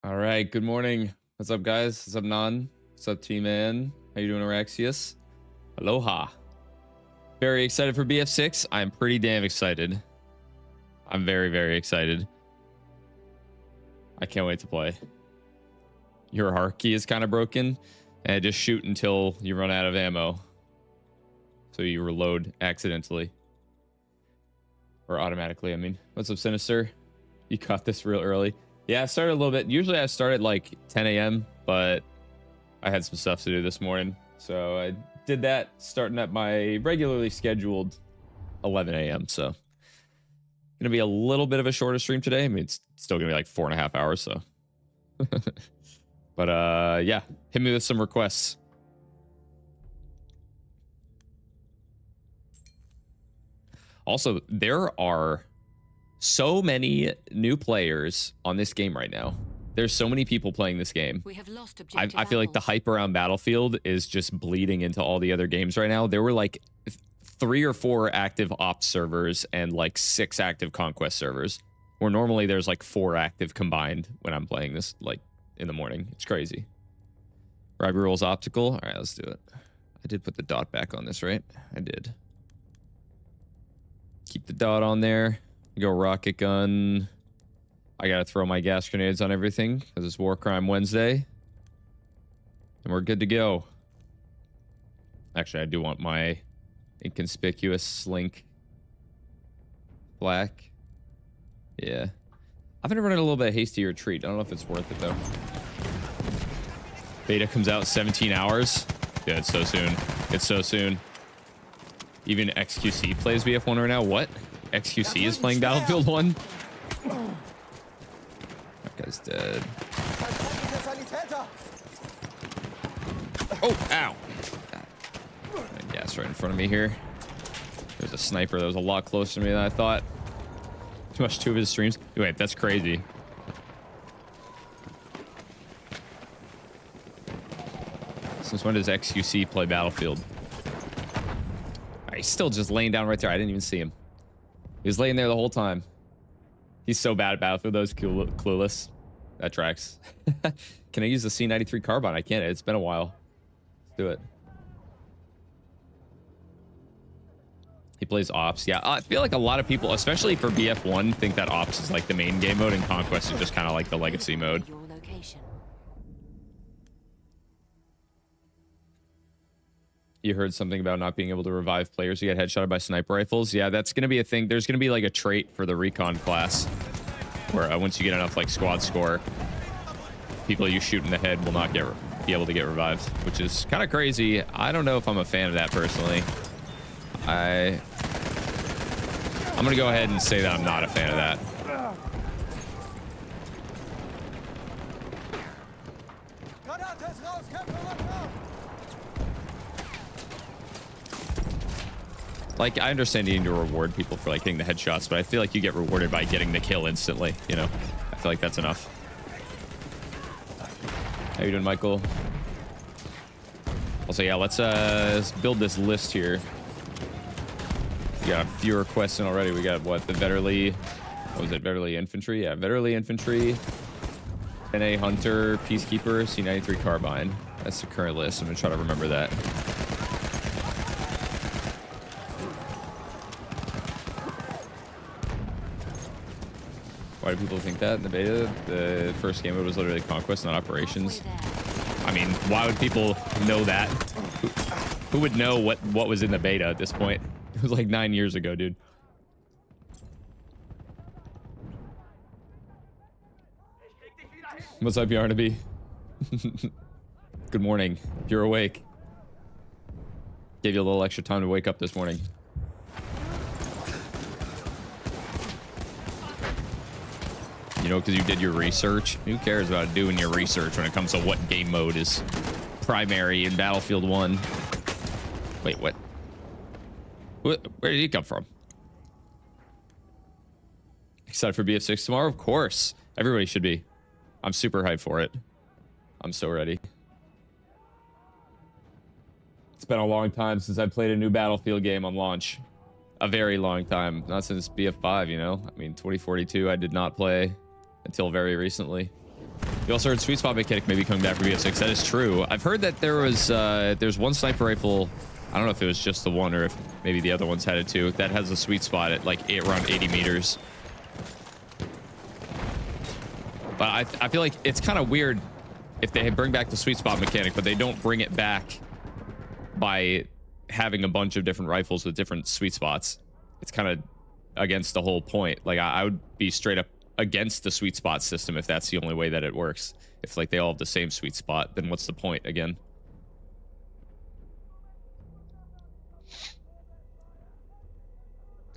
All right, good morning. What's up, guys? What's up, Nan? What's up, T-Man? How you doing, Araxius? Aloha. Very excited for BF6. I'm pretty damn excited. I'm very, very excited. I can't wait to play. Your hierarchy is kind of broken, and just shoot until you run out of ammo. So you reload accidentally. Or automatically, I mean. What's up, Sinister? You caught this real early. Yeah, I started a little bit. Usually I start at like 10 a.m., but I had some stuff to do this morning. So I did that starting at my regularly scheduled 11 a.m. So gonna be a little bit of a shorter stream today. I mean, it's still gonna be like 4.5 hours, so. But yeah, hit me with some requests. Also, there are so many new players on this game right now. There's so many people playing this game. We have lost I feel like the hype around Battlefield is just bleeding into all the other games right now. There were like 3 or 4 active ops servers and like 6 active conquest servers, where normally there's like 4 active combined when I'm playing this like in the morning. It's crazy. Rivalry rules optical. All right, let's do it. I did put the dot back on this, right? I did. Keep the dot on there. Go rocket gun. I gotta throw my gas grenades on everything because it's Warcrime Wednesday. And we're good to go. Actually, I do want my inconspicuous slink black. Yeah. I've been running a little bit hasty retreat. I don't know if it's worth it though. Beta comes out 17 hours. Yeah, it's so soon. It's so soon. Even XQC plays BF1 right now. What? XQC is playing Battlefield 1? That guy's dead. Oh, ow. Gas right in front of me here. There's a sniper that was a lot closer to me than I thought. Too much 2 of his streams. Wait, that's crazy. Since when does XQC play Battlefield? He's still just laying down right there. I didn't even see him. He was laying there the whole time. He's so bad at Battlefield, though. He's clueless. That tracks. Can I use the C93 carbine? I can't. It's been a while. Let's do it. He plays Ops. Yeah, I feel like a lot of people, especially for BF1, think that Ops is like the main game mode and Conquest is just kind of like the legacy mode. You heard something about not being able to revive players who get headshotted by sniper rifles. Yeah, that's going to be a thing. There's going to be like a trait for the recon class where once you get enough like squad score, people you shoot in the head will not be able to get revived, which is kind of crazy. I don't know if I'm a fan of that personally. I'm going to go ahead and say that I'm not a fan of that. Like, I understand you need to reward people for, like, getting the headshots, but I feel like you get rewarded by getting the kill instantly, you know? I feel like that's enough. How you doing, Michael? Also, yeah, let's build this list here. We got a few requests in already. We got, what, the Vetterly... What was it? Vetterly Infantry? Yeah, Vetterly Infantry, NA Hunter, Peacekeeper, C93 Carbine. That's the current list. I'm going to try to remember that. Why do people think that in the beta? The first game mode was literally Conquest, not Operations. I mean, why would people know that? Who would know what was in the beta at this point? It was like 9 years ago, dude. What's up, Yarnaby? Good morning. If you're awake. Gave you a little extra time to wake up this morning. You know, because you did your research. Who cares about doing your research when it comes to what game mode is primary in Battlefield 1? Wait, what? Where did he come from? Excited for BF6 tomorrow? Of course. Everybody should be. I'm super hyped for it. I'm so ready. It's been a long time since I played a new Battlefield game on launch. A very long time. Not since BF5, you know? I mean, 2042 I did not play until very recently. You also heard sweet spot mechanic maybe coming back for BF6. That is true. I've heard that there was there's one sniper rifle. I don't know if it was just the one or if maybe the other ones had it too. That has a sweet spot at like around 80 meters. But I feel like it's kind of weird if they bring back the sweet spot mechanic, but they don't bring it back by having a bunch of different rifles with different sweet spots. It's kind of against the whole point. Like I would be straight up against the sweet spot system if that's the only way that it works. If like they all have the same sweet spot, then what's the point again?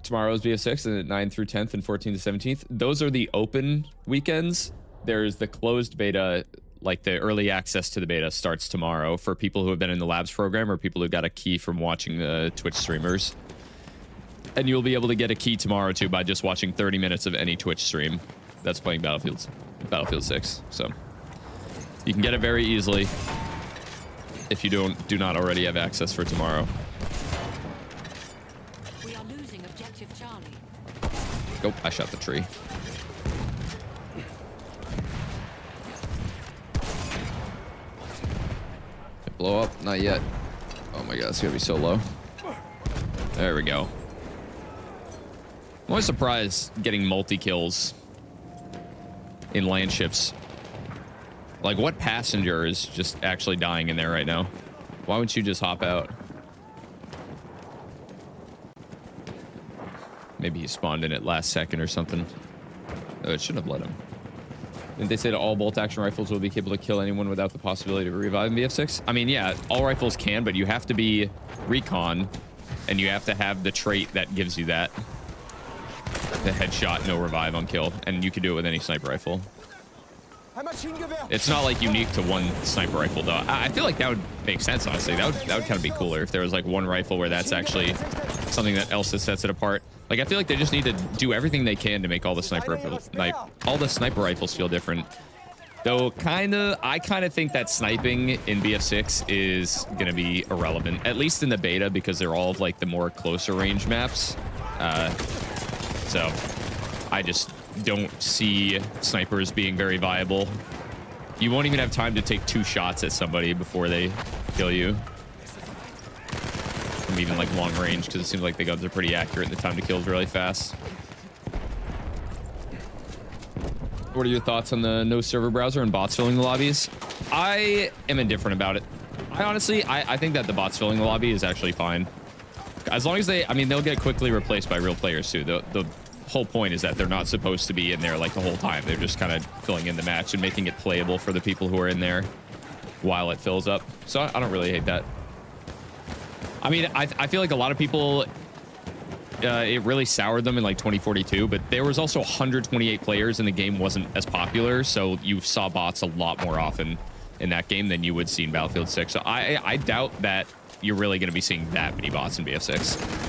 Tomorrow's BF6 and 9th through 10th and 14th to 17th. Those are the open weekends. There's the closed beta, like the early access to the beta starts tomorrow for people who have been in the labs program or people who got a key from watching the Twitch streamers. And you'll be able to get a key tomorrow too by just watching 30 minutes of any Twitch stream that's playing Battlefield 6. So you can get it very easily if you do not already have access for tomorrow. We are losing objective Charlie. Oh, I shot the tree. Blow up? Not yet. Oh my god, it's gonna be so low. There we go. I'm always surprised getting multi-kills in land ships. Like, what passenger is just actually dying in there right now? Why wouldn't you just hop out? Maybe he spawned in at last second or something. Oh, it shouldn't have let him. Didn't they say that all bolt-action rifles will be capable to kill anyone without the possibility of reviving BF6? I mean, yeah, all rifles can, but you have to be recon, and you have to have the trait that gives you that. The headshot, no revive on kill, and you can do it with any sniper rifle. It's not like unique to one sniper rifle, though. I feel like that would make sense, honestly. That would kind of be cooler if there was like one rifle where that's actually something that else that sets it apart. Like, I feel like they just need to do everything they can to make all the sniper rifles feel different. Though, I kind of think that sniping in BF6 is going to be irrelevant, at least in the beta, because they're all of like the more closer range maps. So I just don't see snipers being very viable. You won't even have time to take 2 shots at somebody before they kill you. From even like long range, because it seems like the guns are pretty accurate and the time to kill is really fast. What are your thoughts on the no server browser and bots filling the lobbies? I am indifferent about it. I think that the bots filling the lobby is actually fine. As long as they'll get quickly replaced by real players too. The whole point is that they're not supposed to be in there like the whole time. They're just kind of filling in the match and making it playable for the people who are in there while it fills up. So I don't really hate that. I mean, I feel like a lot of people, it really soured them in like 2042, but there was also 128 players and the game wasn't as popular. So you saw bots a lot more often in that game than you would see in Battlefield 6. So I doubt that you're really going to be seeing that many bots in BF6.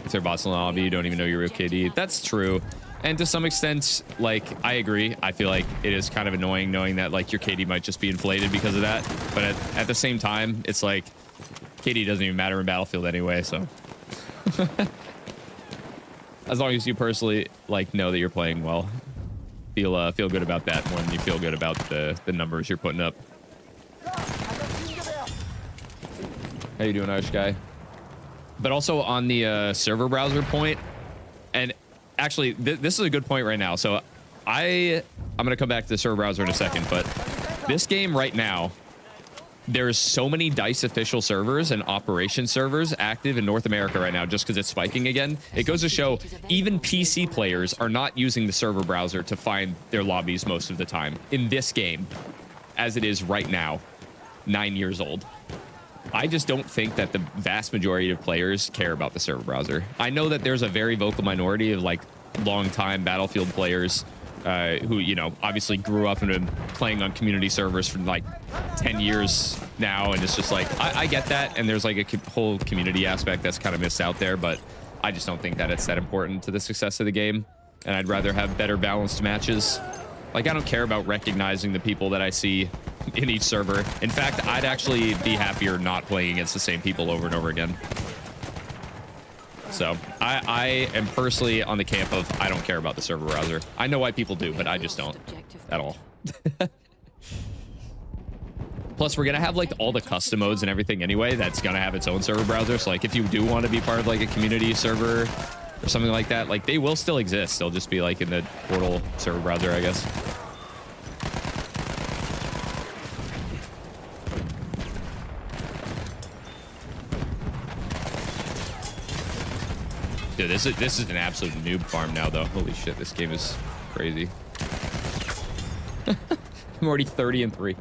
If they're bots in the lobby, you don't even know your real KD. That's true. And to some extent, like, I agree. I feel like it is kind of annoying knowing that, like, your KD might just be inflated because of that. But at the same time, it's like, KD doesn't even matter in Battlefield anyway, so. As long as you personally, like, know that you're playing well. Feel good about that more than you feel good about the numbers you're putting up. How you doing, Irish guy? But also on the server browser point, and actually this is a good point right now. So I'm gonna come back to the server browser in a second, but this game right now, there's so many DICE official servers and operation servers active in North America right now just because it's spiking again. It goes to show even PC players are not using the server browser to find their lobbies most of the time in this game as it is right now, 9 years old. I just don't think that the vast majority of players care about the server browser. I know that there's a very vocal minority of like long-time Battlefield players who, you know, obviously grew up and been playing on community servers for like 10 years now. And it's just like, I get that. And there's like a whole community aspect that's kind of missed out there. But I just don't think that it's that important to the success of the game. And I'd rather have better balanced matches. Like, I don't care about recognizing the people that I see in each server. In fact, I'd actually be happier not playing against the same people over and over again. So I am personally on the camp of I don't care about the server browser. I know why people do, but I just don't at all. Plus, we're gonna have like all the custom modes and everything anyway. That's gonna have its own server browser. So like, if you do want to be part of like a community server or something like that, like they will still exist. They'll just be like in the Portal server browser, I guess. Dude, this is an absolute noob farm now, though. Holy shit, this game is crazy. I'm already 30-3.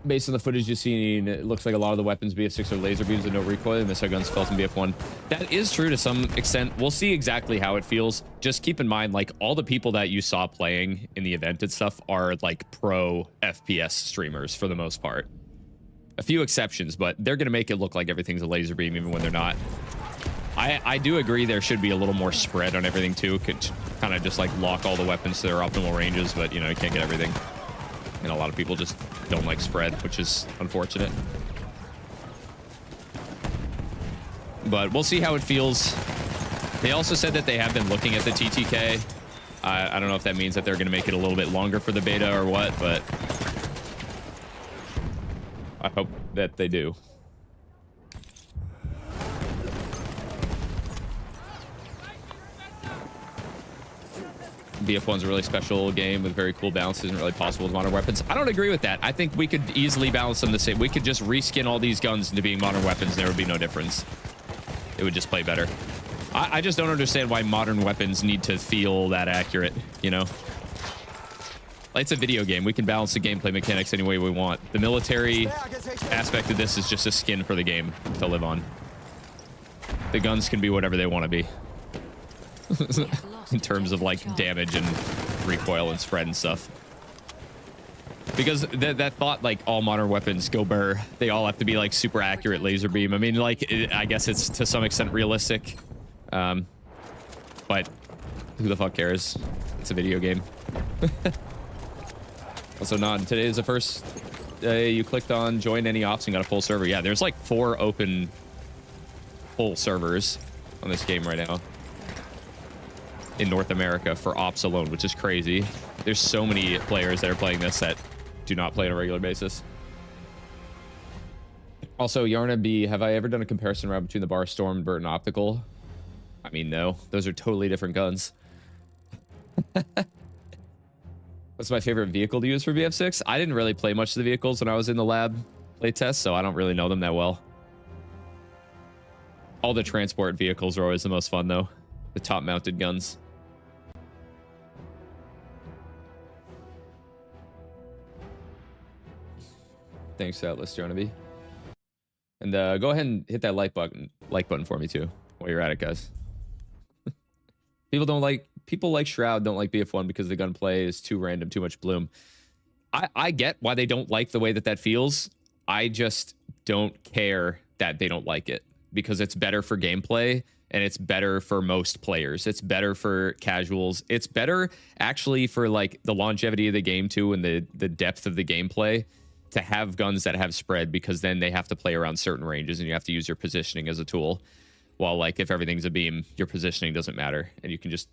Based on the footage you've seen, it looks like a lot of the weapons BF6 are laser beams and no recoil, and missile guns felt in BF1. That is true to some extent. We'll see exactly how it feels. Just keep in mind, like, all the people that you saw playing in the event and stuff are, like, pro FPS streamers for the most part. A few exceptions, but they're going to make it look like everything's a laser beam even when they're not. I do agree there should be a little more spread on everything, too. Could kind of just, like, lock all the weapons to their optimal ranges, but, you know, you can't get everything. And a lot of people just don't like spread, which is unfortunate. But we'll see how it feels. They also said that they have been looking at the TTK. I don't know if that means that they're going to make it a little bit longer for the beta or what, but I hope that they do. BF1's a really special game with very cool balance. Isn't really possible with modern weapons. I don't agree with that. I think we could easily balance them the same. We could just reskin all these guns into being modern weapons and there would be no difference. It would just play better. I just don't understand why modern weapons need to feel that accurate, you know? It's a video game. We can balance the gameplay mechanics any way we want. The military aspect of this is just a skin for the game to live on. The guns can be whatever they want to be. In terms of like damage and recoil and spread and stuff. Because that thought, like, all modern weapons go burr. They all have to be like super accurate laser beam. I mean, like, I guess it's to some extent realistic. But who the fuck cares? It's a video game. Also, Nod, today is the first day you clicked on join any ops and got a full server. Yeah, there's like 4 open full servers on this game right now in North America for ops alone, which is crazy. There's so many players that are playing this that do not play on a regular basis. Also, Yarna B, have I ever done a comparison round between the Bar Storm, Burton Optical? I mean, no. Those are totally different guns. What's my favorite vehicle to use for BF6? I didn't really play much of the vehicles when I was in the lab playtest, so I don't really know them that well. All the transport vehicles are always the most fun, though. The top-mounted guns. Thanks, Atlas Jonaby. And go ahead and hit that like button for me too while you're at it, guys. People like Shroud don't like BF1 because the gunplay is too random, too much bloom. I get why they don't like the way that feels. I just don't care that they don't like it because it's better for gameplay and it's better for most players. It's better for casuals. It's better actually for like the longevity of the game too and the depth of the gameplay to have guns that have spread, because then they have to play around certain ranges and you have to use your positioning as a tool. While like if everything's a beam, your positioning doesn't matter and you can just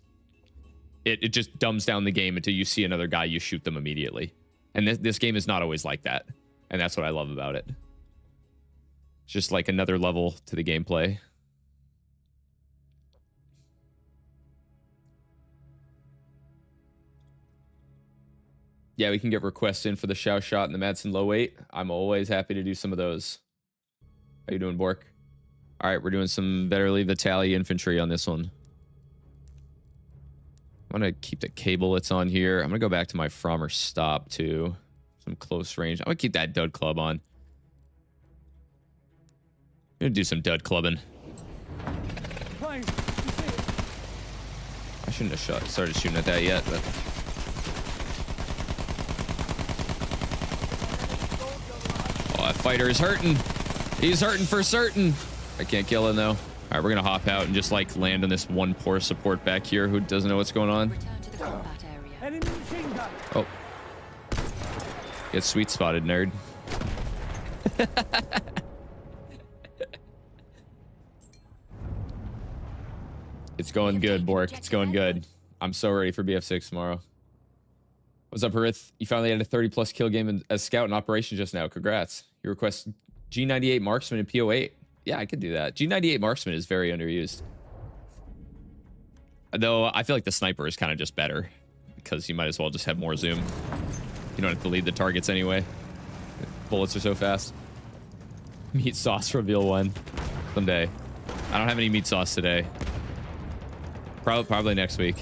it just dumbs down the game until you see another guy, you shoot them immediately. And this game is not always like that. And that's what I love about it. It's just like another level to the gameplay. Yeah, we can get requests in for the Shao Shot and the Madsen low weight. I'm always happy to do some of those. How you doing, Bork? All right, we're doing some Better Leave Vitaly infantry on this one. I'm going to keep the cable that's on here. I'm going to go back to my Frommer stop, too. Some close range. I'm going to keep that dud club on. I'm going to do some dud clubbing. I shouldn't have started shooting at that yet, but... Oh, that fighter is hurting. He's hurting for certain. I can't kill him, though. All right, we're going to hop out and just, like, land on this one poor support back here who doesn't know what's going on. Return to the combat area. Oh. Get sweet spotted, nerd. It's going good, Bork. It's going good. I'm so ready for BF6 tomorrow. What's up, Harith? You finally had a 30+ kill game as scout in operation just now. Congrats. You request G98 marksman in PO8. Yeah, I could do that. G98 marksman is very underused. Though I feel like the sniper is kind of just better because you might as well just have more zoom. You don't have to lead the targets anyway. Bullets are so fast. Meat sauce reveal one someday. I don't have any meat sauce today. Probably next week.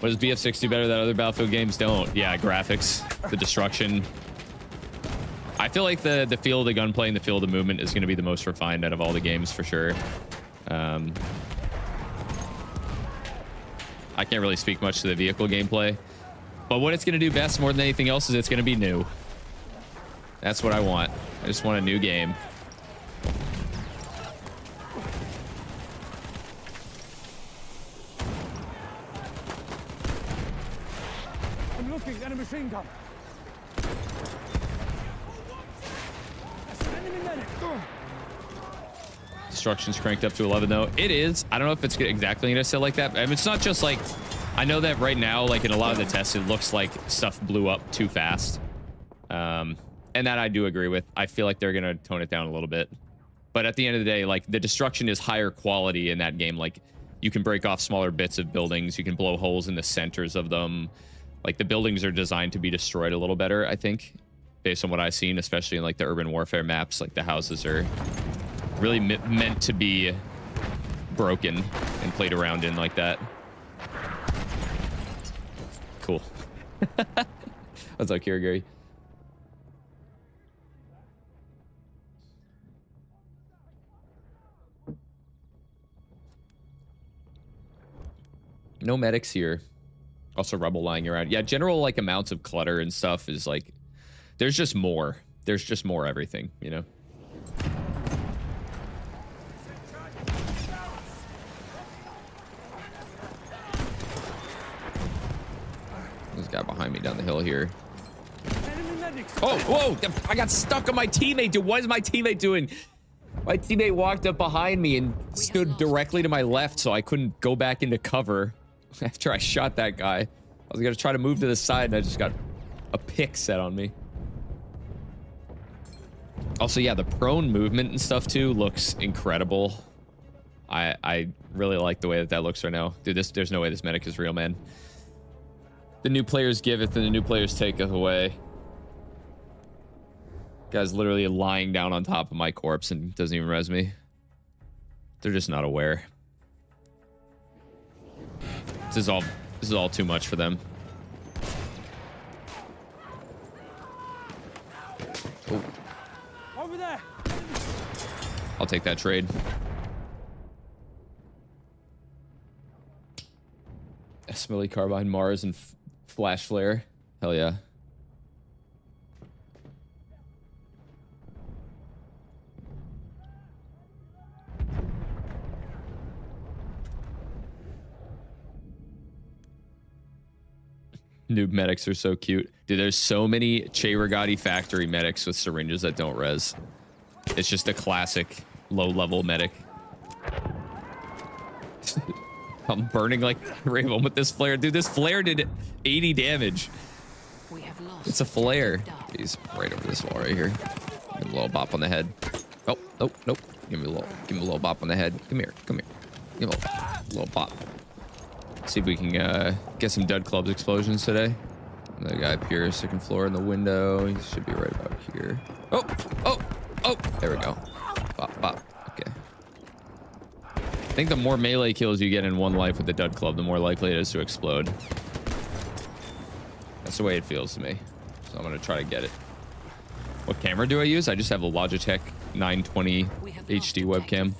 What does BF6 do better that other Battlefield games don't? Yeah, graphics, the destruction. I feel like the feel of the gunplay and the feel of the movement is going to be the most refined out of all the games for sure. I can't really speak much to the vehicle gameplay, but what it's going to do best more than anything else is it's going to be new. That's what I want. I just want a new game. I'm looking at a machine gun. Destruction's cranked up to 11 though. It is. I don't know if it's exactly gonna sit like that. I mean, it's not just like, I know that right now, like in a lot of the tests, it looks like stuff blew up too fast. And that I do agree with. I feel like they're gonna tone it down a little bit. But at the end of the day, like the destruction is higher quality in that game. Like you can break off smaller bits of buildings. You can blow holes in the centers of them. Like the buildings are designed to be destroyed a little better, I think, based on what I've seen, especially in like the urban warfare maps. Like the houses are really meant to be broken and played around in like that. Cool. What's up, Kirigiri? No medics here. Also rubble lying around. Yeah, general like amounts of clutter and stuff is like, there's just more. There's just more everything, you know? There's a guy behind me down the hill here. Oh, whoa! I got stuck on my teammate, dude. What is my teammate doing? My teammate walked up behind me and stood directly to my left, so I couldn't go back into cover after I shot that guy. I was gonna try to move to the side, and I just got a pick set on me. Also, yeah, the prone movement and stuff too looks incredible. I really like the way that looks right now. Dude, there's no way this medic is real, man. The new players giveth and the new players taketh away. Guy's literally lying down on top of my corpse and doesn't even res me. They're just not aware. This is all too much for them. Oh. Over there. I'll take that trade. Smelly carbine, Mars, and flash flare. Hell yeah. Noob medics are so cute. Dude, there's so many Che Rigati factory medics with syringes that don't res. It's just a classic low-level medic. I'm burning like Raven with this flare. Dude, this flare did 80 damage. We have lost. It's a flare. He's right over this wall right here. Give him a little bop on the head. Oh, nope, nope. Give me a little bop on the head. Come here, come here. Give him a little bop. See if we can get some Dud Clubs explosions today. The guy up here, second floor in the window. He should be right about here. Oh, oh, oh. There we go. Bop, bop. Okay. I think the more melee kills you get in one life with the Dud Club, the more likely it is to explode. That's the way it feels to me. So I'm going to try to get it. What camera do I use? I just have a Logitech 920 HD webcam.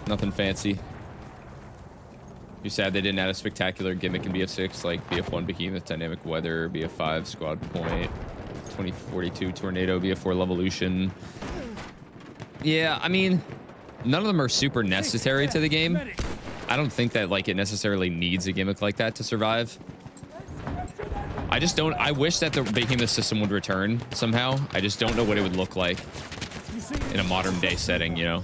Nothing fancy. You're sad they didn't add a spectacular gimmick in BF6 like BF1 Behemoth, Dynamic Weather, BF5 Squad Point, 2042 Tornado, BF4 Levolution. Yeah, I mean, none of them are super necessary to the game. I don't think that like it necessarily needs a gimmick like that to survive. I just don't. I wish that the behemoth system would return somehow. I just don't know what it would look like in a modern day setting, you know.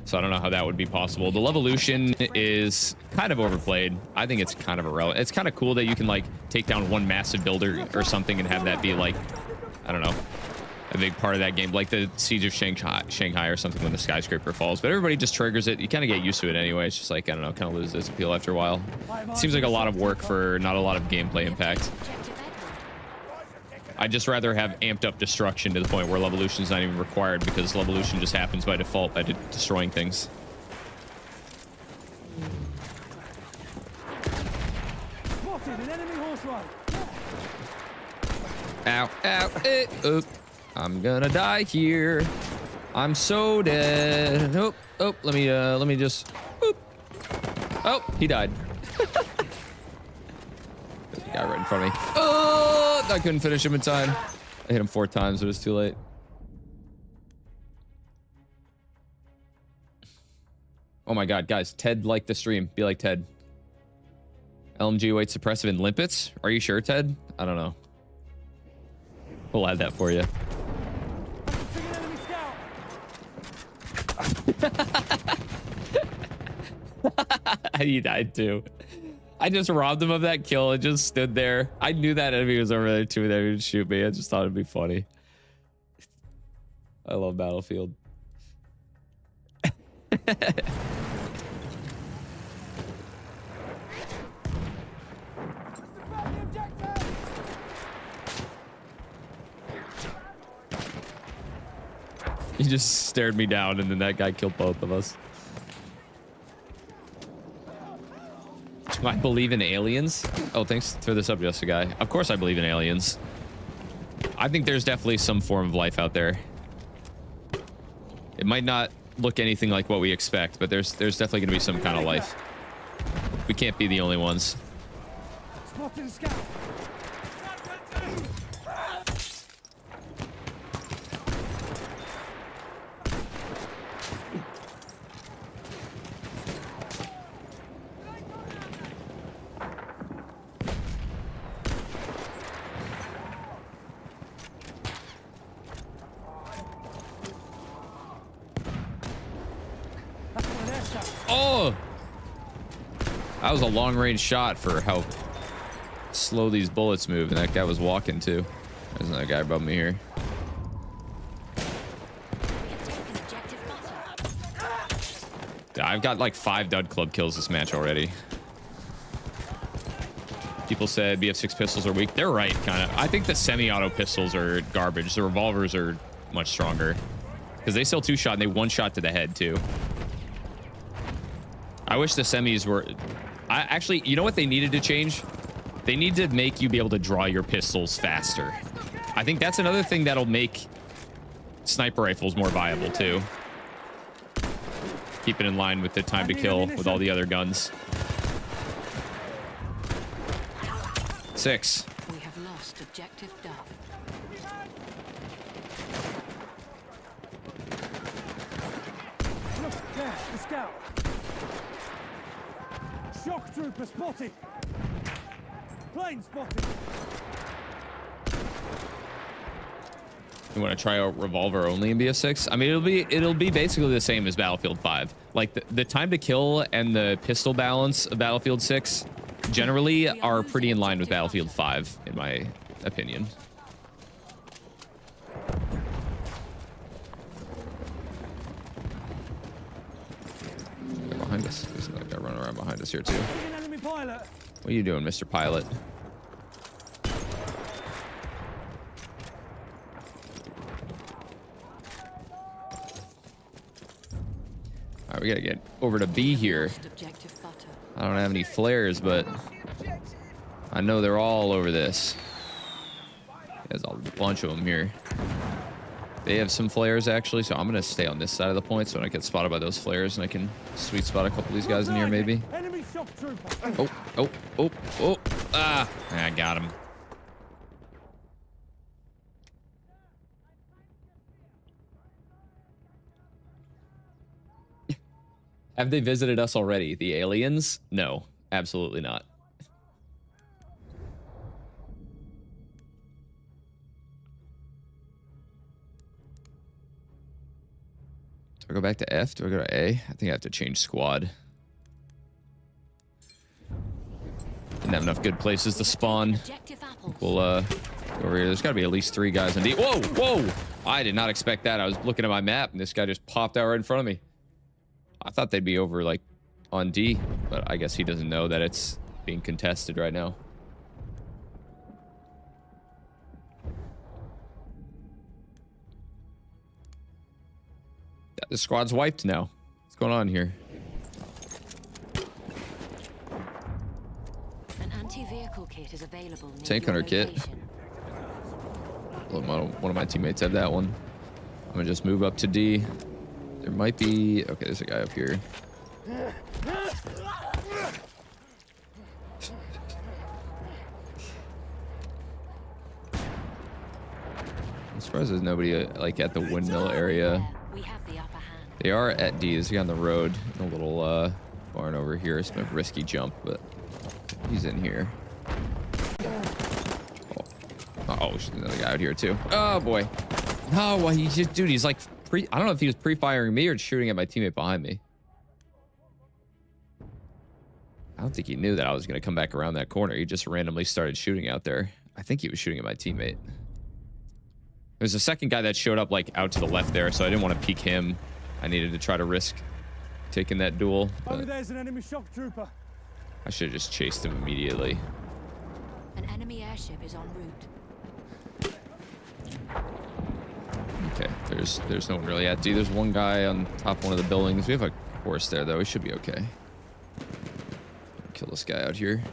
So I don't know how that would be possible. The Levolution is kind of overplayed. I think it's kind of irrelevant. It's kind of cool that you can like take down one massive builder or something and have that be like, I don't know, a big part of that game, like the Siege of Shanghai or something when the skyscraper falls. But everybody just triggers it. You kind of get used to it anyway. It's just like, I don't know, kind of loses its appeal after a while. It seems like a lot of work for not a lot of gameplay impact. I'd just rather have amped up destruction to the point where Levolution is not even required, because Levolution just happens by default by destroying things. Spotted an enemy horse ride. Ow, ow, oop. I'm gonna die here. I'm so dead. Oh, oh, let me just, oop. Oh, he died. There's a guy right in front of me. Oh, I couldn't finish him in time. I hit him 4 times, but it was too late. Oh my God, guys, Ted liked the stream. Be like Ted. LMG weight suppressive and limpets. Are you sure, Ted? I don't know. We'll add that for you. He died too. I just robbed him of that kill and just stood there. I knew that enemy was over there too, and they would shoot me. I just thought it'd be funny. I love Battlefield. He just stared me down, and then that guy killed both of us. Do I believe in aliens? Oh, thanks for the sub, Jessica guy. Of course I believe in aliens. I think there's definitely some form of life out there. It might not look anything like what we expect, but there's definitely going to be some kind of life. We can't be the only ones. Spotted a scout. Oh! That was a long-range shot for how slow these bullets move, and that guy was walking too. There's another guy above me here. I've got like 5 dud club kills this match already. People said BF6 pistols are weak. They're right, kind of. I think the semi-auto pistols are garbage. The revolvers are much stronger because they still 2-shot and they 1-shot to the head too. I wish the semis were... actually, you know what they needed to change? They need to make you be able to draw your pistols faster. I think that's another thing that'll make sniper rifles more viable too. Keep it in line with the time to kill with all the other guns. 6. We have lost objective DOF. Look, there, the scout. Shock trooper spotted. Plane spotted. You want to try out revolver only in BF6? I mean, it'll be basically the same as Battlefield 5. Like the time to kill and the pistol balance of Battlefield 6 generally are pretty in line with Battlefield 5, in my opinion. They're behind us. There's another guy running around behind us here too. What are you doing, Mr. Pilot? All right, we gotta get over to B here. I don't have any flares, but I know they're all over this. There's a bunch of them here. They have some flares actually, so I'm gonna stay on this side of the point so when I get spotted by those flares and I can sweet spot a couple of these guys in here maybe. Oh, oh, oh, oh, ah, I got him. Have they visited us already? The aliens? No, absolutely not. I go back to F? Do I go to A? I think I have to change squad. Didn't have enough good places to spawn. We'll go over here. There's got to be at least 3 guys on D. Whoa, whoa! I did not expect that. I was looking at my map and this guy just popped out right in front of me. I thought they'd be over like on D, but I guess he doesn't know that it's being contested right now. The squad's wiped now. What's going on here? An anti-vehicle kit is available. Tank hunter kit. One of my teammates had that one. I'm gonna just move up to D. There might be... Okay, there's a guy up here. I'm surprised there's nobody like at the windmill area. We have the upper hand. They are at D. Is he on the road? In a little barn over here. It's been a risky jump, but he's in here. Oh, there's another guy out here too. Oh boy. No, well, he just, dude, he's like I don't know if he was pre-firing me or just shooting at my teammate behind me. I don't think he knew that I was going to come back around that corner. He just randomly started shooting out there. I think he was shooting at my teammate. There's a second guy that showed up like out to the left there, so I didn't want to peek him. I needed to try to risk taking that duel. Over there's an enemy shock trooper. I should have just chased him immediately. An enemy airship is en route. Okay, there's no one really at D. There's one guy on top of one of the buildings. We have a horse there though. We should be okay. Kill this guy out here.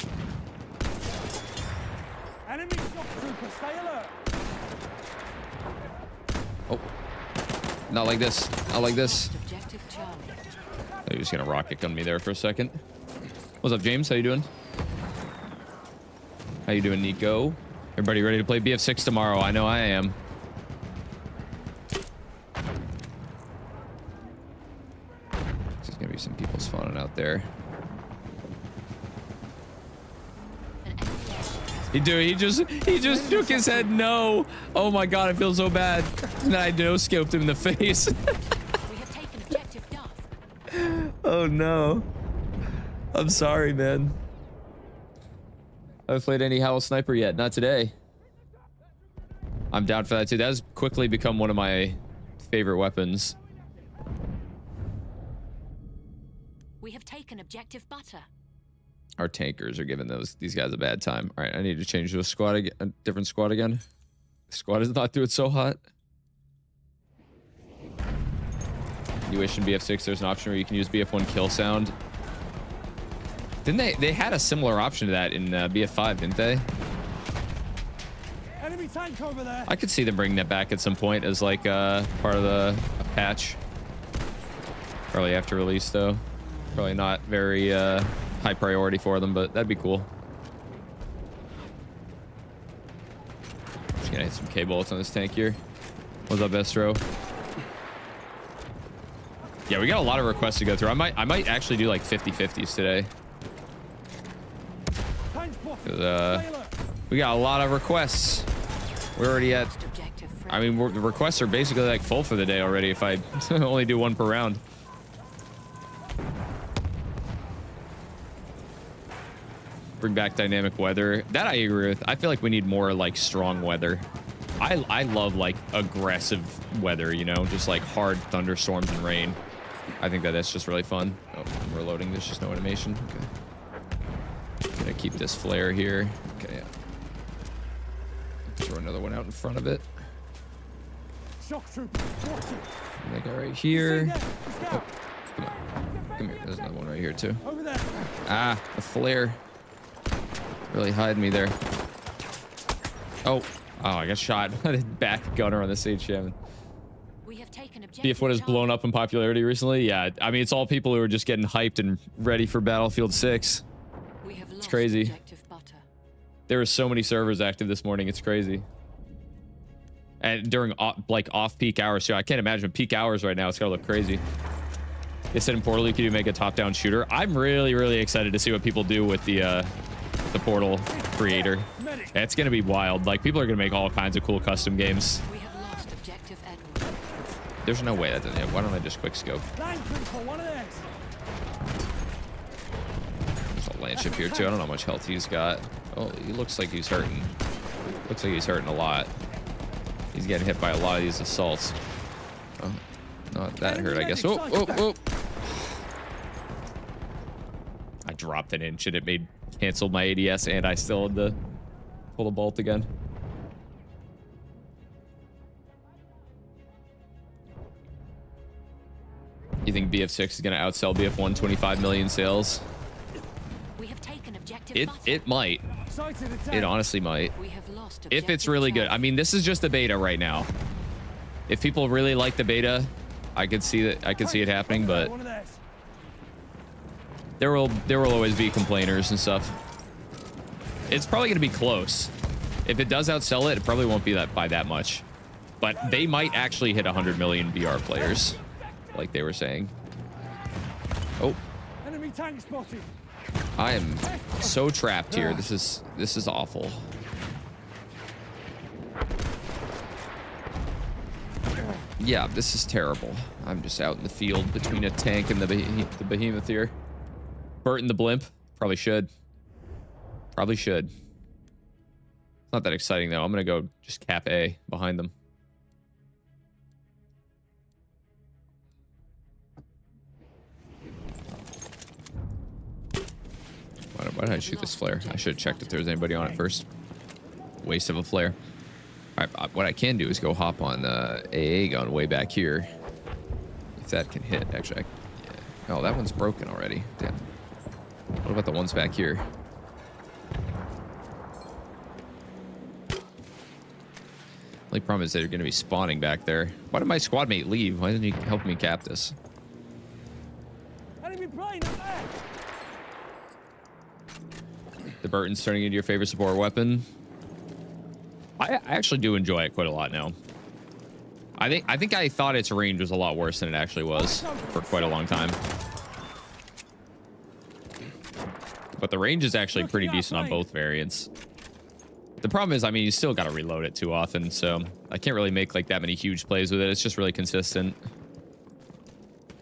Enemy shock trooper, stay alert. Oh, not like this. Not like this. Objective Charlie. He was gonna rocket gun me there for a second. What's up, James? How you doing? How you doing, Nico? Everybody ready to play BF6 tomorrow? I know I am. There's gonna be some people spawning out there. He just shook his head no. Oh my god, I feel so bad. And then I no-scoped him in the face. We have taken objective Duff. Oh no. I'm sorry, man. I haven't played any Howl Sniper yet. Not today. I'm down for that too. That has quickly become one of my favorite weapons. We have taken objective Butter. Our tankers are giving these guys a bad time. All right, I need to change to a squad again, a different squad again. The squad is not doing so hot. You wish in BF6 there's an option where you can use BF1 kill sound. Didn't they had a similar option to that in BF5, didn't they? Enemy tank over there. I could see them bringing that back at some point as like part of the patch. Probably after release though. Probably not very high priority for them, but that'd be cool. Just gonna hit some K bullets on this tank here. What's up, Estro? Yeah, we got a lot of requests to go through. I might actually do like 50-50s today. We got a lot of requests. We're already at, I mean, the requests are basically like full for the day already if I only do one per round. Bring back dynamic weather. That I agree with. I feel like we need more like strong weather. I love like aggressive weather, you know, just like hard thunderstorms and rain. I think that's just really fun. Oh, I'm reloading. There's just no animation. Okay. Gonna keep this flare here. Okay, yeah. Throw another one out in front of it. Shock trooper, watch it. And that guy right here. Oh, come on. Come here. There's another one right here too. Over there. Ah, the flare. Really hide me there. Oh, I got shot. Back gunner on the CHM. We have taken BF1 has blown up in popularity recently. Yeah, I mean, it's all people who are just getting hyped and ready for Battlefield 6. It's crazy. There were so many servers active this morning. It's crazy. And during like off-peak hours too. I can't imagine peak hours right now. It's gotta look crazy. They said in Portal you could make a top-down shooter. I'm really, really excited to see what people do with the Portal creator. It's gonna be wild. Like people are gonna make all kinds of cool custom games. We have lost objective Edward. There's no way that doesn't hit. Why don't I just quick scope? Land trooper, one of theirs. There's a land ship here too. I don't know how much health he's got. Oh, he looks like he's hurting. Looks like he's hurting a lot. He's getting hit by a lot of these assaults. Oh, not that hurt, I guess. Oh, oh, oh. I dropped an inch and it canceled my ADS, and I still had to pull the bolt again. You think BF6 is going to outsell BF1 25 million sales? We have taken objective It might. Sighted a tank. It honestly might. We have lost If it's really good. I mean, this is just a beta right now. If people really like the beta, I could see that. I could see it happening, but One of theirs. there will always be complainers and stuff. It's probably going to be close. If it does outsell it, it probably won't be that by that much. But they might actually hit 100 million VR players, like they were saying. Oh, Enemy tank spotted. I am so trapped here. This is awful. Yeah, this is terrible. I'm just out in the field between a tank and the behemoth here. Burton the blimp. Probably should. Probably should. It's not that exciting though. I'm gonna go just cap A behind them. Why did I shoot this flare? I should have checked if there was anybody on it first. Waste of a flare. All right, what I can do is go hop on the AA gun way back here. If that can hit, actually. Yeah. Oh, that one's broken already. Damn. What about the ones back here? Only problem is they're going to be spawning back there. Why did my squad mate leave? Why didn't he help me cap this? Enemy plane up there. The Burton's turning into your favorite support weapon. I actually do enjoy it quite a lot now. I think I thought its range was a lot worse than it actually was for quite a long time. But the range is actually pretty decent on both variants. The problem is, I mean, you still got to reload it too often, so I can't really make like that many huge plays with it. It's just really consistent.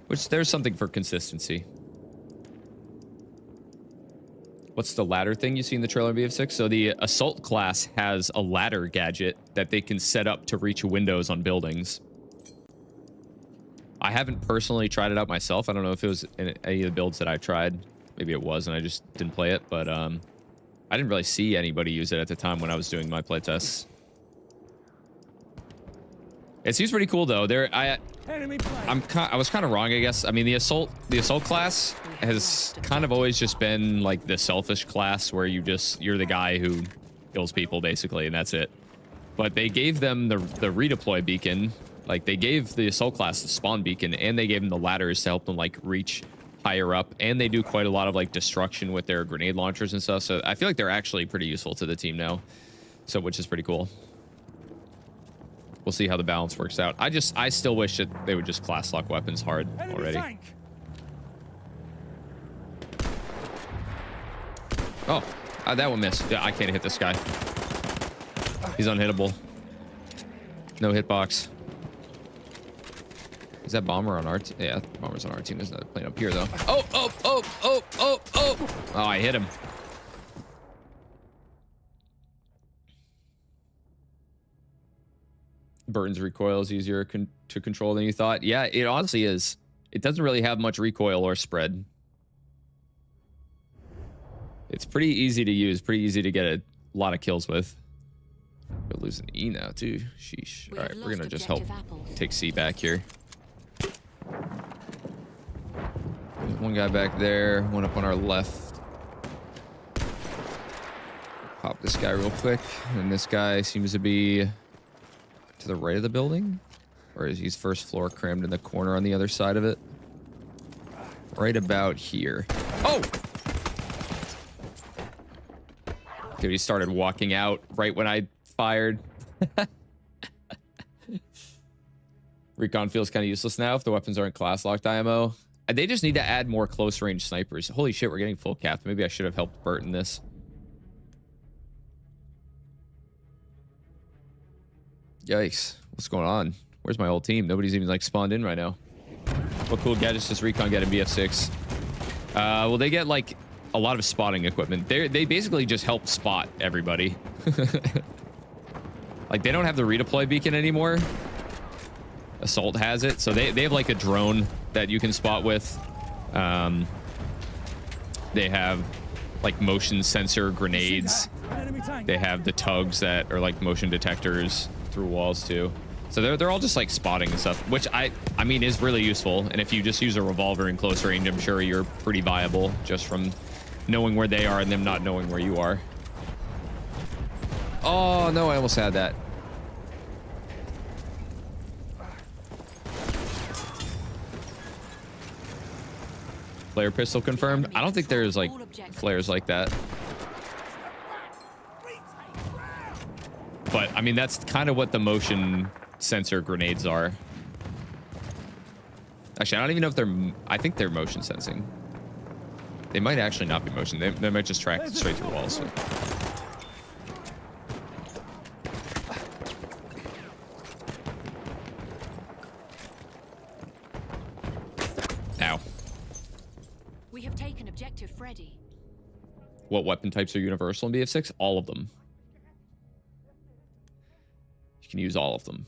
Which there's something for consistency. What's the ladder thing you see in the trailer of BF6? So the assault class has a ladder gadget that they can set up to reach windows on buildings. I haven't personally tried it out myself. I don't know if it was in any of the builds that I tried. Maybe it was and I just didn't play it, but I didn't really see anybody use it at the time when I was doing my playtests. It seems pretty cool though. I was kind of wrong, I guess. I mean, the assault class has kind of always just been like the selfish class where you're the guy who kills people basically, and that's it. But they gave them the redeploy beacon. Like they gave the assault class the spawn beacon, and they gave them the ladders to help them like reach higher up, and they do quite a lot of like destruction with their grenade launchers and stuff. So I feel like they're actually pretty useful to the team now. So which is pretty cool. We'll see how the balance works out. I still wish that they would just class lock weapons hard already. Tank. Oh, that one missed. Yeah, I can't hit this guy. He's unhittable. No hitbox. Is that bomber on our team? Yeah, bomber's on our team. There's another plane up here though. Oh, oh, oh, oh, oh, oh. Oh, I hit him. Burton's recoil is easier to control than you thought. Yeah, it honestly is. It doesn't really have much recoil or spread. It's pretty easy to use, pretty easy to get a lot of kills with. We're losing E now too. Sheesh. All right, we're gonna just help take C back here. There's one guy back there, one up on our left. Pop this guy real quick, and this guy seems to be to the right of the building, or is he's first floor crammed in the corner on the other side of it? Right about here. Oh! Dude, he started walking out right when I fired. Recon feels kind of useless now if the weapons aren't class locked IMO. They just need to add more close range snipers. Holy shit, we're getting full capped. Maybe I should have helped Burton this. Yikes. What's going on? Where's my whole team? Nobody's even like spawned in right now. What cool gadgets does Recon get in BF6? Well, they get like a lot of spotting equipment. They basically just help spot everybody. Like, they don't have the redeploy beacon anymore. Assault has it, so they have like a drone that you can spot with. They have like motion sensor grenades. They have the tugs that are like motion detectors through walls too. So they're all just like spotting and stuff, which I mean is really useful. And if you just use a revolver in close range, I'm sure you're pretty viable just from knowing where they are and them not knowing where you are. Oh no, I almost had that. Flare pistol confirmed. I don't think there's like flares like that. But I mean, that's kind of what the motion sensor grenades are. Actually, I don't even know if they're, I think they're motion sensing. They might actually not be motion. They might just track straight through walls. So. Ow. We have taken objective Freddy. What weapon types are universal in BF6? All of them. You can use all of them.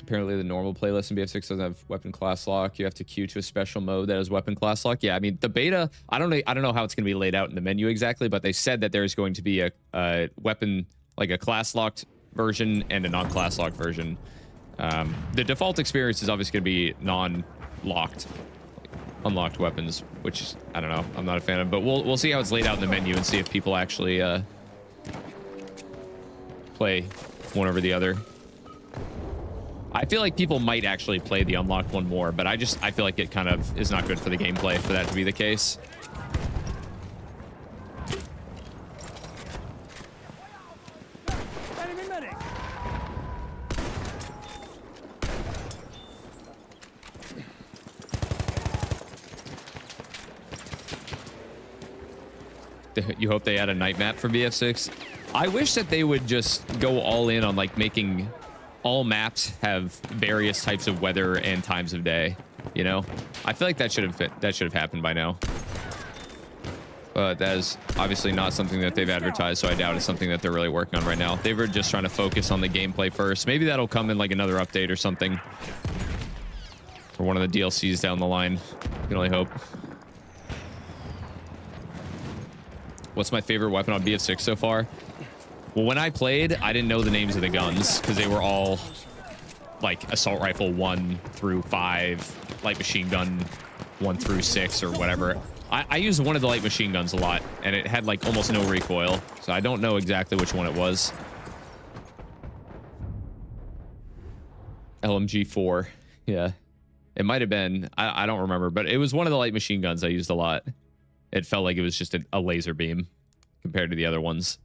Apparently the normal playlist in BF6 doesn't have weapon class lock. You have to queue to a special mode that has weapon class lock. Yeah, I mean the beta, I don't know how it's going to be laid out in the menu exactly, but they said that there's going to be a weapon, like a class locked version and a non-class locked version. The default experience is obviously going to be non-locked, like unlocked weapons, which I don't know, I'm not a fan of, but we'll see how it's laid out in the menu and see if people actually play one over the other. I feel like people might actually play the unlocked one more, but I feel like it kind of is not good for the gameplay for that to be the case. Enemy medic. You hope they add a night map for BF6? I wish that they would just go all in on like making all maps have various types of weather and times of day, you know? I feel like that should have happened by now. But that is obviously not something that they've advertised, so I doubt it's something that they're really working on right now. They were just trying to focus on the gameplay first. Maybe that'll come in like another update or something. Or one of the DLCs down the line. You can only hope. What's my favorite weapon on BF6 so far? Well, when I played, I didn't know the names of the guns because they were all like assault rifle 1 through 5, light machine gun 1 through 6 or whatever. I used one of the light machine guns a lot and it had like almost no recoil. So I don't know exactly which one it was. LMG4. Yeah, it might have been. I don't remember, but it was one of the light machine guns I used a lot. It felt like it was just a laser beam compared to the other ones.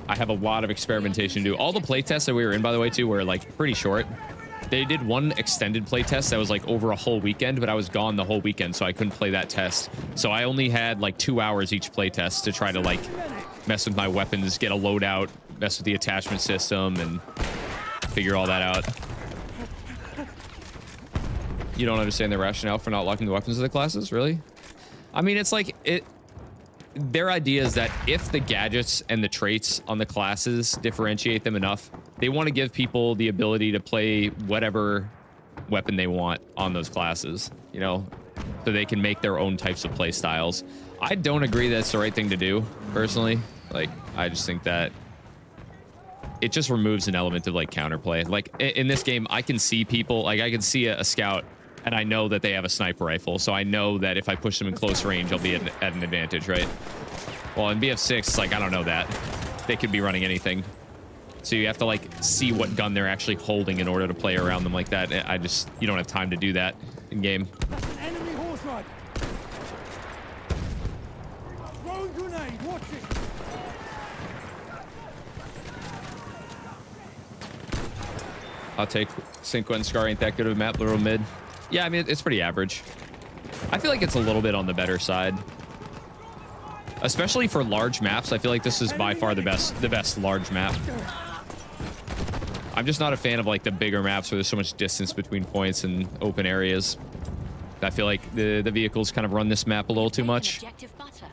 I have a lot of experimentation to do. All the playtests that we were in, by the way, too, were like pretty short. They did one extended playtest that was like over a whole weekend, but I was gone the whole weekend, so I couldn't play that test. So I only had like 2 hours each playtest to try to like mess with my weapons, get a loadout, mess with the attachment system, and figure all that out. You don't understand the rationale for not locking the weapons of the classes, really? I mean, it's like their idea is that if the gadgets and the traits on the classes differentiate them enough, they want to give people the ability to play whatever weapon they want on those classes, you know, so they can make their own types of play styles. I don't agree that's the right thing to do, personally. Like, I just think that it just removes an element of like counterplay. Like in this game, I can see people, like I can see a scout and I know that they have a sniper rifle. So I know that if I push them in close range, I'll be at an advantage, right? Well, in BF6, it's like, I don't know that. They could be running anything. So you have to like see what gun they're actually holding in order to play around them like that. You don't have time to do that in game. That's an enemy horse ride. Throwing grenade, watch it. I'll take Cinco and Scar ain't that good of a map, little mid. Yeah, I mean, it's pretty average. I feel like it's a little bit on the better side. Especially for large maps, I feel like this is by far the best large map. I'm just not a fan of like the bigger maps where there's so much distance between points and open areas. I feel like the vehicles kind of run this map a little too much. Objective butter.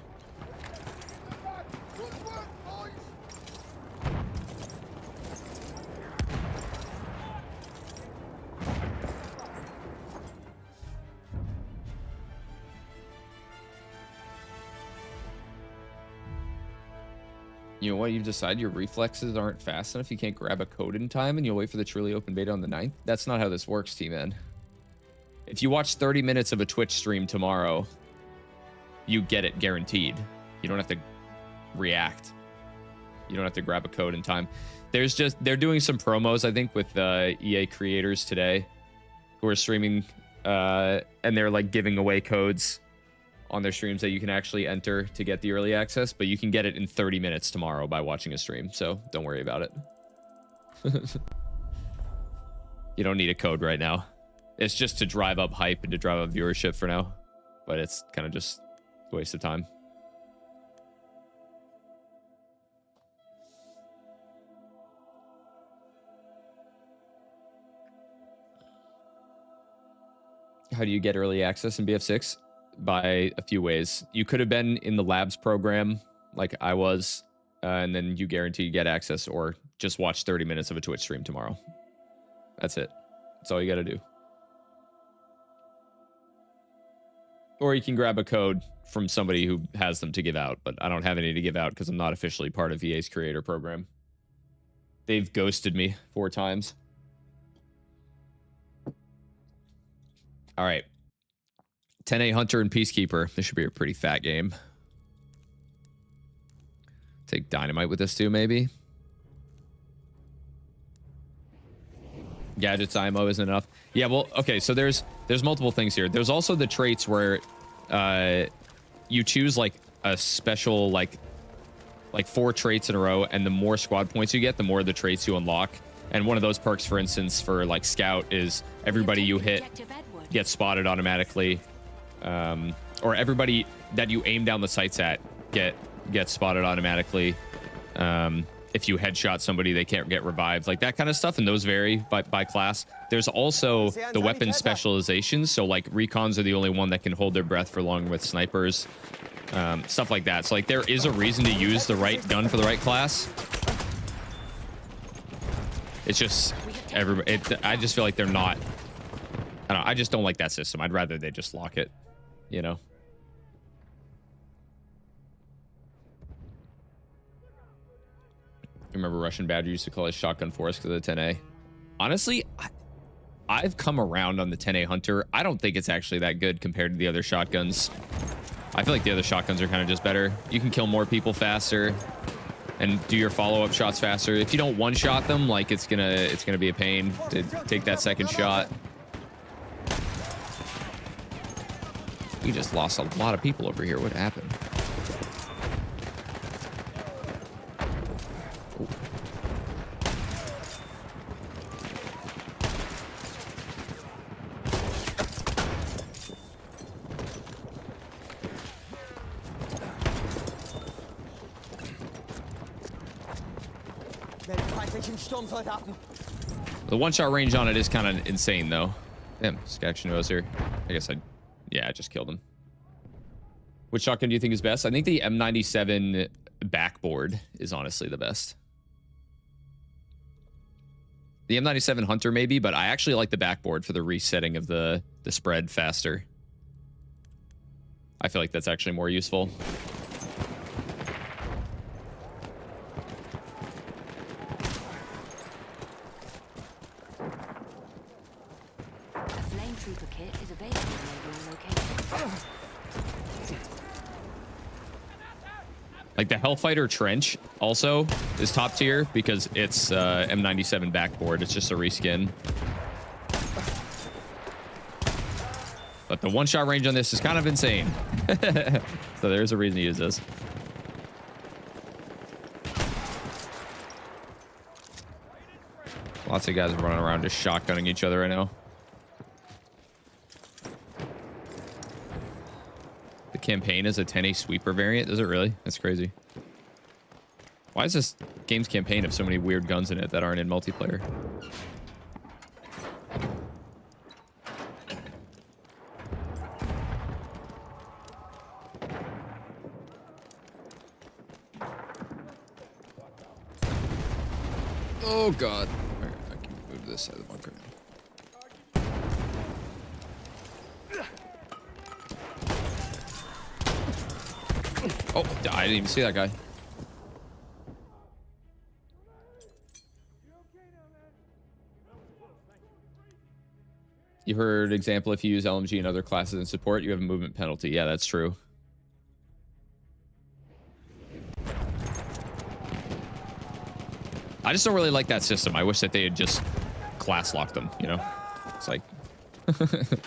You know what? You've decided your reflexes aren't fast enough. You can't grab a code in time and you'll wait for the truly open beta on the 9th. That's not how this works, T-Man. If you watch 30 minutes of a Twitch stream tomorrow, you get it guaranteed. You don't have to react. You don't have to grab a code in time. They're doing some promos, I think, with EA creators today who are streaming and they're like giving away codes on their streams that you can actually enter to get the early access, but you can get it in 30 minutes tomorrow by watching a stream, so don't worry about it. You don't need a code right now. It's just to drive up hype and to drive up viewership for now, but it's kind of just a waste of time. How do you get early access in BF6? By a few ways. You could have been in the labs program like I was, and then you guarantee you get access, or just watch 30 minutes of a Twitch stream tomorrow. That's it. That's all you got to do. Or you can grab a code from somebody who has them to give out, but I don't have any to give out because I'm not officially part of EA's creator program. They've ghosted me 4 times. All right. 10A Hunter and Peacekeeper. This should be a pretty fat game. Take Dynamite with this too, maybe. Gadgets IMO isn't enough. Yeah, well, okay, so there's multiple things here. There's also the traits where you choose like a special like 4 traits in a row, and the more squad points you get, the more the traits you unlock. And one of those perks, for instance, for like Scout is everybody you hit gets spotted automatically. Or everybody that you aim down the sights at gets spotted automatically. If you headshot somebody, they can't get revived, like that kind of stuff, and those vary by class. There's also the weapon specializations, so like recons are the only one that can hold their breath for long with snipers, stuff like that. So like there is a reason to use the right gun for the right class. It's just I just feel like they're not. I don't know, I just don't like that system. I'd rather they just lock it, you know. Remember Russian Badger used to call it Shotgun Force because of the 10A. Honestly, I've come around on the 10A Hunter. I don't think it's actually that good compared to the other shotguns. I feel like the other shotguns are kind of just better. You can kill more people faster and do your follow-up shots faster. If you don't one-shot them, like it's gonna be a pain to take that second shot. We just lost a lot of people over here. What happened? Oh. The one-shot range on it is kind of insane, though. Damn, Sketch knows here. I guess I just killed him. Which shotgun do you think is best? I think the M97 backboard is honestly the best. The M97 Hunter maybe, but I actually like the backboard for the resetting of the spread faster. I feel like that's actually more useful. Like the Hellfighter Trench also is top tier because it's M97 backboard. It's just a reskin. But the one-shot range on this is kind of insane. So there's a reason to use this. Lots of guys running around just shotgunning each other right now. The campaign as a 10A sweeper variant. Does it really? That's crazy. Why is this game's campaign have so many weird guns in it that aren't in multiplayer? Oh god. Alright, I can move to this side of the bunker. Oh, I didn't even see that guy. You heard example, if you use LMG and other classes in support, you have a movement penalty. Yeah, that's true. I just don't really like that system. I wish that they had just class locked them, you know? It's like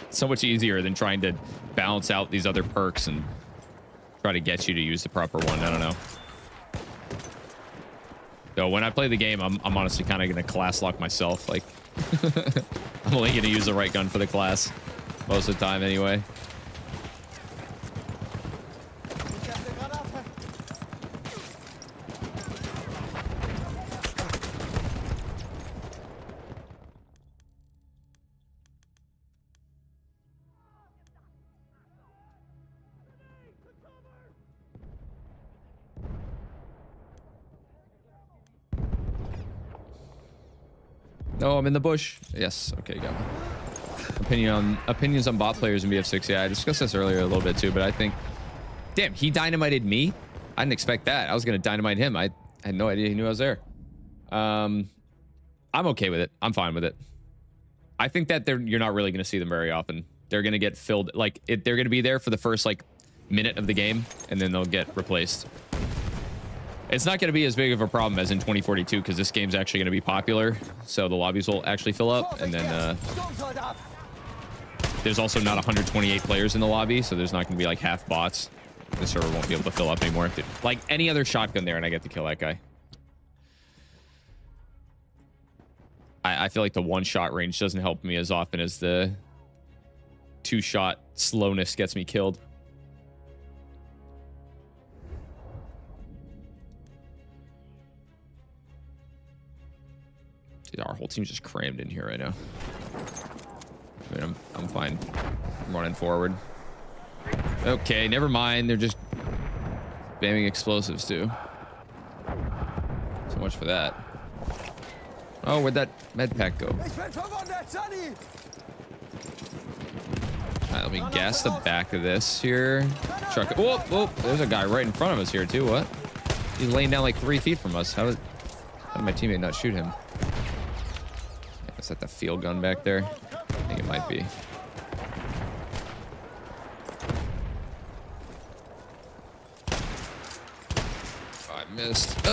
so much easier than trying to balance out these other perks and try to get you to use the proper one. I don't know. So when I play the game, I'm honestly kind of going to class lock myself. Like, I'm only going to use the right gun for the class most of the time anyway. Oh, I'm in the bush. Yes. Okay, got it. Opinions on bot players in BF6. Yeah, I discussed this earlier a little bit too, but I think, damn, he dynamited me. I didn't expect that. I was gonna dynamite him. I had no idea he knew I was there. I'm okay with it. I'm fine with it. I think that you're not really gonna see them very often. They're gonna get filled. Like they're gonna be there for the first like minute of the game, and then they'll get replaced. It's not going to be as big of a problem as in 2042 because this game's actually going to be popular, so the lobbies will actually fill up, and then there's also not 128 players in the lobby, so there's not going to be like half bots. The server won't be able to fill up anymore. Like any other shotgun there, and I get to kill that guy. I feel like the one-shot range doesn't help me as often as the two-shot slowness gets me killed. Dude, our whole team's just crammed in here right now. I mean, I'm fine. I'm running forward. Okay, never mind. They're just spamming explosives too. So much for that. Oh, where'd that med pack go? Alright, let me gas the back of this here. Truck. Whoa, whoa, there's a guy right in front of us here too. What? He's laying down like 3 feet from us. How did my teammate not shoot him? Is that the field gun back there? I think it might be. Oh, I missed. You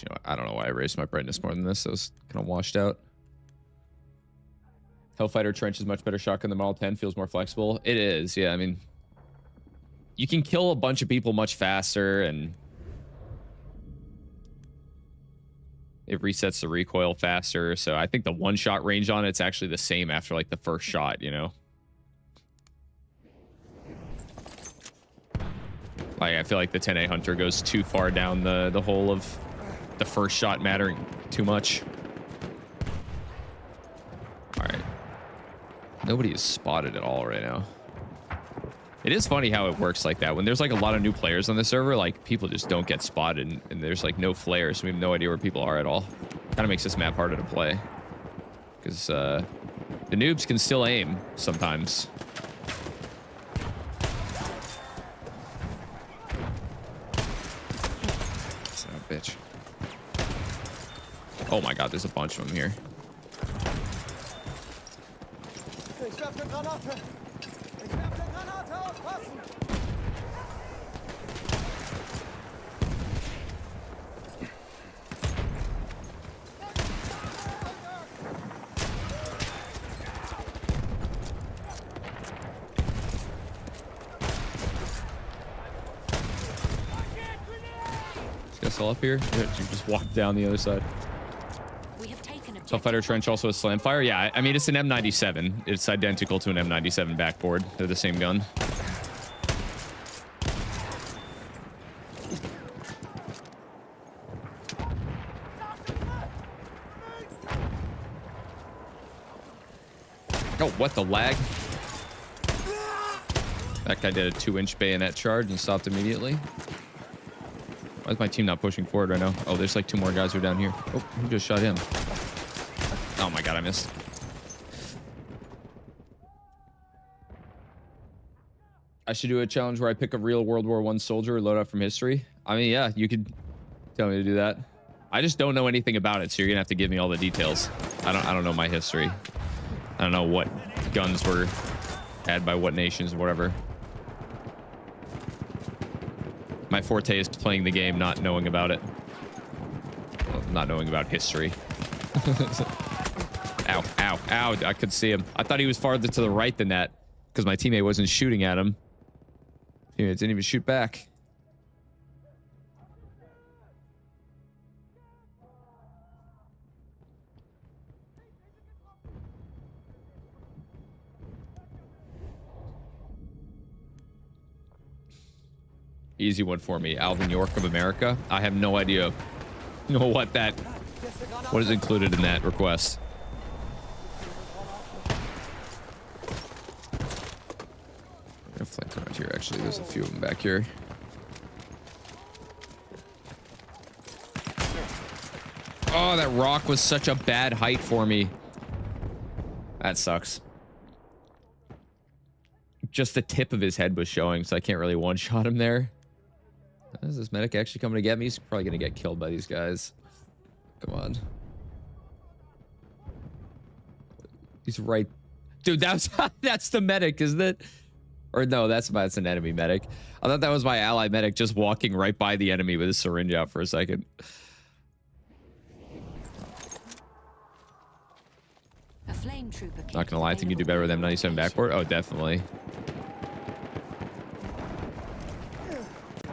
know, I don't know why I raised my brightness more than this. It was kind of washed out. Hellfighter Trench is much better shotgun than Model 10. Feels more flexible. It is, yeah. I mean, you can kill a bunch of people much faster, and it resets the recoil faster. So I think the one-shot range on it's actually the same after like the first shot, you know? Like I feel like the 10A Hunter goes too far down the hole of the first shot mattering too much. All right. Nobody is spotted at all right now. It is funny how it works like that. When there's like a lot of new players on the server, like people just don't get spotted, and there's like no flares, so we have no idea where people are at all. Kind of makes this map harder to play because the noobs can still aim sometimes. Son of a bitch. Oh my god, there's a bunch of them here. Is this all up here? Yeah, you just walk down the other side. We have taken Self-fighter trench also a slam fire. Yeah, I mean, it's an M97. It's identical to an M97 backboard. They're the same gun. Oh, what the lag? That guy did a 2-inch bayonet charge and stopped immediately. Why is my team not pushing forward right now? Oh, there's like 2 more guys who are down here. Oh, who just shot him? Oh my god, I missed. I should do a challenge where I pick a real World War I soldier loadout from history. I mean, yeah, you could tell me to do that. I just don't know anything about it, so you're gonna have to give me all the details. I don't know my history. I don't know what guns were had by what nations or whatever. My forte is playing the game, not knowing about it. Well, not knowing about history. Ow, ow, ow. I could see him. I thought he was farther to the right than that because my teammate wasn't shooting at him. Teammate didn't even shoot back. Easy one for me. Alvin York of America. I have no idea what is included in that request. I'm gonna flank around here. Actually, there's a few of them back here. Oh, that rock was such a bad height for me. That sucks. Just the tip of his head was showing, so I can't really one-shot him there. Is this medic actually coming to get me? He's probably gonna get killed by these guys. Come on. He's right. Dude, that's the medic, isn't it? Or no, that's an enemy medic. I thought that was my ally medic just walking right by the enemy with his syringe out for a second. A flame trooper. Not gonna lie, I think you do better with M97 backboard. Oh, definitely.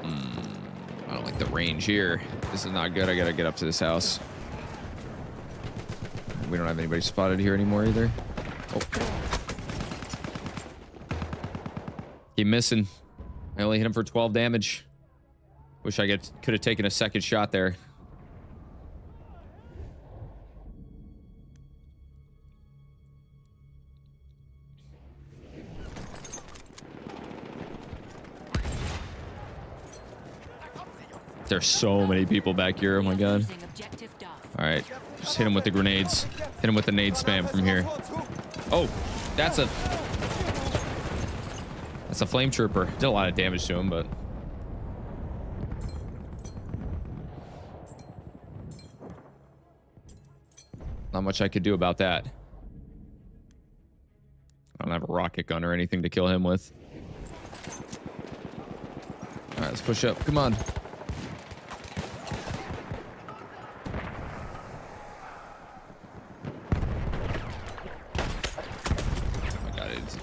I don't like the range here. This is not good. I gotta get up to this house. We don't have anybody spotted here anymore either. Oh. Keep missing. I only hit him for 12 damage. Wish I could have taken a second shot there. There's so many people back here. Oh my god. All right, just hit him with the grenades. Hit him with the nade spam from here. Oh, that's a flame trooper. Did a lot of damage to him, but not much I could do about that. I don't have a rocket gun or anything to kill him with. All right, let's push up. Come on.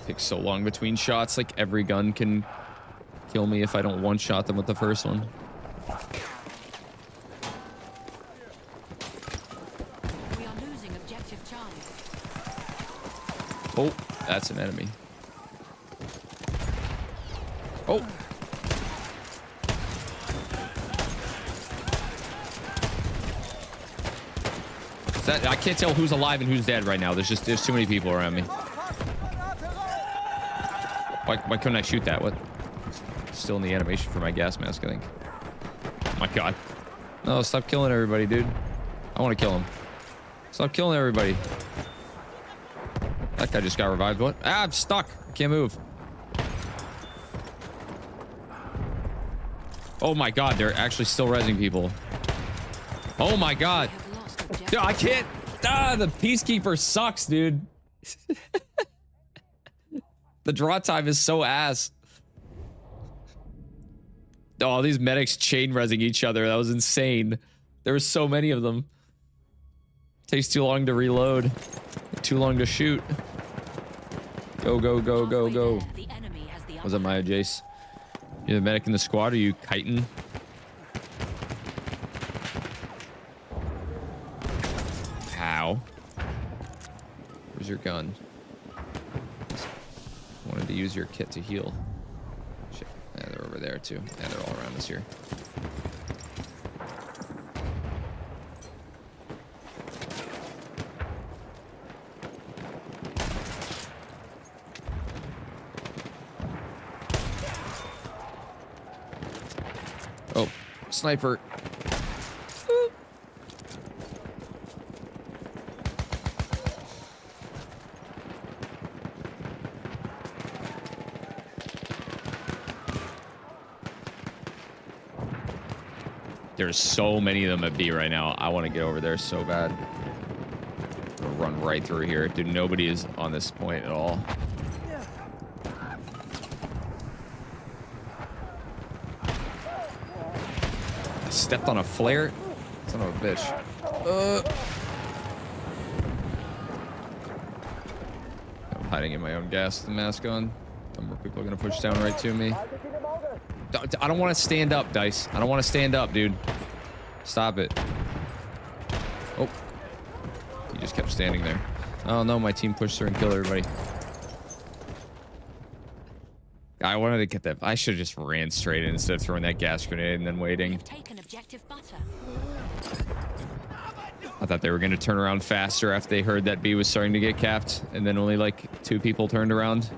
Takes so long between shots. Like every gun can kill me if I don't one-shot them with the first one. We are losing objective Charlie. Oh, that's an enemy. Oh. I can't tell who's alive and who's dead right now. There's too many people around me. Why couldn't I shoot that? What? Still in the animation for my gas mask, I think. Oh my god. No, stop killing everybody, dude. I want to kill him. Stop killing everybody. That guy just got revived. What? Ah, I'm stuck. I can't move. Oh my god, they're actually still rezzing people. Oh my god. Dude, I can't. Ah, the Peacekeeper sucks, dude. The draw time is so ass. Oh, these medics chain rezzing each other. That was insane. There were so many of them. Takes too long to reload. Too long to shoot. Go, go, go, go, go. Was that Maya Jace? You the medic in the squad? Are you kiting? How? your gun. Wanted to use your kit to heal. Shit. Yeah, they're over there too. Yeah, they're all around us here. Oh, sniper. Boop. There's so many of them at B right now. I want to get over there so bad. I'm gonna run right through here. Dude, nobody is on this point at all. I stepped on a flare. Son of a bitch. I'm hiding in my own gas with the mask on. Some more people are gonna push down right to me. I don't want to stand up, Dice. I don't want to stand up, dude. Stop it. Oh. He just kept standing there. Oh, no. My team pushed through and killed everybody. I wanted to get that. I should have just ran straight in instead of throwing that gas grenade and then waiting. Taken objective butter. I thought they were going to turn around faster after they heard that B was starting to get capped. And then only like 2 people turned around.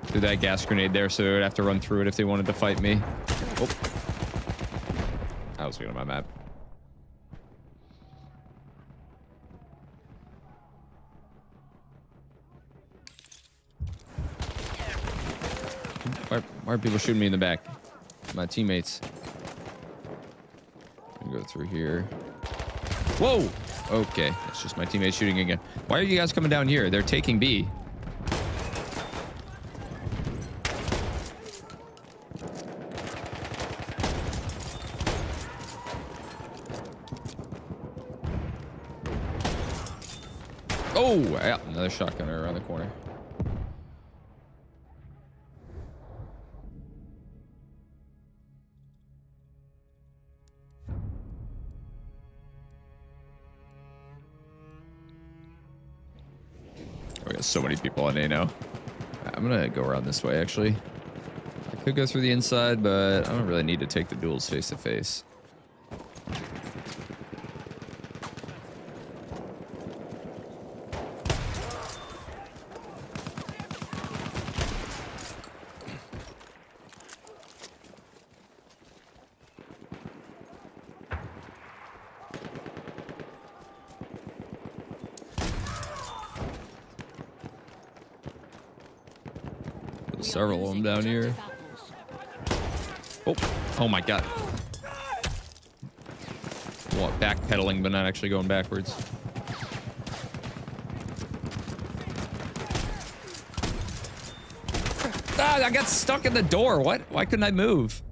Threw that gas grenade there, so they would have to run through it if they wanted to fight me. Oh. I was looking at my map. Why are people shooting me in the back? My teammates. Go through here. Whoa! Okay, it's just my teammates shooting again. Why are you guys coming down here? They're taking B. Oh, yeah, another shotgunner around the corner. We got so many people on A now. I'm gonna go around this way, actually. I could go through the inside, but I don't really need to take the duels face to face. Several of them down here. Oh, oh my god. Well, backpedaling, but not actually going backwards. Ah, I got stuck in the door. What? Why couldn't I move?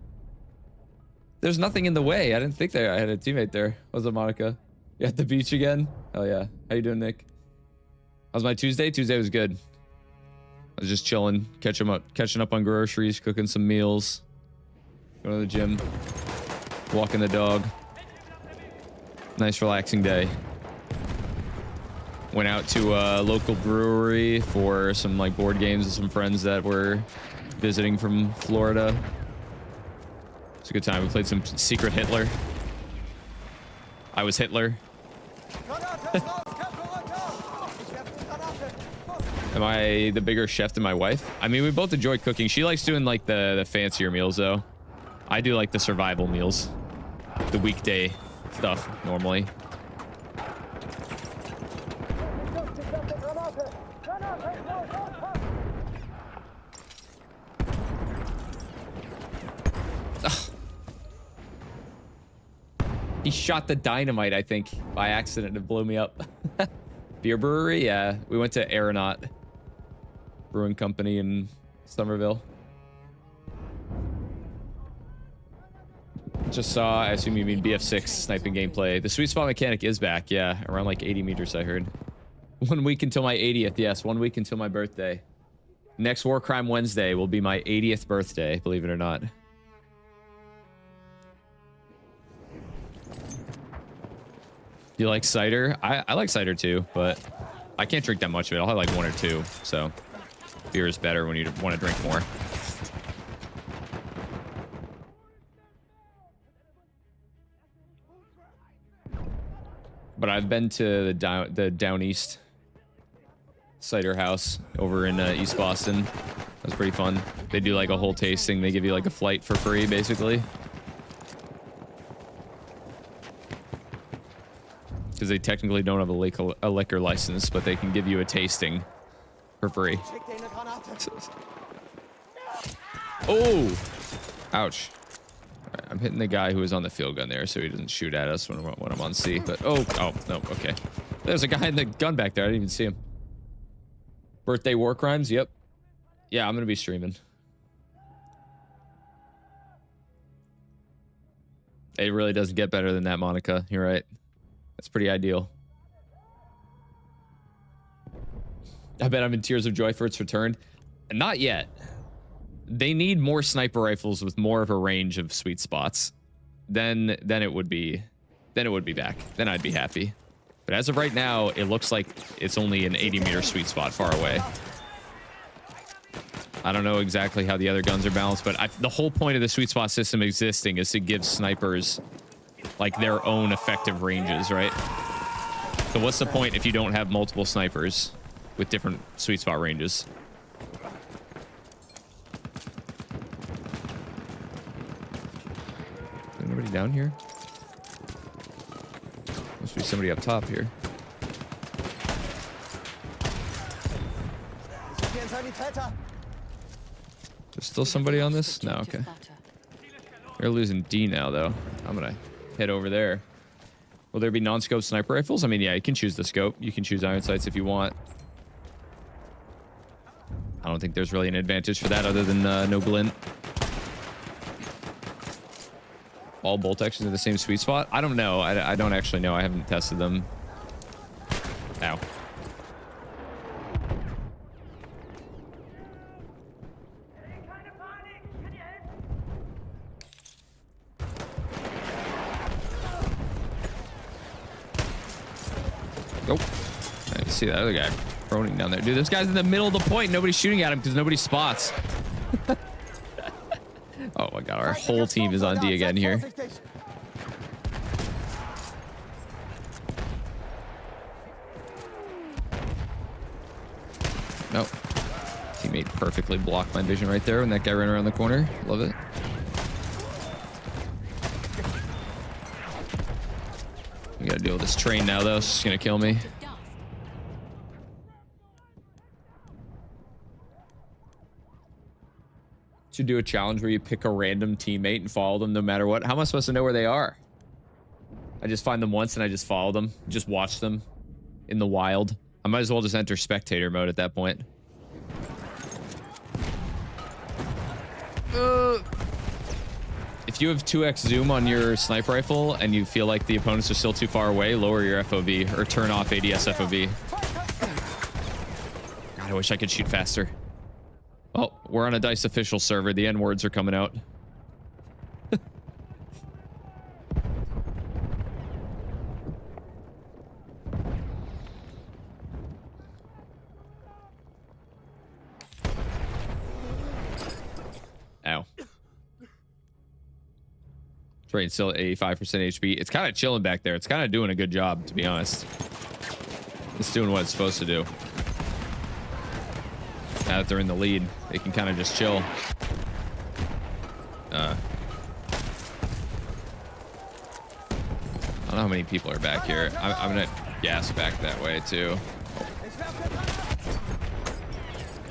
There's nothing in the way. I didn't think I had a teammate there. Was it Monica? You at the beach again? Oh yeah. How you doing, Nick? How's my Tuesday? Tuesday was good. I was just chilling, catching up on groceries, cooking some meals, going to the gym, walking the dog. Nice relaxing day. Went out to a local brewery for some like board games with some friends that were visiting from Florida. It's a good time. We played some Secret Hitler. I was Hitler. Am I the bigger chef than my wife? I mean, we both enjoy cooking. She likes doing like the fancier meals though. I do like the survival meals. The weekday stuff normally. Ugh. He shot the dynamite, I think, by accident to blow me up. Beer brewery? Yeah, we went to Aeronaut Brewing Company in Somerville. Just saw, I assume you mean BF6 sniping gameplay. The sweet spot mechanic is back, yeah. Around like 80 meters, I heard. 1 week until my 80th, yes. 1 week until my birthday. Next Warcrime Wednesday will be my 80th birthday, believe it or not. You like cider? I like cider too, but I can't drink that much of it. I'll have like 1 or 2. So beer is better when you want to drink more. But I've been to the down east cider house over in East Boston. That was pretty fun. They do like a whole tasting. They give you like a flight for free, basically. Because they technically don't have a liquor license, but they can give you a tasting for free. Oh! Ouch. Right, I'm hitting the guy who was on the field gun there so he doesn't shoot at us when I'm on C. But oh, no, okay. There's a guy in the gun back there. I didn't even see him. Birthday war crimes? Yep. Yeah, I'm going to be streaming. It really doesn't get better than that, Monica. You're right. That's pretty ideal. I bet I'm in tears of joy for its return. Not yet. They need more sniper rifles with more of a range of sweet spots. Then it would be back. Then I'd be happy. But as of right now, it looks like it's only an 80-meter sweet spot far away. I don't know exactly how the other guns are balanced, but the whole point of the sweet spot system existing is to give snipers like their own effective ranges, right? So what's the point if you don't have multiple snipers with different sweet spot ranges? Is anybody down here? Must be somebody up top here. There's still somebody on this? No, okay. They're losing D now, though. I'm gonna head over there. Will there be non-scope sniper rifles? I mean, yeah, you can choose the scope. You can choose iron sights if you want. I don't think there's really an advantage for that other than no glint. All bolt actions in the same sweet spot? I don't know. I don't actually know. I haven't tested them. Ow. Nope. I can see that other guy proning down there. Dude, this guy's in the middle of the point. Nobody's shooting at him because nobody spots. Oh my god, our whole team is on D again here. Nope. Teammate perfectly blocked my vision right there when that guy ran around the corner. Love it. We gotta deal with this train now, though. It's just gonna kill me. Should do a challenge where you pick a random teammate and follow them no matter what. How am I supposed to know where they are? I just find them once and I just follow them. Just watch them in the wild. I might as well just enter spectator mode at that point. If you have 2x zoom on your sniper rifle and you feel like the opponents are still too far away, lower your FOV or turn off ADS FOV. God, I wish I could shoot faster. Oh, we're on a DICE official server. The N-words are coming out. Ow. Train's still at 85% HP. It's kind of chilling back there. It's kind of doing a good job, to be honest. It's doing what it's supposed to do. Now that they're in the lead, they can kind of just chill. I don't know how many people are back here. I'm gonna gas back that way too. Oh.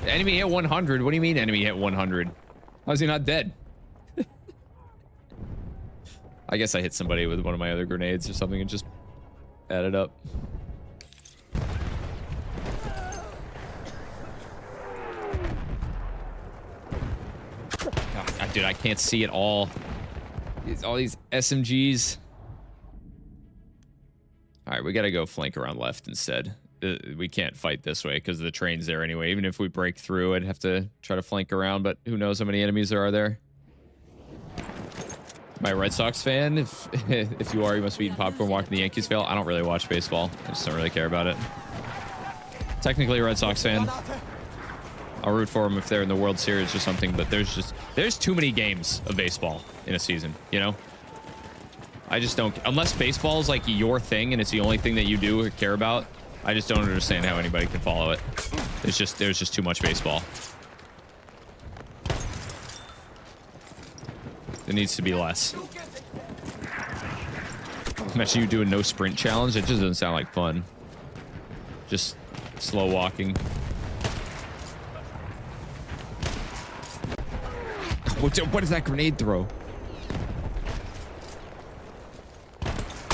The enemy hit 100. What do you mean enemy hit 100? How is he not dead? I guess I hit somebody with one of my other grenades or something and just added up. God, dude, I can't see it all. All these SMGs. All right, we got to go flank around left instead. We can't fight this way because the train's there anyway. Even if we break through, I'd have to try to flank around, but who knows how many enemies there are there. Am I a Red Sox fan? If you are, you must be eating popcorn watching the Yankees fail. I don't really watch baseball. I just don't really care about it. technically a Red Sox fan. I'll root for them if they're in the World Series or something, but there's too many games of baseball in a season, you know? I just don't, unless baseball is like your thing and it's the only thing that you do or care about, I just don't understand how anybody can follow it. There's just too much baseball. There needs to be less. Imagine you do a no sprint challenge. It just doesn't sound like fun. Just slow walking. What is that grenade throw?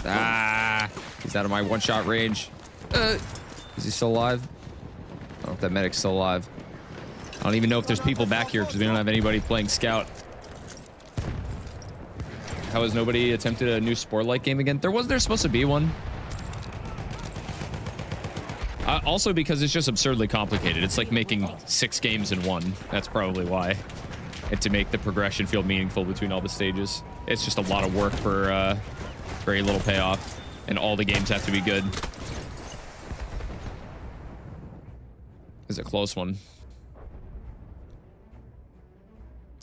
Ah, he's out of my one-shot range. Is he still alive? I don't know if that medic's still alive. I don't even know if there's people back here because we don't have anybody playing scout. How has nobody attempted a new Sportlight game again? There's supposed to be one. Also because it's just absurdly complicated. It's like making 6 games in one. That's probably why. And to make the progression feel meaningful between all the stages. It's just a lot of work for very little payoff. And all the games have to be good. It's a close one.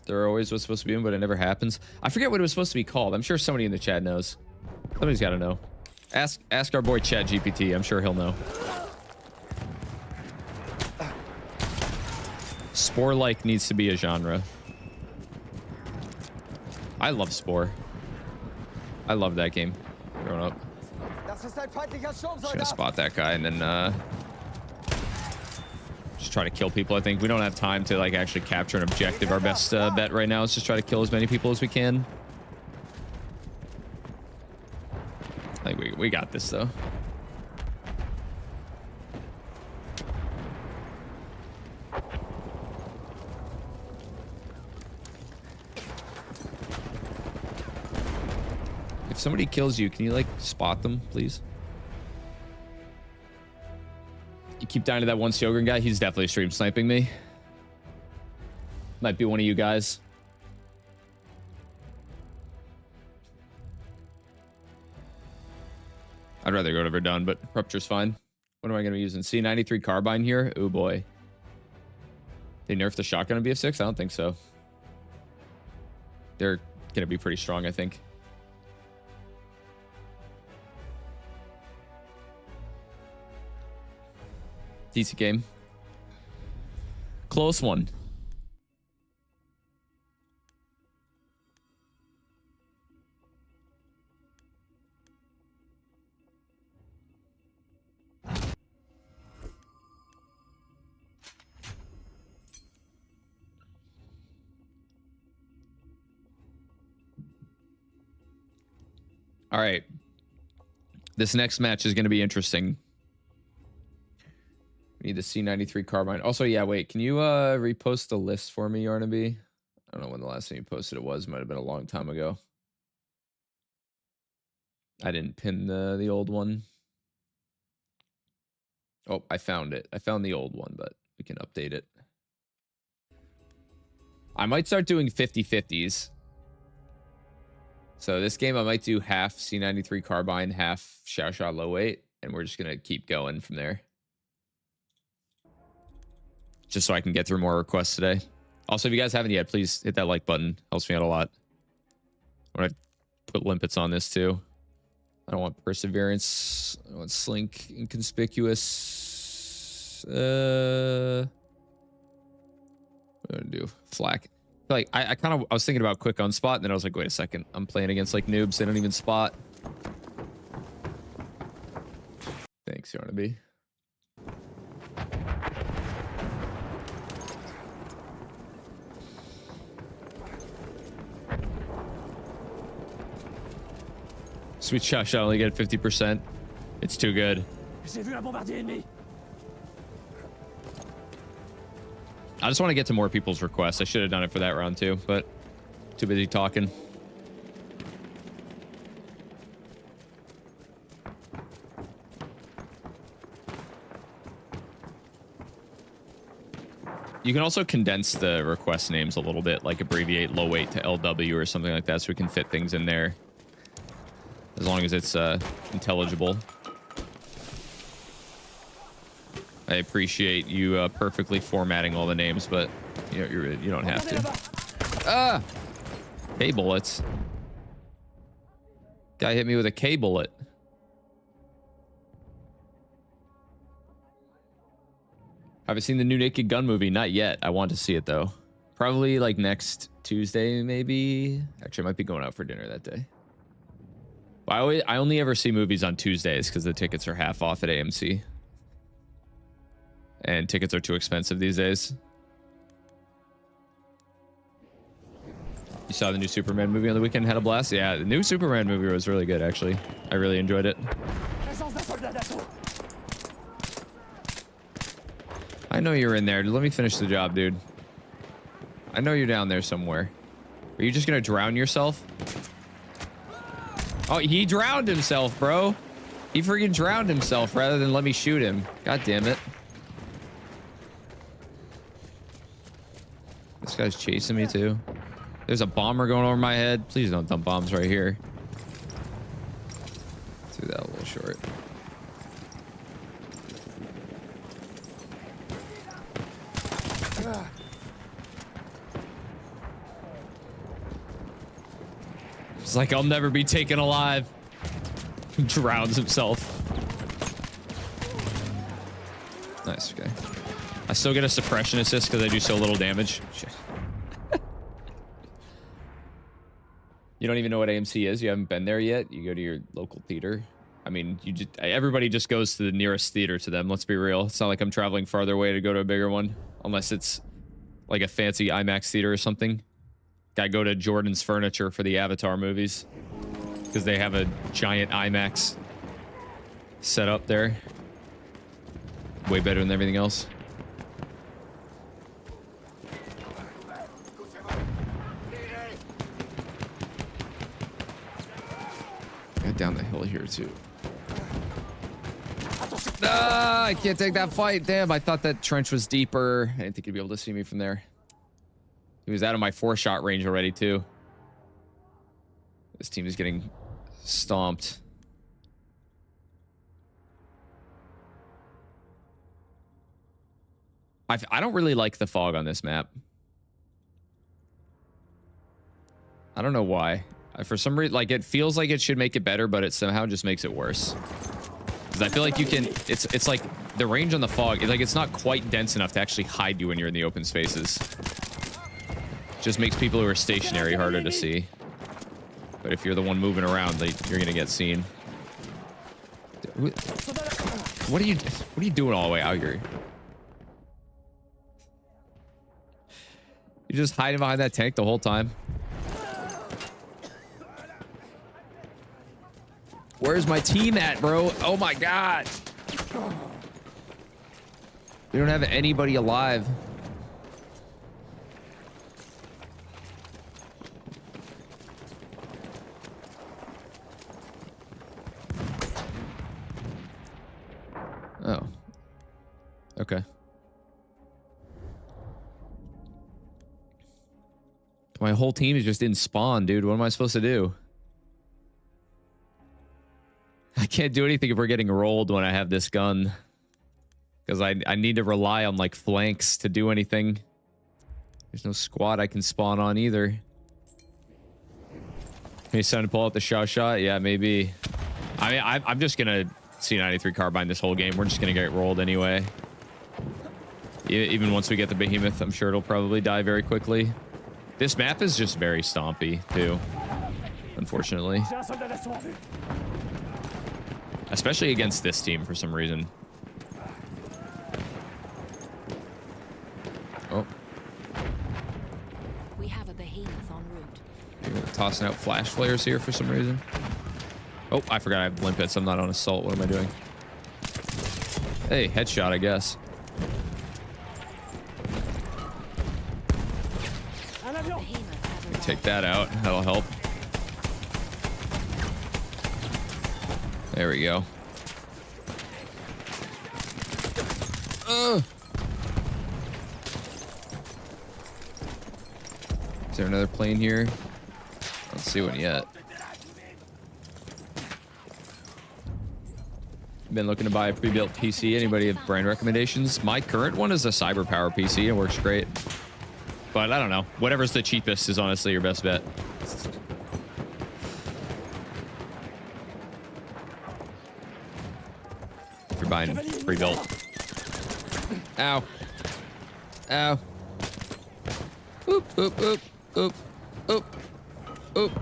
There always was supposed to be one, but it never happens. I forget what it was supposed to be called. I'm sure somebody in the chat knows. Somebody's got to know. Ask our boy ChatGPT. I'm sure he'll know. Spore-like needs to be a genre. I love Spore. I love that game growing up. Just gonna spot that guy and then just try to kill people. I think we don't have time to like actually capture an objective. Our best bet right now is just try to kill as many people as we can. I think we got this though. If somebody kills you, can you like spot them, please? You keep dying to that one Sjogren guy. He's definitely stream sniping me. Might be one of you guys. I'd rather go to Verdun, but Rupture's fine. What am I going to be using? C93 carbine here? Oh boy. They nerfed the shotgun in BF6? I don't think so. They're going to be pretty strong, I think. Decent game. Close one. All right. This next match is going to be interesting. Need the C93 carbine. Also, yeah, wait, can you repost the list for me, Yarnaby? I don't know when the last time you posted it was. Might have been a long time ago. I didn't pin the old one. Oh, I found it. I found the old one, but we can update it. I might start doing 50-50s. So this game, I might do half C93 carbine, half Xiaoxia low weight, and we're just going to keep going from there. Just so I can get through more requests today. Also, if you guys haven't yet, please hit that like button. Helps me out a lot. I want to put limpets on this too. I don't want perseverance. I want slink, inconspicuous. What am I gonna do? Flak. Like I was thinking about quick on spot, and then I was like, wait a second. I'm playing against like noobs. They don't even spot. Thanks, Yarnaby. Sweet shot, I only get 50%. It's too good. I just want to get to more people's requests. I should have done it for that round too, but too busy talking. You can also condense the request names a little bit, like abbreviate low weight to LW or something like that, so we can fit things in there. As long as it's intelligible. I appreciate you perfectly formatting all the names, but you don't have to. Ah! K bullets. Guy hit me with a K bullet. Have I seen the new Naked Gun movie? Not yet. I want to see it though. Probably like next Tuesday, maybe. Actually, I might be going out for dinner that day. I only ever see movies on Tuesdays because the tickets are half off at AMC. And tickets are too expensive these days. You saw the new Superman movie on the weekend, had a blast? Yeah, the new Superman movie was really good, actually. I really enjoyed it. I know you're in there. Let me finish the job, dude. I know you're down there somewhere. Are you just gonna drown yourself? Oh, he drowned himself, bro. He freaking drowned himself rather than let me shoot him. God damn it. This guy's chasing me too. There's a bomber going over my head. Please don't dump bombs right here. Threw that a little short. It's like I'll never be taken alive. Drowns himself. Nice, okay. I still get a suppression assist because I do so little damage. Shit. You don't even know what AMC is? You haven't been there yet? You go to your local theater? I mean, everybody just goes to the nearest theater to them. Let's be real. It's not like I'm traveling farther away to go to a bigger one. Unless it's like a fancy IMAX theater or something. Gotta go to Jordan's Furniture for the Avatar movies. Because they have a giant IMAX set up there. Way better than everything else. Got down the hill here too. Ah, I can't take that fight. Damn, I thought that trench was deeper. I didn't think he'd be able to see me from there. He was out of my 4-shot range already too. This team is getting stomped. I don't really like the fog on this map. I don't know why. For some reason, like, it feels like it should make it better, but it somehow just makes it worse. Because I feel like you can... It's like the range on the fog, it's not quite dense enough to actually hide you when you're in the open spaces. Just makes people who are stationary harder to see. But if you're the one moving around, you're gonna get seen. What are you doing all the way out here? You just hiding behind that tank the whole time? Where's my team at, bro? Oh my god. We don't have anybody alive. Oh. Okay. My whole team is just in spawn, dude. What am I supposed to do? I can't do anything if we're getting rolled when I have this gun. Because I need to rely on, like, flanks to do anything. There's no squad I can spawn on either. Maybe it's time to pull out the shot. Yeah, maybe. I mean, I'm just going to C93 carbine this whole game. We're just going to get rolled anyway. Even once we get the behemoth, I'm sure it'll probably die very quickly. This map is just very stompy, too. Unfortunately. Especially against this team for some reason. Oh. We have a behemoth en route. You're tossing out flash flares here for some reason. Oh, I forgot I have limpets. I'm not on assault. What am I doing? Hey, headshot, I guess. Take that out. That'll help. There we go. Is there another plane here? I don't see one yet. Been looking to buy a pre-built PC. Anybody have brand recommendations? My current one is a CyberPower PC. It works great. But I don't know. Whatever's the cheapest is honestly your best bet. If you're buying pre-built. Ow. Ow. Oop, oop, oop, oop, oop, oop.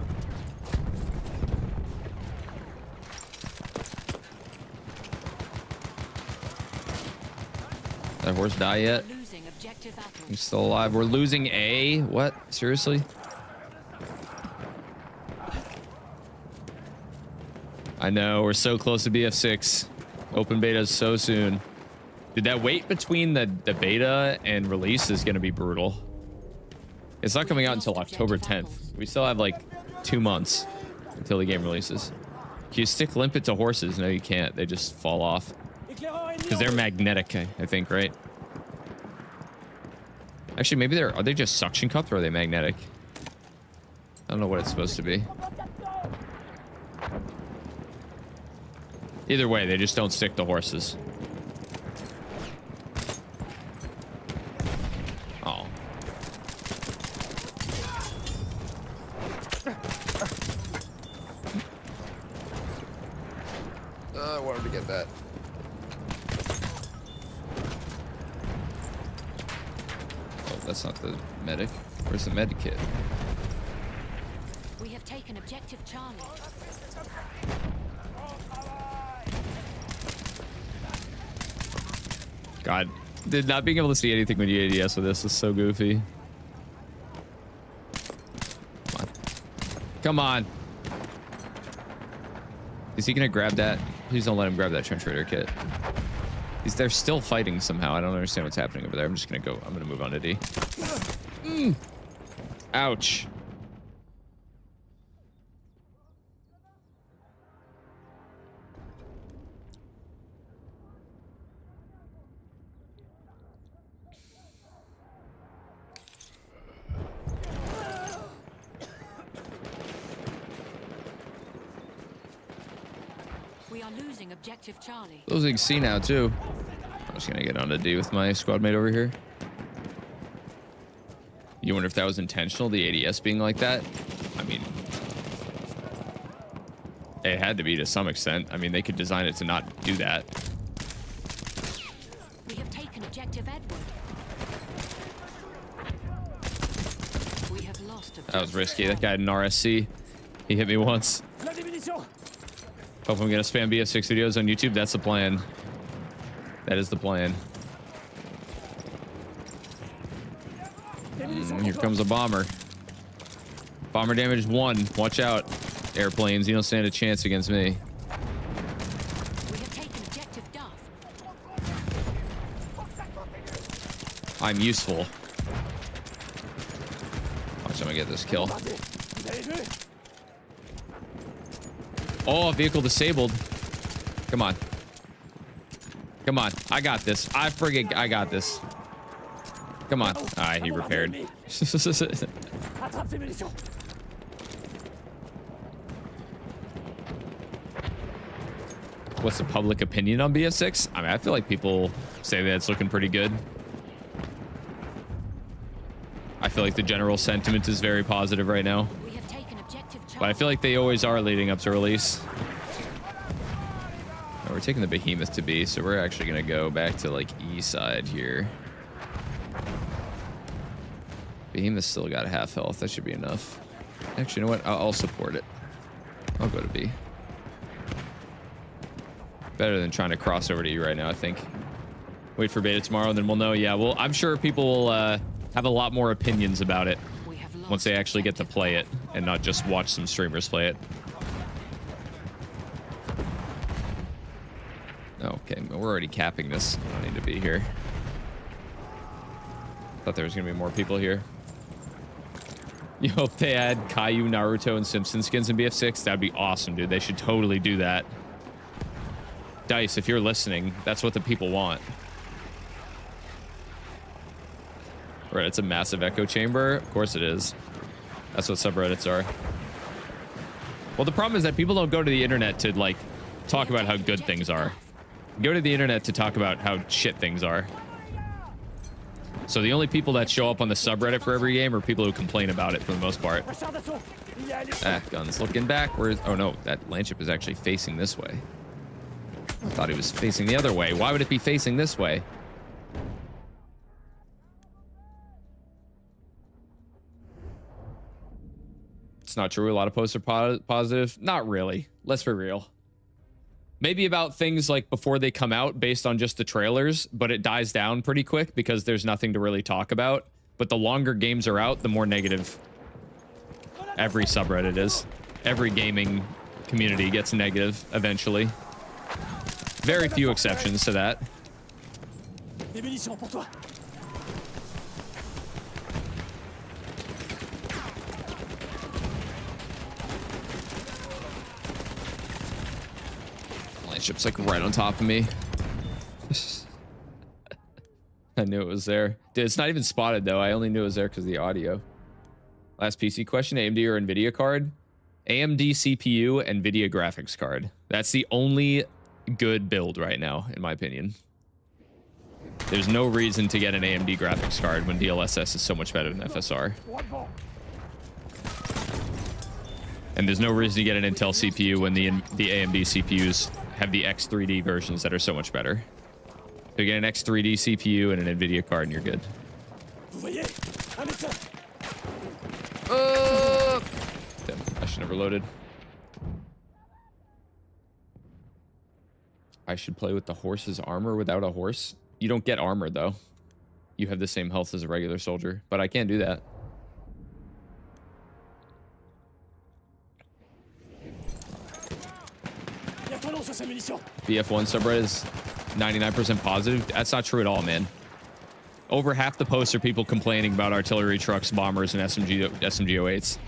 Did that horse die yet? He's still alive. We're losing A? What? Seriously? I know. We're so close to BF6. Open beta is so soon. Dude, that wait between the beta and release is going to be brutal. It's not coming out until October 10th. We still have like 2 months until the game releases. Can you stick limpet to horses? No, you can't. They just fall off. Because they're magnetic, I think, right? Actually, maybe are they just suction cupped or are they magnetic? I don't know what it's supposed to be. Either way, they just don't stick to horses. Oh. I wanted to get that. Oh, that's not the medic. Where's the medic kit? We have taken objective Charlie. God, not being able to see anything when you ADS with this is so goofy. Come on. Come on. Is he gonna grab that? Please don't let him grab that trench raider kit. They're still fighting somehow. I don't understand what's happening over there. I'm just gonna go. I'm gonna move on to D. Ouch. We are losing objective Charlie. Losing C now too. I'm just gonna get on to D with my squad mate over here. You wonder if that was intentional, the ADS being like that? I mean, it had to be to some extent. I mean, they could design it to not do that. We have taken objective Edward. We have lost objective. That was risky. That guy had an RSC. He hit me once. Hope I'm gonna spam BF6 videos on YouTube. That's the plan. That is the plan. Here comes a bomber. Bomber damage 1. Watch out, airplanes. You don't stand a chance against me. We have taken objective DOF. I'm useful. Watch, I'm gonna get this kill. Oh, vehicle disabled. Come on. Come on. I got this. I got this. Come on. Alright, he repaired. What's the public opinion on BF6? I mean, I feel like people say that it's looking pretty good. I feel like the general sentiment is very positive right now. But I feel like they always are leading up to release. Oh, we're taking the behemoth to B, so we're actually going to go back to like E side here. Behemoth's still got half health. That should be enough. Actually, you know what? I'll support it. I'll go to B. Better than trying to cross over to E right now, I think. Wait for beta tomorrow, and then we'll know. Yeah, well, I'm sure people will have a lot more opinions about it once they actually get to play it and not just watch some streamers play it. Okay, we're already capping this. I don't need to be here. Thought there was gonna be more people here. You hope they add Caillou, Naruto, and Simpson skins in BF6? That'd be awesome, dude. They should totally do that. Dice, if you're listening, that's what the people want. Right, it's a massive echo chamber. Of course it is. That's what subreddits are. Well, the problem is that people don't go to the internet to, like, talk about how good things are. go to the internet to talk about how shit things are. So the only people that show up on the subreddit for every game are people who complain about it for the most part. Ah, guns looking backwards. Oh no, that landship is actually facing this way. I thought he was facing the other way. Why would it be facing this way? It's not true. A lot of posts are positive. Not really. Let's be real. Maybe about things like before they come out based on just the trailers, but it dies down pretty quick because there's nothing to really talk about. But the longer games are out, the more negative every subreddit is. Every gaming community gets negative eventually. Very few exceptions to that. Ship's like right on top of me. I knew it was there. Dude, it's not even spotted though. I only knew it was there because of the audio. Last PC question: AMD or Nvidia card? AMD CPU, Nvidia graphics card. That's the only good build right now, in my opinion. There's no reason to get an AMD graphics card when DLSS is so much better than FSR. And there's no reason to get an Intel CPU when the AMD CPUs have the X3D versions that are so much better. So you get an X3D CPU and an Nvidia card and you're good. Damn, I should never loaded. I should play with the horse's armor without a horse. You don't get armor though. You have the same health as a regular soldier, but I can't do that. BF1 subreddit is 99% positive. That's not true at all, man. Over half the posts are people complaining about artillery trucks, bombers, and SMG-08s.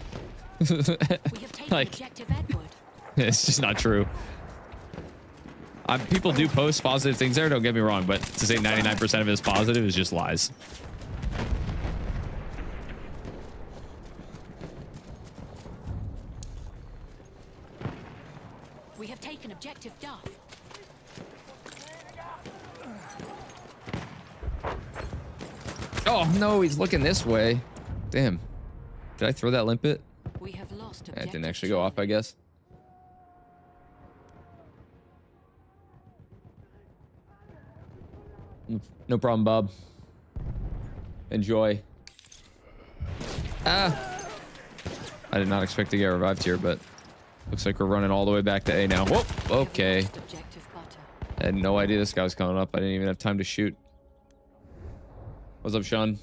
Like, it's just not true. People do post positive things there, don't get me wrong, but to say 99% of it is positive is just lies. We have taken objective DOF. Oh no, he's looking this way. Damn. Did I throw that limpet? We have lost It didn't actually go off, I guess. No problem, Bob. Enjoy. Ah! I did not expect to get revived here, but looks like we're running all the way back to A now. Whoa! Okay. I had no idea this guy was coming up. I didn't even have time to shoot. What's up, Sean?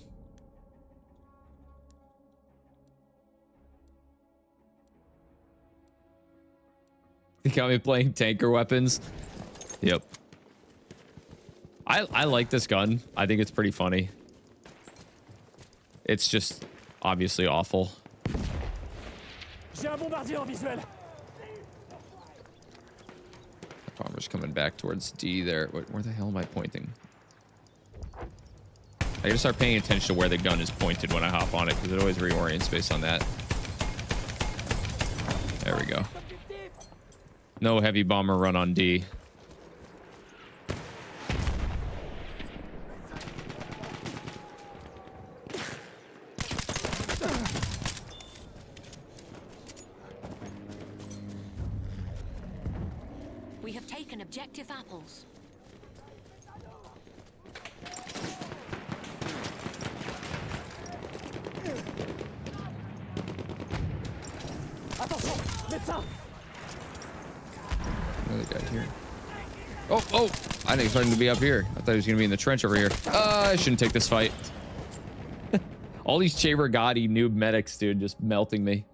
You got me playing tanker weapons? Yep. I like this gun. I think it's pretty funny. It's just obviously awful. Bomber's coming back towards D there. Where the hell am I pointing? I gotta start paying attention to where the gun is pointed when I hop on it, because it always reorients based on that. There we go. No heavy bomber run on D. We have taken objective apples. Another guy here. Oh! I didn't expect him to be up here. I thought he was going to be in the trench over here. I shouldn't take this fight. All these Che Regati noob medics, dude, just melting me.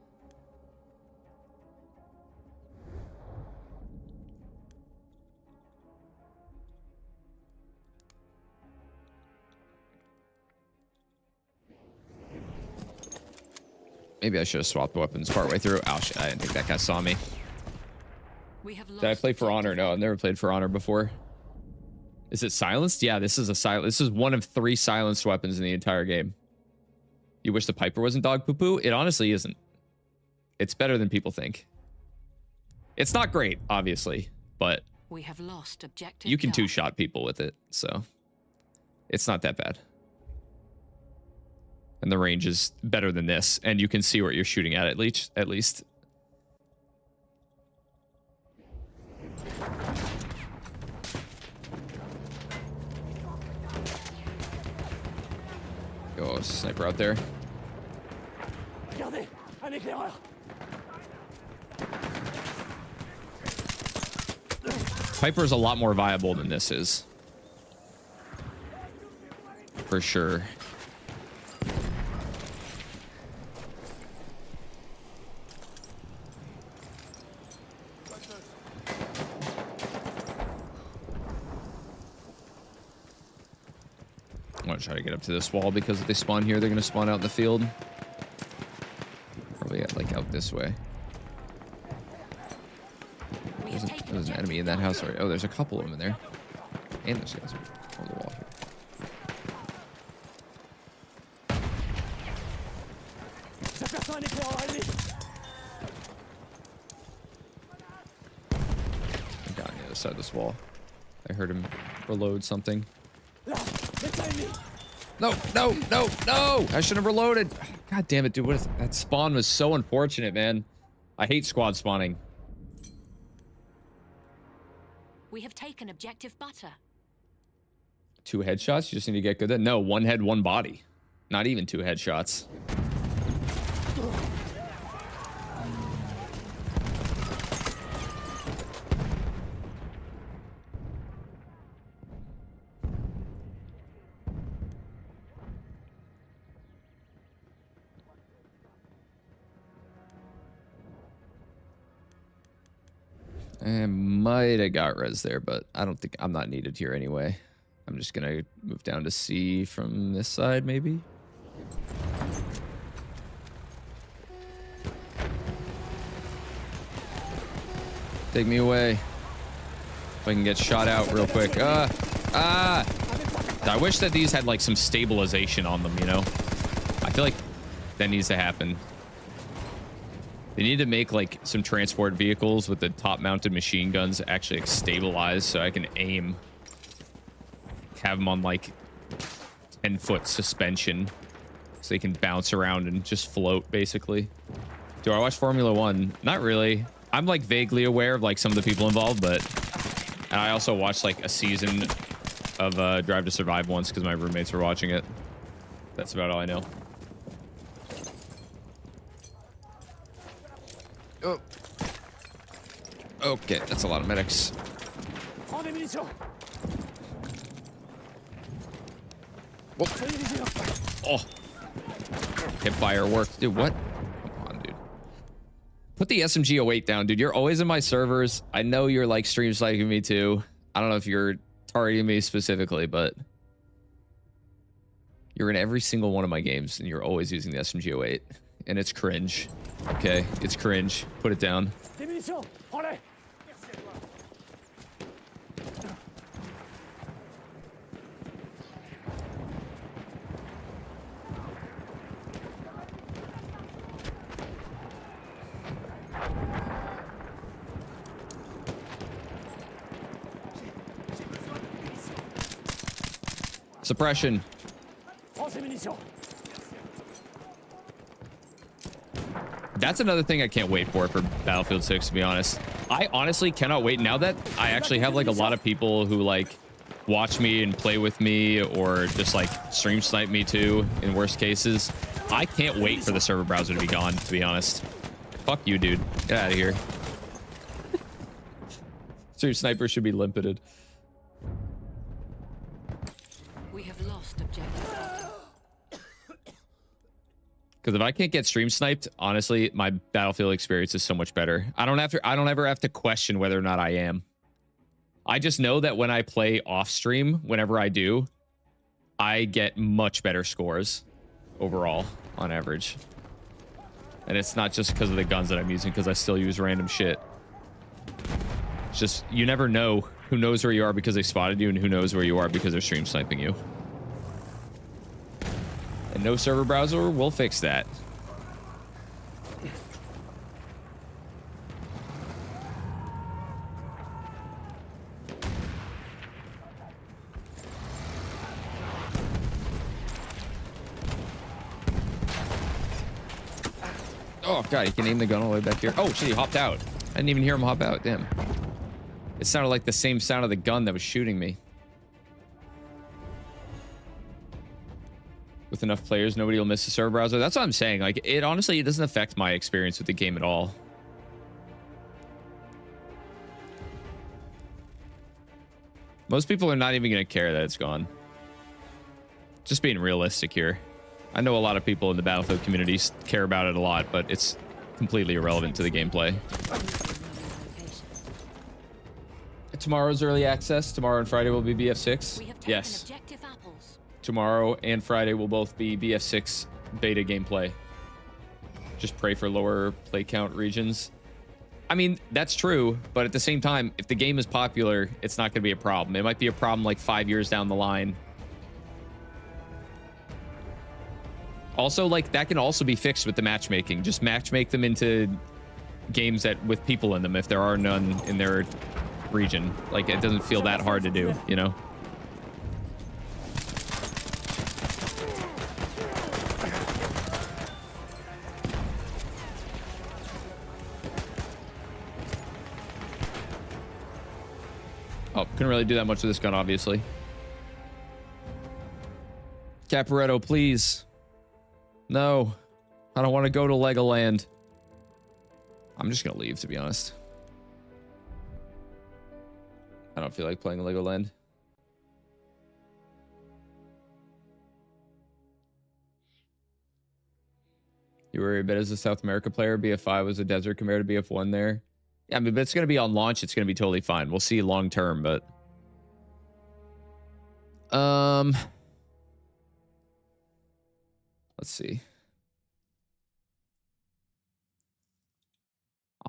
Maybe I should have swapped weapons partway through. Oh shit, I didn't think that guy saw me. Did I play For Honor? No, I've never played For Honor before. Is it silenced? Yeah, this is a this is one of 3 silenced weapons in the entire game. You wish the Piper wasn't dog poo poo? It honestly isn't. It's better than people think. It's not great, obviously, but We have lost objective. You can Duff. two-shot people with it, so it's not that bad. And the range is better than this, and you can see what you're shooting at least. Oh, sniper out there. Regardez, un éclaireur. Piper's a lot more viable than this is. For sure. I'm gonna try to get up to this wall because if they spawn here, they're gonna spawn out in the field. Probably like out this way. There's an enemy in that house already. Oh, there's a couple of them in there. And there's guys on the wall here. J'aperçois un éclaireur ennemi. I got on the other side of this wall. I heard him reload something. Là, c'est un ennemi. No, no, no, no! I should have reloaded. God damn it, dude. What is that spawn was so unfortunate, man. I hate squad spawning. We have taken objective butter. 2 headshots? You just need to get good at. No, 1 head, 1 body. Not even 2 headshots. I might have got res there, but I don't think I'm not needed here anyway. I'm just gonna move down to C from this side, maybe. Take me away. If I can get shot out real quick. I wish that these had like some stabilization on them, you know? I feel like that needs to happen. They need to make like some transport vehicles with the top mounted machine guns actually like, stabilize so I can aim. Have them on like 10-foot suspension so they can bounce around and just float basically. Do I watch Formula 1? Not really. I'm like vaguely aware of like some of the people involved, but and I also watched like a season of Drive to Survive once because my roommates were watching it. That's about all I know. Oh. Okay, that's a lot of medics. Prends des munitions. Whoop. Soyez vigilants. Oh. Hipfire worked. Dude, what? Come on, dude. Put the SMG08 down, dude. You're always in my servers. I know you're like stream sniping me too. I don't know if you're targeting me specifically, but you're in every single one of my games and you're always using the SMG08. And it's cringe. Okay, it's cringe. Put it down. Des munitions. Prends-les. Suppression. Prends ces munitions. That's another thing I can't wait for Battlefield 6, to be honest. I honestly cannot wait now that I actually have like a lot of people who like watch me and play with me or just like stream snipe me too in worst cases. I can't wait for the server browser to be gone, to be honest. Fuck you, dude. Get out of here. Stream sniper should be limited. We have lost objective butter. Because if I can't get stream sniped, honestly, my Battlefield experience is so much better. I don't ever have to question whether or not I am. I just know that when I play off stream, whenever I do, I get much better scores overall on average. And it's not just because of the guns that I'm using, because I still use random shit. It's just, you never know who knows where you are because they spotted you and who knows where you are because they're stream sniping you. And no server browser will fix that. Oh, God, he can aim the gun all the way back here. Oh, shit, he hopped out. I didn't even hear him hop out. Damn. It sounded like the same sound of the gun that was shooting me. With enough players, nobody will miss the server browser. That's what I'm saying. Like, it honestly, it doesn't affect my experience with the game at all. Most people are not even going to care that it's gone. Just being realistic here. I know a lot of people in the Battlefield community care about it a lot, but it's completely irrelevant to the gameplay. Tomorrow's early access. Tomorrow and Friday will be BF6. Yes. Tomorrow and Friday will both be BF6 beta gameplay. Just pray for lower play count regions. I mean, that's true, but at the same time, if the game is popular, it's not going to be a problem. It might be a problem like 5 years down the line. Also, like, that can also be fixed with the matchmaking. Just matchmake them into games that with people in them if there are none in their region. Like, it doesn't feel that hard to do, you know? Oh, couldn't really do that much with this gun, obviously. Caporetto, please. No. I don't want to go to Legoland. I'm just going to leave, to be honest. I don't feel like playing Legoland. You worry a bit as a South America player. BF5 was a desert compared to BF1 there. Yeah, I mean, but it's going to be on launch. It's going to be totally fine. We'll see long term, but... Let's see.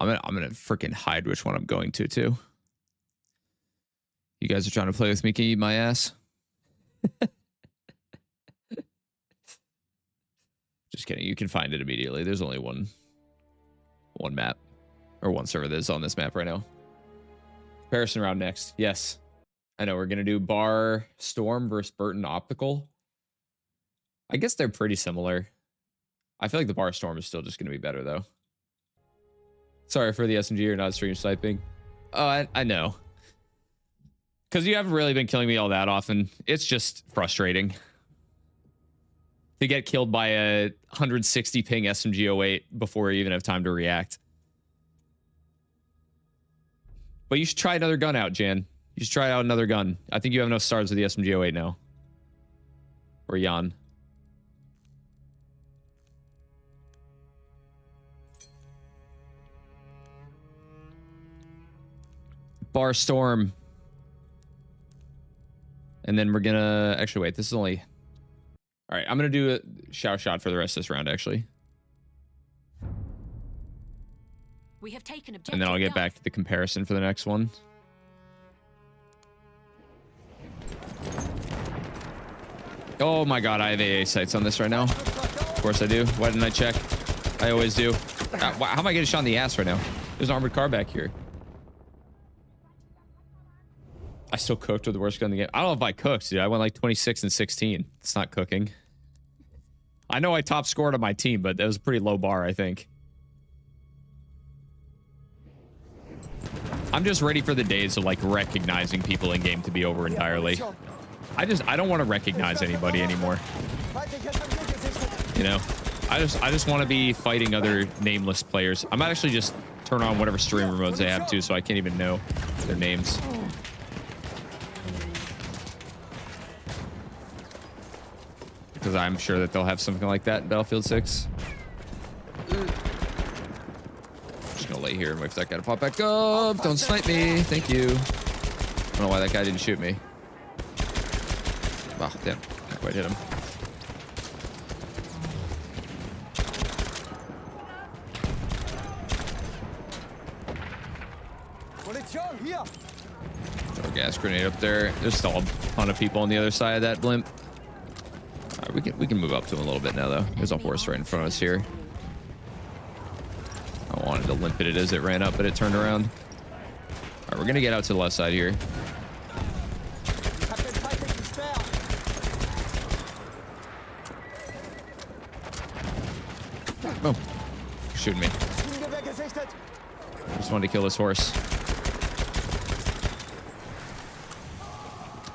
I'm gonna freaking hide which one I'm going to, too. You guys are trying to play with me. Can you eat my ass? Just kidding. You can find it immediately. There's only one map. Or one server that's on this map right now. Comparison round next. Yes. I know. We're going to do Bar Storm versus Burton Optical. I guess they're pretty similar. I feel like the Bar Storm is still just going to be better, though. Sorry for the SMG. You're not stream sniping. Oh, I know. Because you haven't really been killing me all that often. It's just frustrating. To get killed by a 160 ping SMG 08 before you even have time to react. But you should try another gun out, Jan. You should try out another gun. I think you have enough stars with the SMG 08 now. Or Jan. Bar Storm. And then we're gonna... Actually, wait. This is only... Alright, I'm gonna do a shower shot for the rest of this round, actually. We have taken objective And then I'll get back to the comparison for the next one. Oh my god, I have AA sights on this right now. Of course I do. Why didn't I check? I always do. How am I getting shot in the ass right now? There's an armored car back here. I still cooked with the worst gun in the game. I don't know if I cooked, dude. I went like 26 and 16. It's not cooking. I know I top scored on my team, but that was a pretty low bar, I think. I'm just ready for the days of like recognizing people in game to be over entirely. I don't want to recognize anybody anymore. You know, I just want to be fighting other nameless players. I might actually just turn on whatever streamer modes they have too, so I can't even know their names. Because I'm sure that they'll have something like that in Battlefield 6. Just gonna lay here and wait for that guy to pop back up. Don't snipe me. Thank you. I don't know why that guy didn't shoot me. Ah, damn. Not quite hit him. Throw a gas grenade up there. There's still a ton of people on the other side of that blimp. All right, we can move up to him a little bit now, though. There's a horse right in front of us here. I wanted to limp it as it ran up, but it turned around. All right, we're gonna get out to the left side here. Oh, shooting me. Just wanted to kill this horse.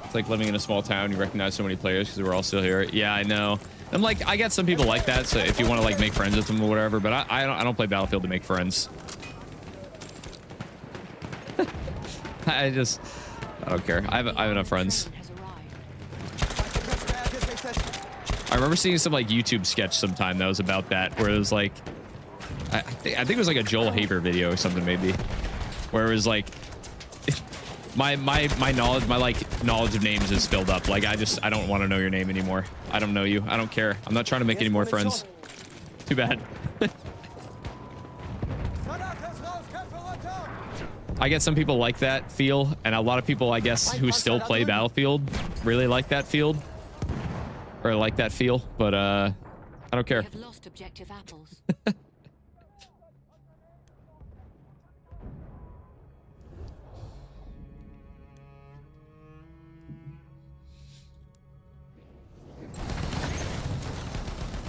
It's like living in a small town. You recognize so many players because we're all still here. Yeah, I know. I'm like, I get some people like that. So if you want to like make friends with them or whatever, but I don't play Battlefield to make friends. I don't care. I have enough friends. I remember seeing some like YouTube sketch sometime that was about that, where it was like, I think it was like a Joel Haber video or something maybe, where it was like, my knowledge of names is filled up. Like I don't want to know your name anymore. I don't know you. I don't care. I'm not trying to make any more friends. Too bad. I get some people like that feel, and a lot of people, I guess, who still play Battlefield really like that field. Or like that feel, but I don't care. We have lost objective apples.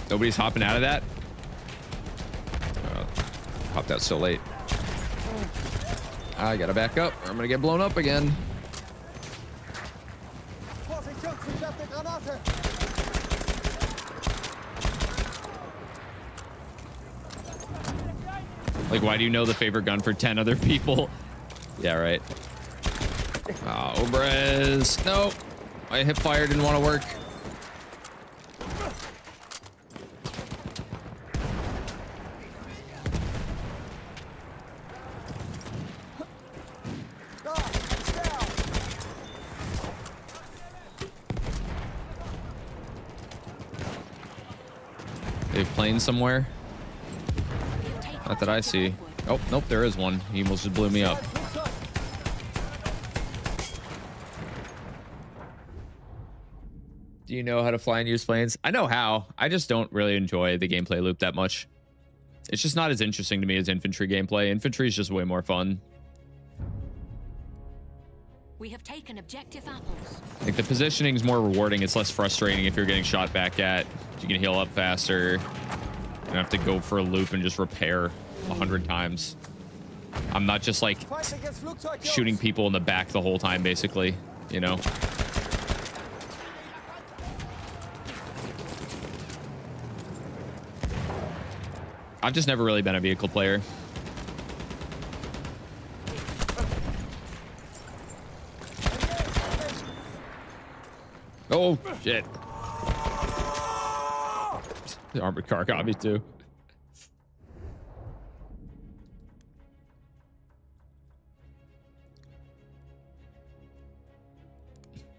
Nobody's hopping out of that. Hopped out so late. I gotta back up, or I'm gonna get blown up again. Like, why do you know the favorite gun for 10 other people? Yeah, right. Oh, Obrez. No. My hip fire didn't want to work. They've planes somewhere. Not that I see. Oh, nope, there is one. He almost just blew me up. Do you know how to fly and use planes? I know how. I just don't really enjoy the gameplay loop that much. It's just not as interesting to me as infantry gameplay. Infantry is just way more fun. We have taken objective apples. Like the positioning is more rewarding. It's less frustrating if you're getting shot back at. You can heal up faster. You don't have to go for a loop and just repair 100 times. I'm not just like shooting people in the back the whole time, basically, you know? I've just never really been a vehicle player. Oh, shit. The armored car got me too.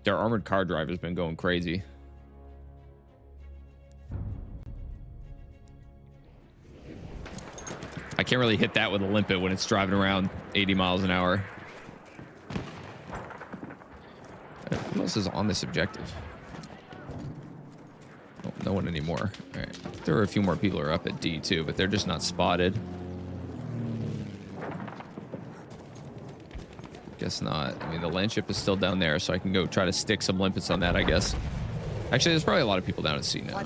Their armored car driver's been going crazy. I can't really hit that with a limpet when it's driving around 80 miles an hour. Who else is on this objective? Oh, no one anymore. All right. There are a few more people who are up at D too, but they're just not spotted. Guess not. I mean, the land ship is still down there, so I can go try to stick some limpets on that, I guess. Actually, there's probably a lot of people down at C now.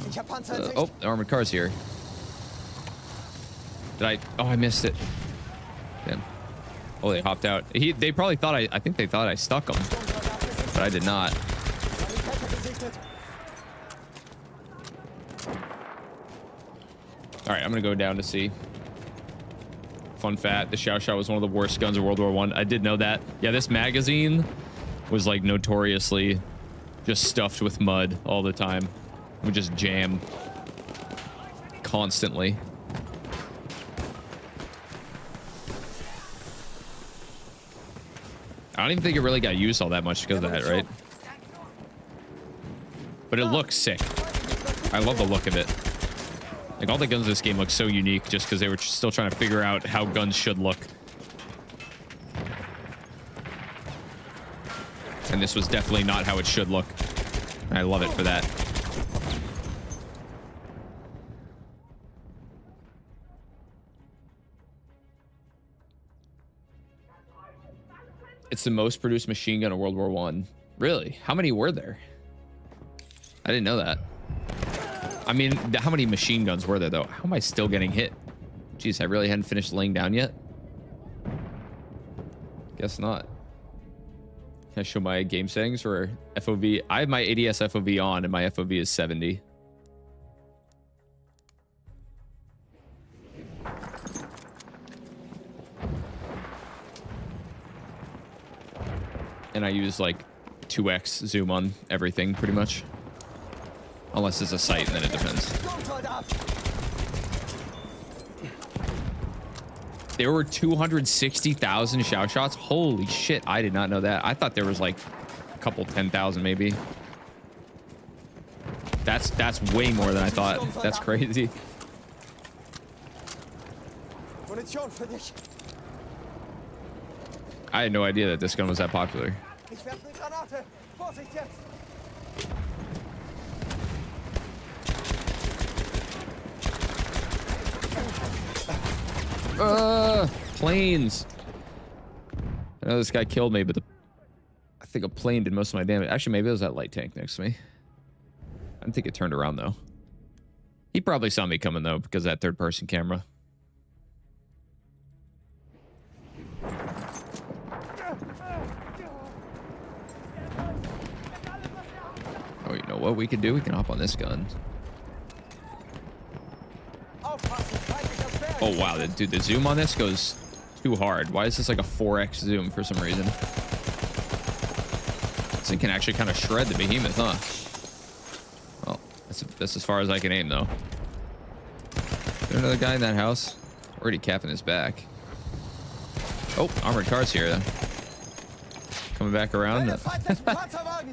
Oh, the armored car's here. Did I? Oh, I missed it. Damn. Oh, they hopped out. They probably thought I think they thought I stuck them, but I did not. All right, I'm gonna go down to C. Fun fact: the Xiao was one of the worst guns of World War I. I did know that. Yeah, this magazine was like notoriously just stuffed with mud all the time. It would just jam constantly. I don't even think it really got used all that much because of that, right? But it looks sick. I love the look of it. Like, all the guns in this game look so unique just because they were still trying to figure out how guns should look. And this was definitely not how it should look. I love it for that. It's the most produced machine gun of World War I. Really? How many were there? I didn't know that. I mean, how many machine guns were there, though? How am I still getting hit? Jeez, I really hadn't finished laying down yet. Guess not. Can I show my game settings for FOV? I have my ADS FOV on and my FOV is 70. And I use like 2x zoom on everything pretty much. Unless it's a sight, and then it depends. There were 260,000 shout shots. Holy shit, I did not know that. I thought there was like a couple 10,000 maybe. That's way more than I thought. That's crazy. I had no idea that this gun was that popular. Planes. I know this guy killed me, but I think a plane did most of my damage. Actually, maybe it was that light tank next to me. I don't think it turned around though. He probably saw me coming though because of that third-person camera. Oh, you know what we could do? We can hop on this gun. Oh, wow. Dude, the zoom on this goes too hard. Why is this like a 4x zoom for some reason? This thing can actually kind of shred the behemoth, huh? Well, that's as far as I can aim, though. Is there another guy in that house? Already capping his back. Oh, armored cars here, though. Coming back around.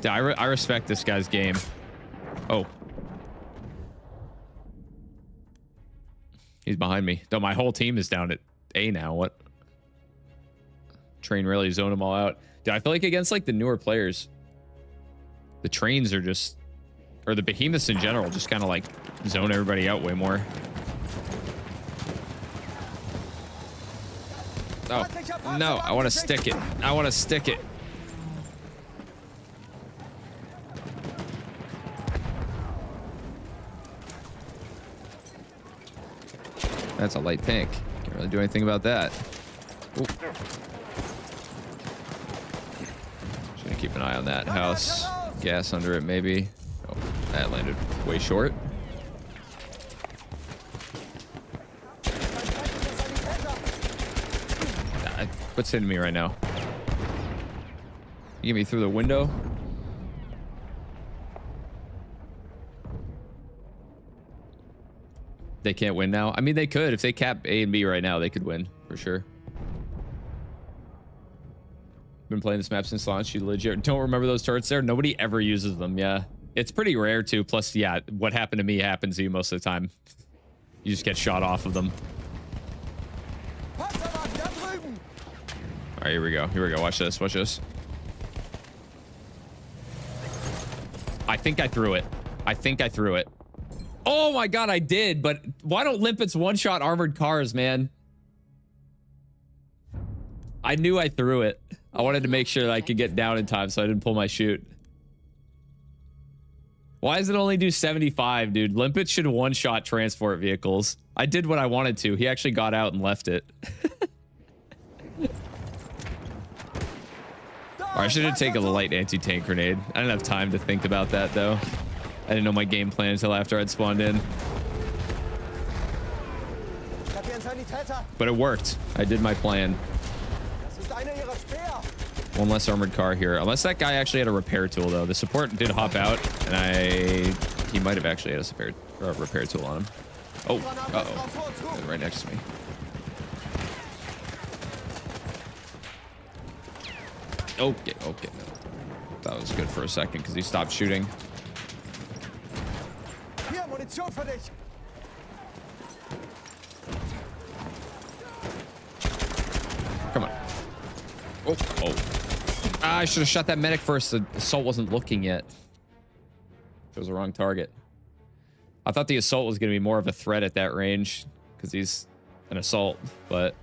Dude, I respect this guy's game. Oh. He's behind me. Though my whole team is down at A now. What? Train really zoned them all out. Dude, I feel like against like the newer players, the trains are just, or the behemoths in general, just kind of like zone everybody out way more. Oh, no, I want to stick it. I want to stick it. That's a light tank. Can't really do anything about that. Ooh. Just gonna keep an eye on that house. Gas under it, maybe. Oh, that landed way short. What's hitting me right now? You get me through the window? They can't win now. I mean, they could. If they cap A and B right now, they could win for sure. Been playing this map since launch. You legit don't remember those turrets there? Nobody ever uses them. Yeah. It's pretty rare too. Plus, yeah, what happened to me happens to you most of the time. You just get shot off of them. All right, here we go. Here we go. Watch this. Watch this. I think I threw it. I think I threw it. Oh my god, I did, but why don't limpets one-shot armored cars, man? I knew I threw it. I wanted to make sure that I could get down in time so I didn't pull my shoot. Why does it only do 75, dude? Limpets should one-shot transport vehicles. I did what I wanted to. He actually got out and left it. Or I should have taken the light anti-tank grenade. I didn't have time to think about that, though. I didn't know my game plan until after I'd spawned in. But it worked. I did my plan. One less armored car here. Unless that guy actually had a repair tool, though. The support did hop out, and he might have actually had a repair tool on him. Oh, uh-oh. Right next to me. Okay, okay. That was good for a second because he stopped shooting. Come on. Oh, oh. Ah, I should have shot that medic first. The assault wasn't looking yet. It was the wrong target. I thought the assault was going to be more of a threat at that range because he's an assault, but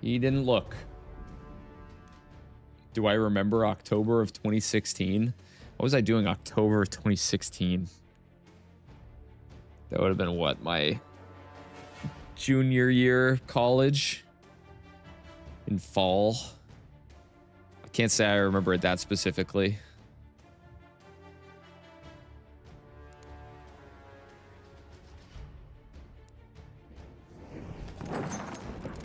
he didn't look. Do I remember October of 2016? What was I doing October of 2016? That would have been what, my junior year of college in fall. I can't say I remember it that specifically.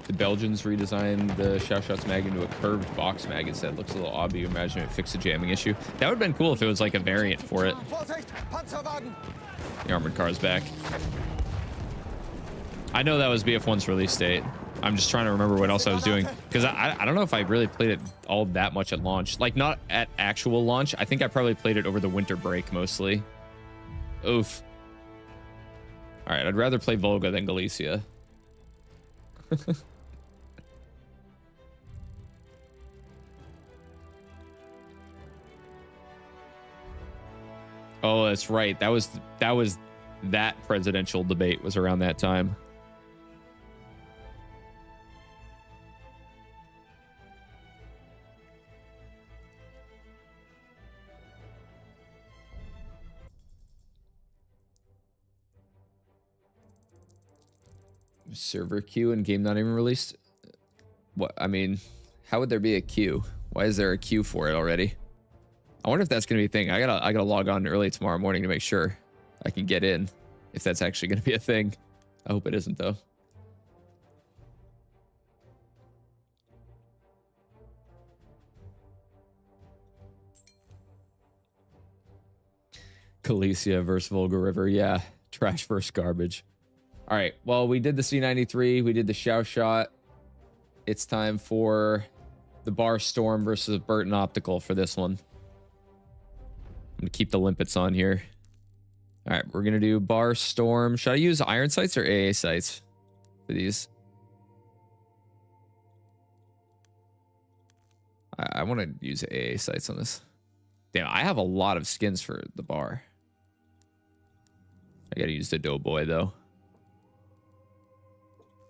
The Belgians redesigned the Shout's mag into a curved box mag instead. Looks a little odd, but you imagine it fixed a jamming issue. That would have been cool if it was like a variant for it. The armored car's back. I know that was BF1's release date. I'm just trying to remember what else I was doing. Because I don't know if I really played it all that much at launch. Like, not at actual launch. I think I probably played it over the winter break mostly. Oof. All right, I'd rather play Volga than Galicia. Oh, that's right. That was that presidential debate was around that time. Server queue and game not even released. What? I mean, how would there be a queue? Why is there a queue for it already? I wonder if that's gonna be a thing. I gotta log on early tomorrow morning to make sure I can get in. If that's actually gonna be a thing. I hope it isn't though. Galicia versus Volga River. Yeah, trash versus garbage. All right, well, we did the C93, we did the Shot. It's time for the Bar Storm versus Burton Optical for this one. I'm gonna keep the limpets on here. All right, we're gonna do Bar Storm. Should I use iron sights or AA sights for these? I want to use AA sights on this. Damn, I have a lot of skins for the bar. I gotta use the Doughboy though.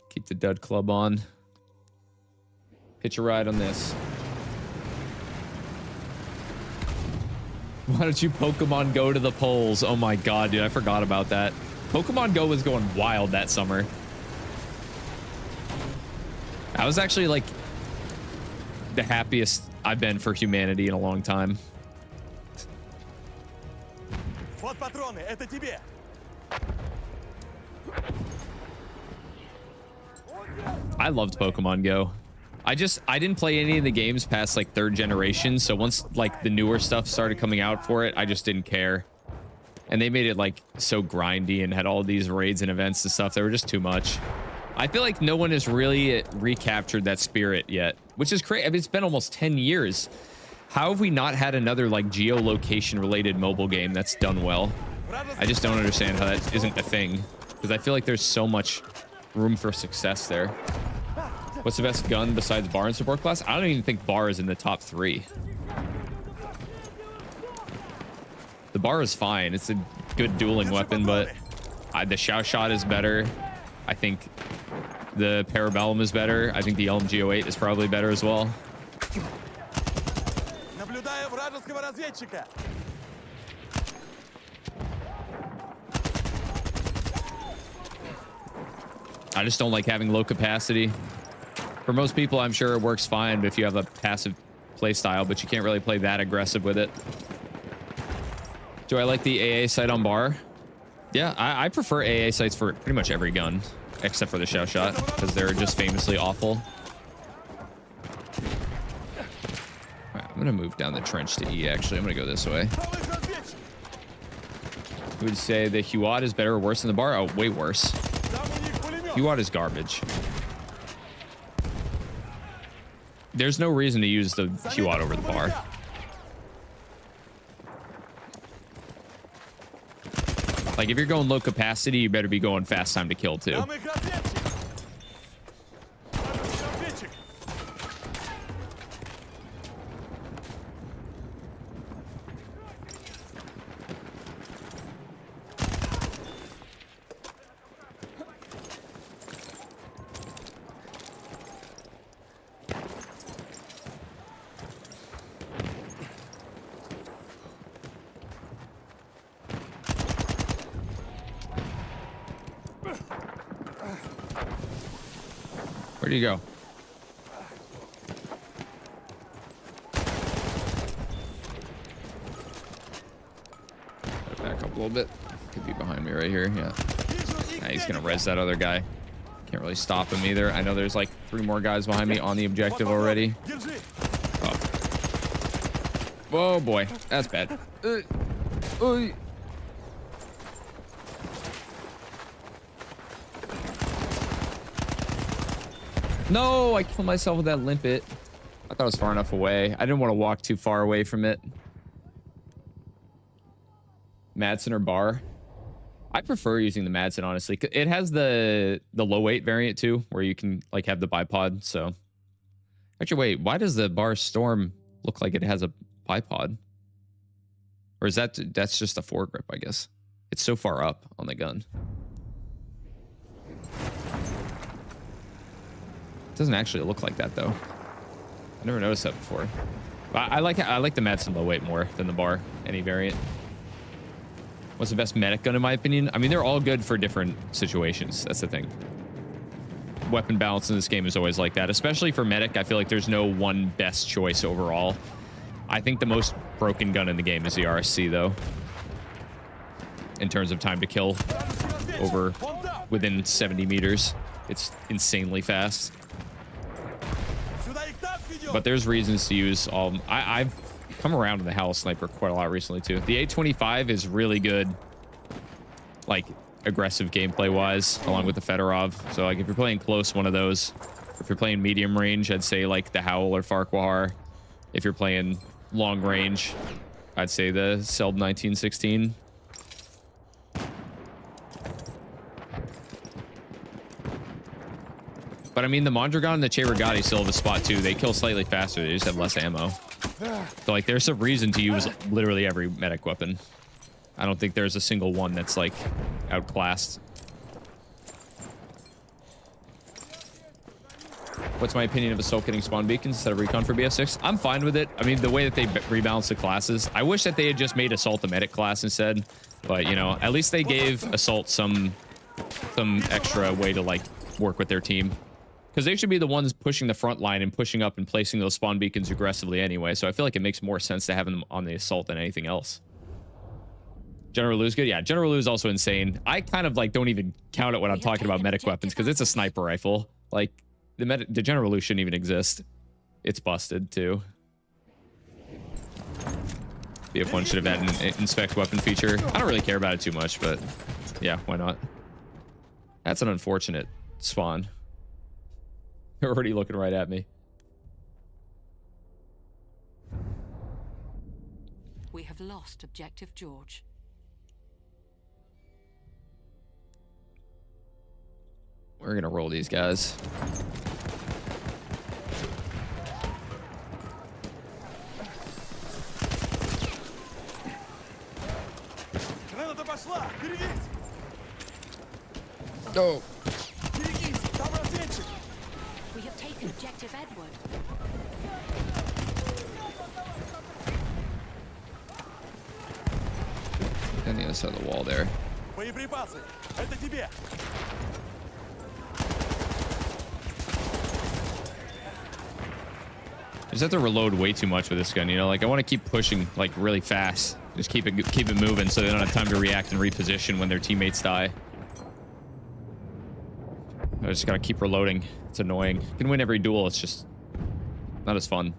Keep the Dud Club on. Pitch a ride on this. Why don't you Pokemon Go to the polls? Oh my god, dude, I forgot about that. Pokemon Go was going wild that summer. I was actually like the happiest I've been for humanity in a long time. I loved Pokemon Go. I didn't play any of the games past like 3rd generation, so once like the newer stuff started coming out for it, I just didn't care. And they made it like so grindy and had all these raids and events and stuff that were just too much. I feel like no one has really recaptured that spirit yet, which is crazy. I mean, it's been almost 10 years. How have we not had another like geolocation related mobile game that's done well? I just don't understand how that isn't a thing, because I feel like there's so much room for success there. What's the best gun besides bar and support class? I don't even think bar is in the top 3. The bar is fine. It's a good dueling weapon, but the Shot is better. I think the Parabellum is better. I think the LMG08 is probably better as well. I just don't like having low capacity. For most people, I'm sure it works fine if you have a passive play style, but you can't really play that aggressive with it. Do I like the AA sight on bar? Yeah, I prefer AA sights for pretty much every gun, except for the Shot, because they're just famously awful. All right, I'm going to move down the trench to E, actually. I'm going to go this way. Would you say the Huat is better or worse than the bar? Oh, way worse. Huat is garbage. There's no reason to use the Huat over the bar. Like, if you're going low capacity, you better be going fast time to kill, too. Where do you go? Back up a little bit. Could be behind me right here. Yeah. Nah, he's gonna res that other guy. Can't really stop him either. I know there's like 3 more guys behind me on the objective already. Oh. Whoa, boy. That's bad. No, I killed myself with that limpet. I thought it was far enough away. I didn't want to walk too far away from it. Madsen or bar? I prefer using the Madsen, honestly. It has the low weight variant too, where you can like have the bipod. So actually, wait, why does the bar Storm look like it has a bipod? Or is that's just a foregrip, I guess. It's so far up on the gun. It doesn't actually look like that though. I never noticed that before. I like the Madsen low weight more than the bar, any variant. What's the best medic gun in my opinion? I mean, they're all good for different situations. That's the thing. Weapon balance in this game is always like that, especially for medic. I feel like there's no one best choice overall. I think the most broken gun in the game is the RSC though. In terms of time to kill within 70 meters. It's insanely fast. But there's reasons to use all. I've come around to the Hell Sniper quite a lot recently too. The 825 is really good, like aggressive gameplay wise, along with the Fedorov. So like if you're playing close, one of those. If you're playing medium range, I'd say like the Howl or Farquhar. If you're playing long range, I'd say the Seld 1916. But I mean, the Mondragon and the Che Regati still have a spot too. They kill slightly faster. They just have less ammo. So like, there's a reason to use literally every medic weapon. I don't think there's a single one that's like outclassed. What's my opinion of Assault getting spawn beacons instead of recon for BF6? I'm fine with it. I mean, the way that they rebalance the classes, I wish that they had just made Assault the medic class instead. But you know, at least they gave Assault some extra way to like work with their team. Because they should be the ones pushing the front line and pushing up and placing those spawn beacons aggressively anyway. So I feel like it makes more sense to have them on the Assault than anything else. General Lou's good. Yeah, General Lou's also insane. I kind of like don't even count it when I'm talking about medic weapons because it's a sniper rifle. Like the General Lou shouldn't even exist. It's busted too. BF1 should have had an inspect weapon feature. I don't really care about it too much, but yeah, why not? That's an unfortunate spawn. They're already looking right at me. We have lost objective George. We're gonna roll these guys. No. We have taken objective Edward. On the other side of the wall there. Just have to reload way too much with this gun, you know? Like I want to keep pushing like really fast. Just keep it moving so they don't have time to react and reposition when their teammates die. I just gotta keep reloading. It's annoying. You can win every duel, it's just not as fun.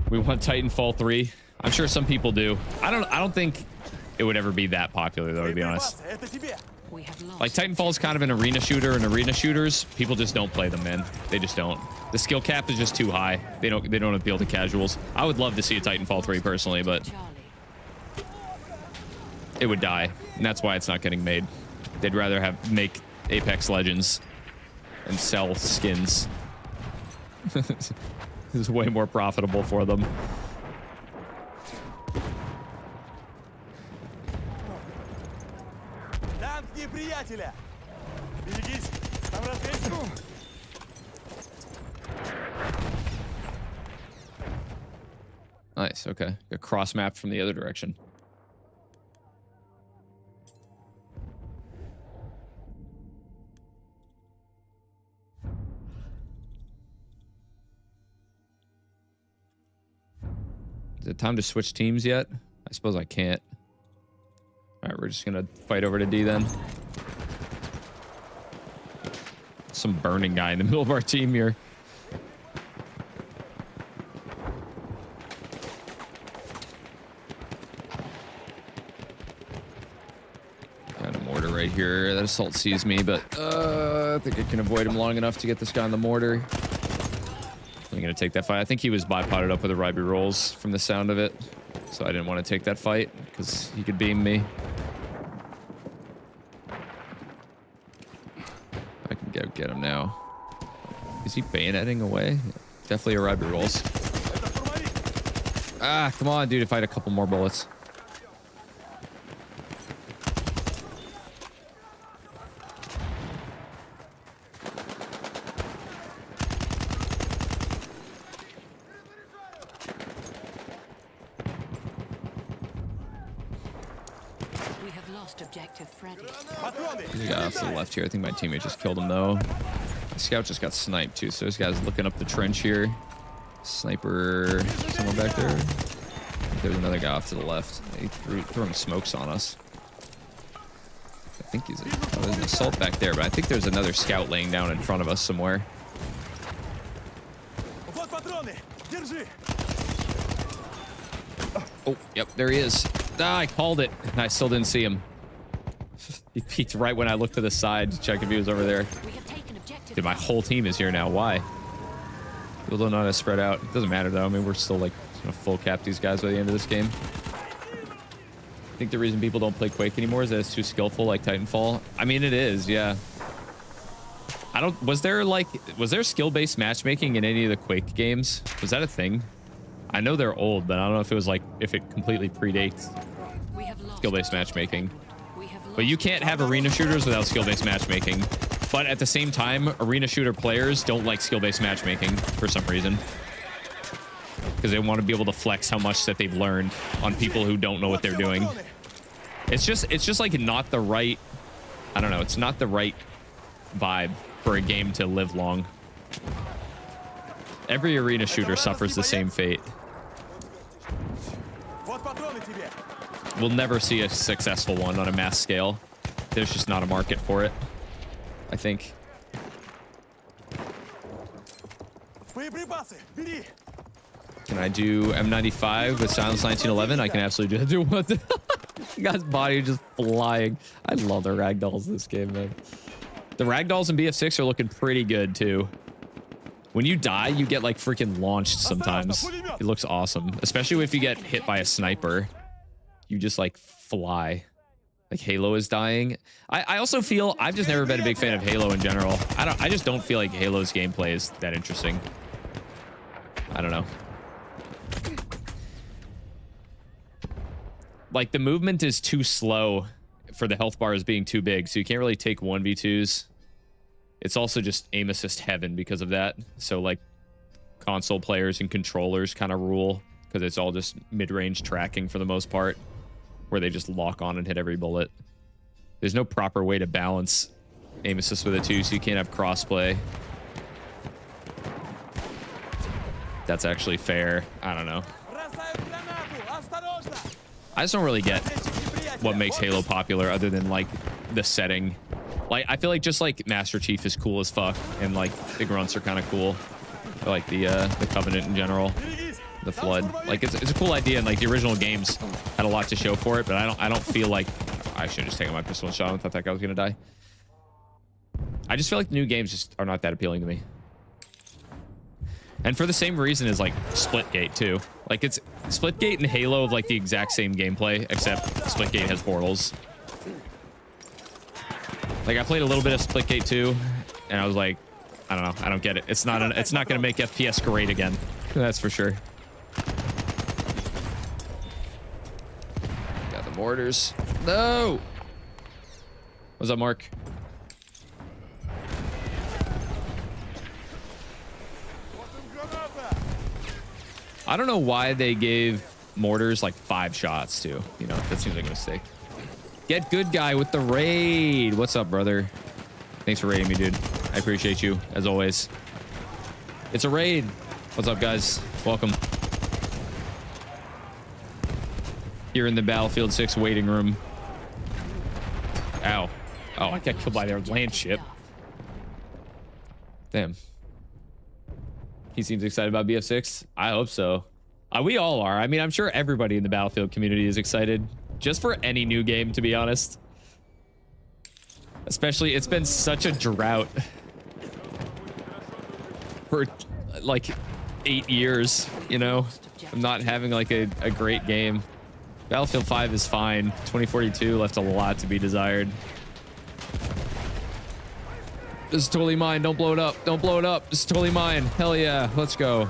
We want Titanfall 3. I'm sure some people do. I don't think it would ever be that popular though, to be honest. We have lost. Like Titanfall is kind of an arena shooter, and arena shooters, people just don't play them, man. They just don't. The skill cap is just too high. They don't appeal to casuals. I would love to see a Titanfall 3 personally, but it would die, and that's why it's not getting made. They'd rather make Apex Legends and sell skins. This is way more profitable for them. Nice, okay. Got cross mapped from the other direction. it time to switch teams yet? I suppose I can't. All right, we're just gonna fight over to D then. Some burning guy in the middle of our team here. Got a mortar right here. That assault sees me, but I think I can avoid him long enough to get this guy on the mortar. I'm gonna take that fight. I think he was bipoded up with the Ryby rolls from the sound of it, so I didn't want to take that fight because he could beam me. I can get him now. Is he bayoneting away? Definitely a Ryby rolls. Ah, come on, dude! If I had a couple more bullets. Objective Freddy. There's a guy off to the left here. I think my teammate just killed him though. The scout just got sniped too, so this guy's looking up the trench here. Sniper somewhere back there. There's another guy off to the left. He throwing smokes on us. I think there's an assault back there, but I think there's another scout laying down in front of us somewhere. Oh, yep, there he is. Ah, I called it, and I still didn't see him. He peeked right when I looked to the side to check if he was over there. Dude, my whole team is here now. Why? People don't know how to spread out. It doesn't matter, though. I mean, we're still, like, gonna full cap these guys by the end of this game. I think the reason people don't play Quake anymore is that it's too skillful, like Titanfall. I mean, it is, yeah. Was there skill-based matchmaking in any of the Quake games? Was that a thing? I know they're old, but I don't know if it was, like, if it completely predates skill-based matchmaking. But you can't have arena shooters without skill-based matchmaking. But at the same time, arena shooter players don't like skill-based matchmaking for some reason. Because they want to be able to flex how much that they've learned on people who don't know what they're doing. It's just like not the right, I don't know, it's not the right vibe for a game to live long. Every arena shooter suffers the same fate. We'll never see a successful one on a mass scale. There's just not a market for it, I think. Can I do M95 with Silence 1911? I can absolutely do that. What the guy's body just flying. I love the ragdolls in this game, man. The ragdolls in BF6 are looking pretty good too. When you die, you get like freaking launched sometimes. It looks awesome, especially if you get hit by a sniper. You just like fly. Like Halo is dying. I also feel I've just never been a big fan of Halo in general. I just don't feel like Halo's gameplay is that interesting. I don't know. Like the movement is too slow for the health bars being too big, so you can't really take 1v2s. It's also just aim assist heaven because of that. So like console players and controllers kind of rule because it's all just mid-range tracking for the most part, where they just lock on and hit every bullet. There's no proper way to balance aim assist with a 2, so you can't have crossplay. That's actually fair. I don't know. I just don't really get what makes Halo popular other than like the setting. Like I feel like just like Master Chief is cool as fuck, and like the grunts are kind of cool. I like the Covenant in general, the Flood. Like it's a cool idea, and like the original games had a lot to show for it. But I don't feel like I should have just taken my pistol and shot him. I thought that guy was gonna die. I just feel like the new games just are not that appealing to me. And for the same reason as like Splitgate too. Like it's Splitgate and Halo have like the exact same gameplay, except Splitgate has portals. Like I played a little bit of Splitgate 2, and I was like, I don't know, I don't get it. It's not gonna make FPS great again. That's for sure. Got the mortars. No. What's up, Mark? I don't know why they gave mortars like 5 shots too. You know, that seems like a mistake. Get good guy with the raid. What's up, brother? Thanks for raiding me, dude. I appreciate you as always. It's a raid. What's up, guys? Welcome. here in the Battlefield 6 waiting room. Ow. Oh, I got killed by their land ship. Damn. He seems excited about BF6. I hope so. We all are. I mean, I'm sure everybody in the Battlefield community is excited. Just for any new game, to be honest. Especially, it's been such a drought. For, like, 8 years, you know? I'm not having, like, a great game. Battlefield 5 is fine. 2042 left a lot to be desired. This is totally mine. Don't blow it up. Don't blow it up. This is totally mine. Hell yeah. Let's go.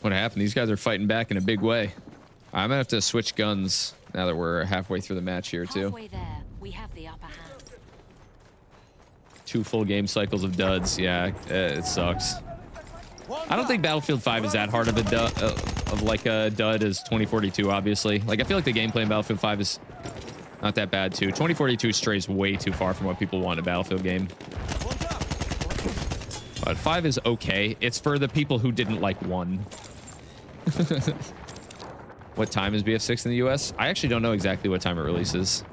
What happened? These guys are fighting back in a big way. I'm gonna have to switch guns now that we're halfway through the match here too. Halfway there, we have the upper hand. 2 full game cycles of duds. Yeah, it sucks. I don't think Battlefield 5 is that hard of a dud, a dud as 2042, obviously. Like, I feel like the gameplay in Battlefield 5 is not that bad, too. 2042 strays way too far from what people want in a Battlefield game. But 5 is okay. It's for the people who didn't like 1. What time is BF6 in the US? I actually don't know exactly what time it releases.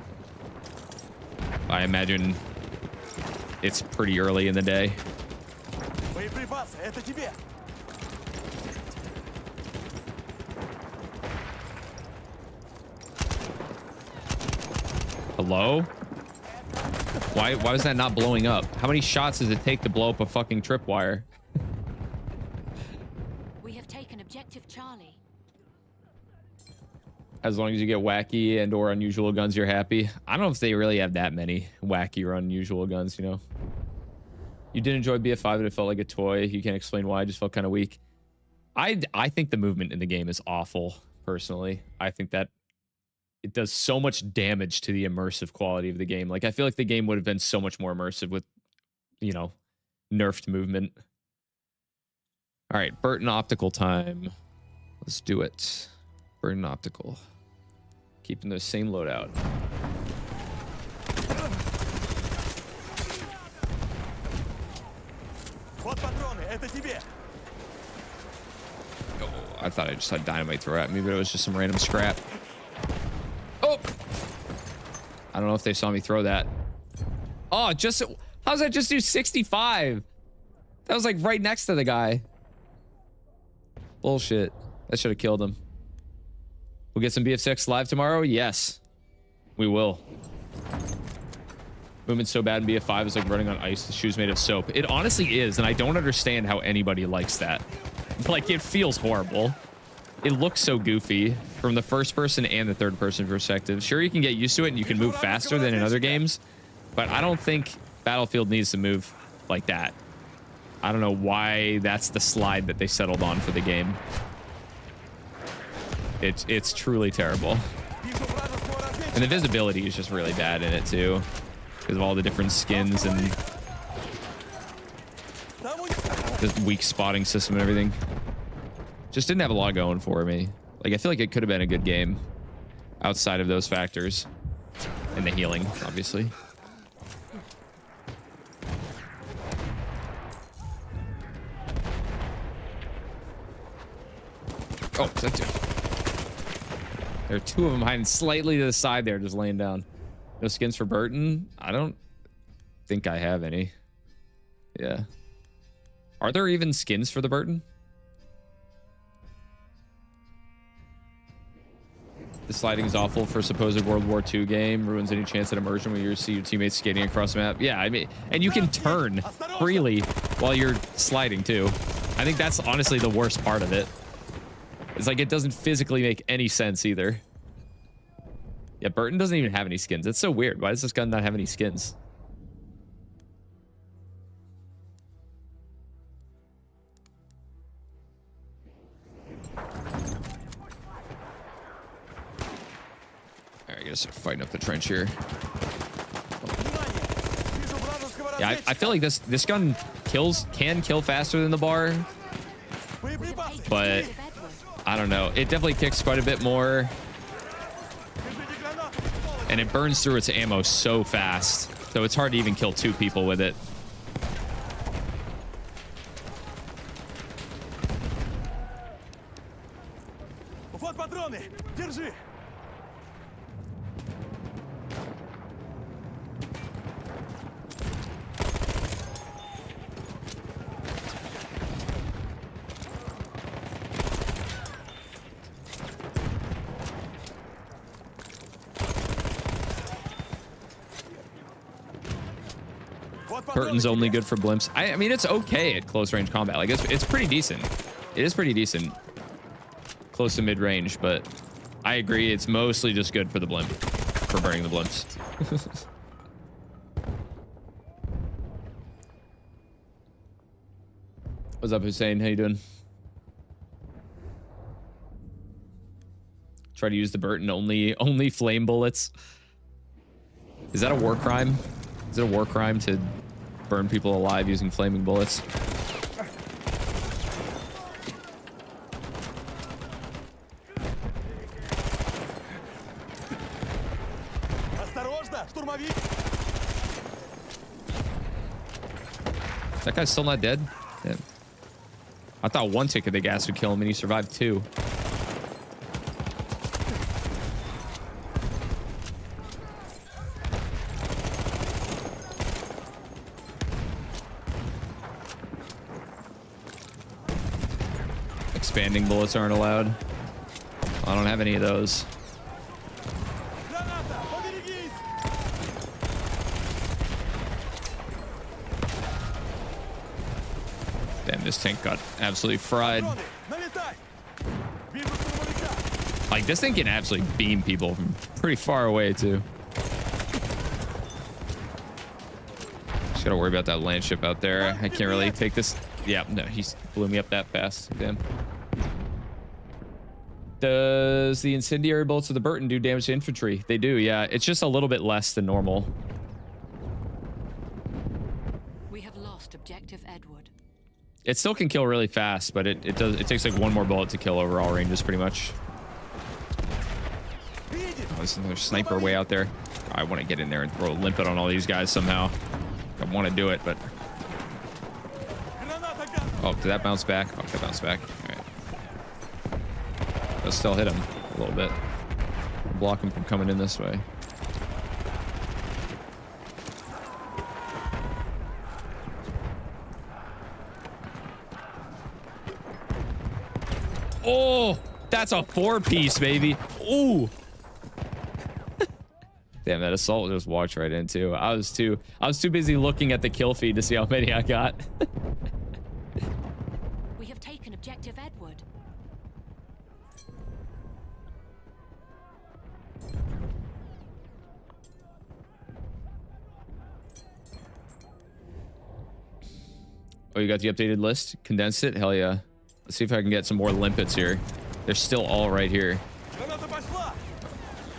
I imagine it's pretty early in the day. Hello? Why was that not blowing up? How many shots does it take to blow up a fucking tripwire? We have taken objective Charlie. As long as you get wacky and or unusual guns, you're happy. I don't know if they really have that many wacky or unusual guns, you know. You did enjoy BF5, but it felt like a toy. You can't explain why. I just felt kind of weak. I think the movement in the game is awful, personally. I think that it does so much damage to the immersive quality of the game. Like, I feel like the game would have been so much more immersive with, you know, nerfed movement. All right, Burton Optical time. Let's do it. Burton Optical. Keeping the same loadout. Oh, I thought I just had dynamite throw at me, but it was just some random scrap. Oh! I don't know if they saw me throw that. Oh, just... How's that just do 65? That was like right next to the guy. Bullshit. That should have killed him. We'll get some BF6 live tomorrow? Yes. We will. Movement's so bad in BF5 is like running on ice. The shoe's made of soap. It honestly is, and I don't understand how anybody likes that. Like, it feels horrible. It looks so goofy from the first person and the third person perspective. Sure, you can get used to it and you can move faster than in other games, but I don't think Battlefield needs to move like that. I don't know why that's the slide that they settled on for the game. It's truly terrible. And the visibility is just really bad in it too, because of all the different skins and the weak spotting system and everything. Just didn't have a lot going for me. Like, I feel like it could have been a good game outside of those factors. And the healing, obviously. Oh, is that two? There are 2 of them hiding slightly to the side there, just laying down. No skins for Burton? I don't think I have any. Yeah. Are there even skins for the Burton? The sliding is awful for supposed World War II game. Ruins any chance at immersion when you see your teammates skating across the map. Yeah, I mean, and you can turn freely while you're sliding too. I think that's honestly the worst part of it. It's like it doesn't physically make any sense either. Yeah, Burton doesn't even have any skins. It's so weird. Why does this gun not have any skins? Alright, I gotta start fighting up the trench here. Yeah, I feel like this gun can kill faster than the bar. But I don't know. It definitely kicks quite a bit more. And it burns through its ammo so fast. So it's hard to even kill 2 people with it. Вот патроны! Держи! Burton's only good for blimps. I mean, it's okay at close range combat. Like it's pretty decent. It is pretty decent. Close to mid range, but I agree. It's mostly just good for the blimp, for burning the blimps. What's up, Hussein? How you doing? Try to use the Burton only flame bullets. Is that a war crime? Is it a war crime to burn people alive using flaming bullets? That guy's still not dead? Damn. I thought one tick of the gas would kill him and he survived two. Expanding bullets aren't allowed. I don't have any of those. Damn, this tank got absolutely fried. Like, this thing can absolutely beam people from pretty far away, too. Just gotta worry about that land ship out there. I can't really take this. Yeah, no, he blew me up that fast. Damn. Does the incendiary bullets of the Burton do damage to infantry? They do, yeah. It's just a little bit less than normal. We have lost objective Edward. It still can kill really fast, but it takes like one more bullet to kill overall ranges pretty much. Oh, there's another sniper way out there. I want to get in there and throw a limpet on all these guys somehow. I want to do it, but... Oh, did that bounce back? Oh, that bounced back. All right. Let's still hit him a little bit. Block him from coming in this way. Oh, that's a 4-piece, baby. Ooh. Damn, that assault just walked right into. I was too busy looking at the kill feed to see how many I got. We have taken objective Edward. Oh, you got the updated list? Condensed it? Hell yeah. Let's see if I can get some more limpets here. They're still all right here.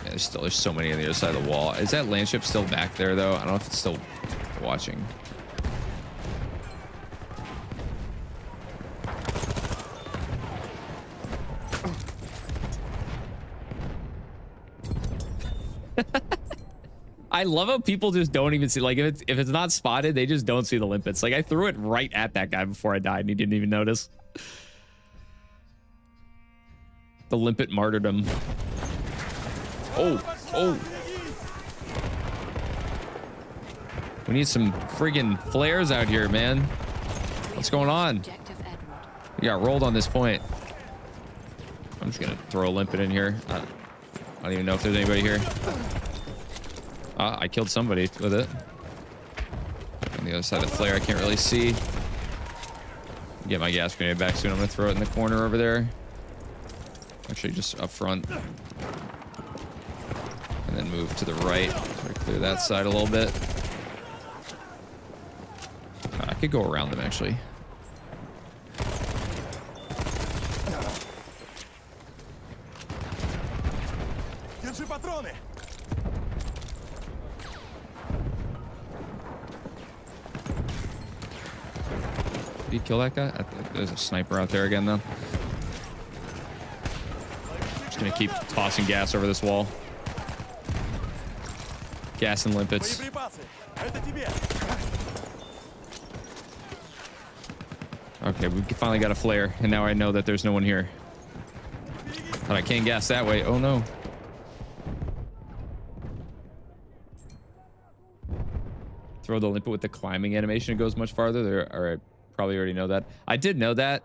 Yeah, there's so many on the other side of the wall. Is that land ship still back there, though? I don't know if it's still watching. I love how people just don't even see, like, if it's not spotted, they just don't see the limpets. Like, I threw it right at that guy before I died and he didn't even notice. The limpet martyrdom. Oh. We need some friggin' flares out here, man. What's going on? We got rolled on this point. I'm just gonna throw a limpet in here. I don't even know if there's anybody here. I killed somebody with it. On the other side of the flare, I can't really see. Get my gas grenade back soon. I'm gonna throw it in the corner over there. Actually, just up front. And then move to the right. Try to clear that side a little bit. I could go around them, actually. Did you kill that guy? There's a sniper out there again, though. Just gonna keep tossing gas over this wall. Gas and limpets. Okay, we finally got a flare, and now I know that there's no one here. But I can't gas that way. Oh no. Throw the limpet with the climbing animation. It goes much farther. There, or I probably already know that. I did know that.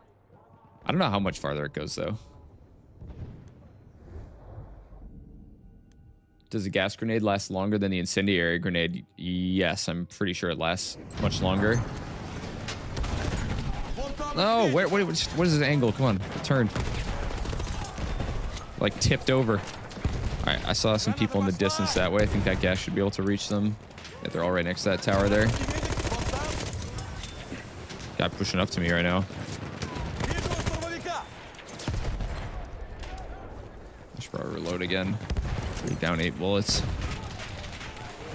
I don't know how much farther it goes though. Does a gas grenade last longer than the incendiary grenade? Yes, I'm pretty sure it lasts much longer. No, what is his angle? Come on, turn. Like tipped over. All right, I saw some people in the distance that way. I think that gas should be able to reach them. Yeah, they're all right next to that tower there. Guy pushing up to me right now. I should probably reload again. We're down 8 bullets.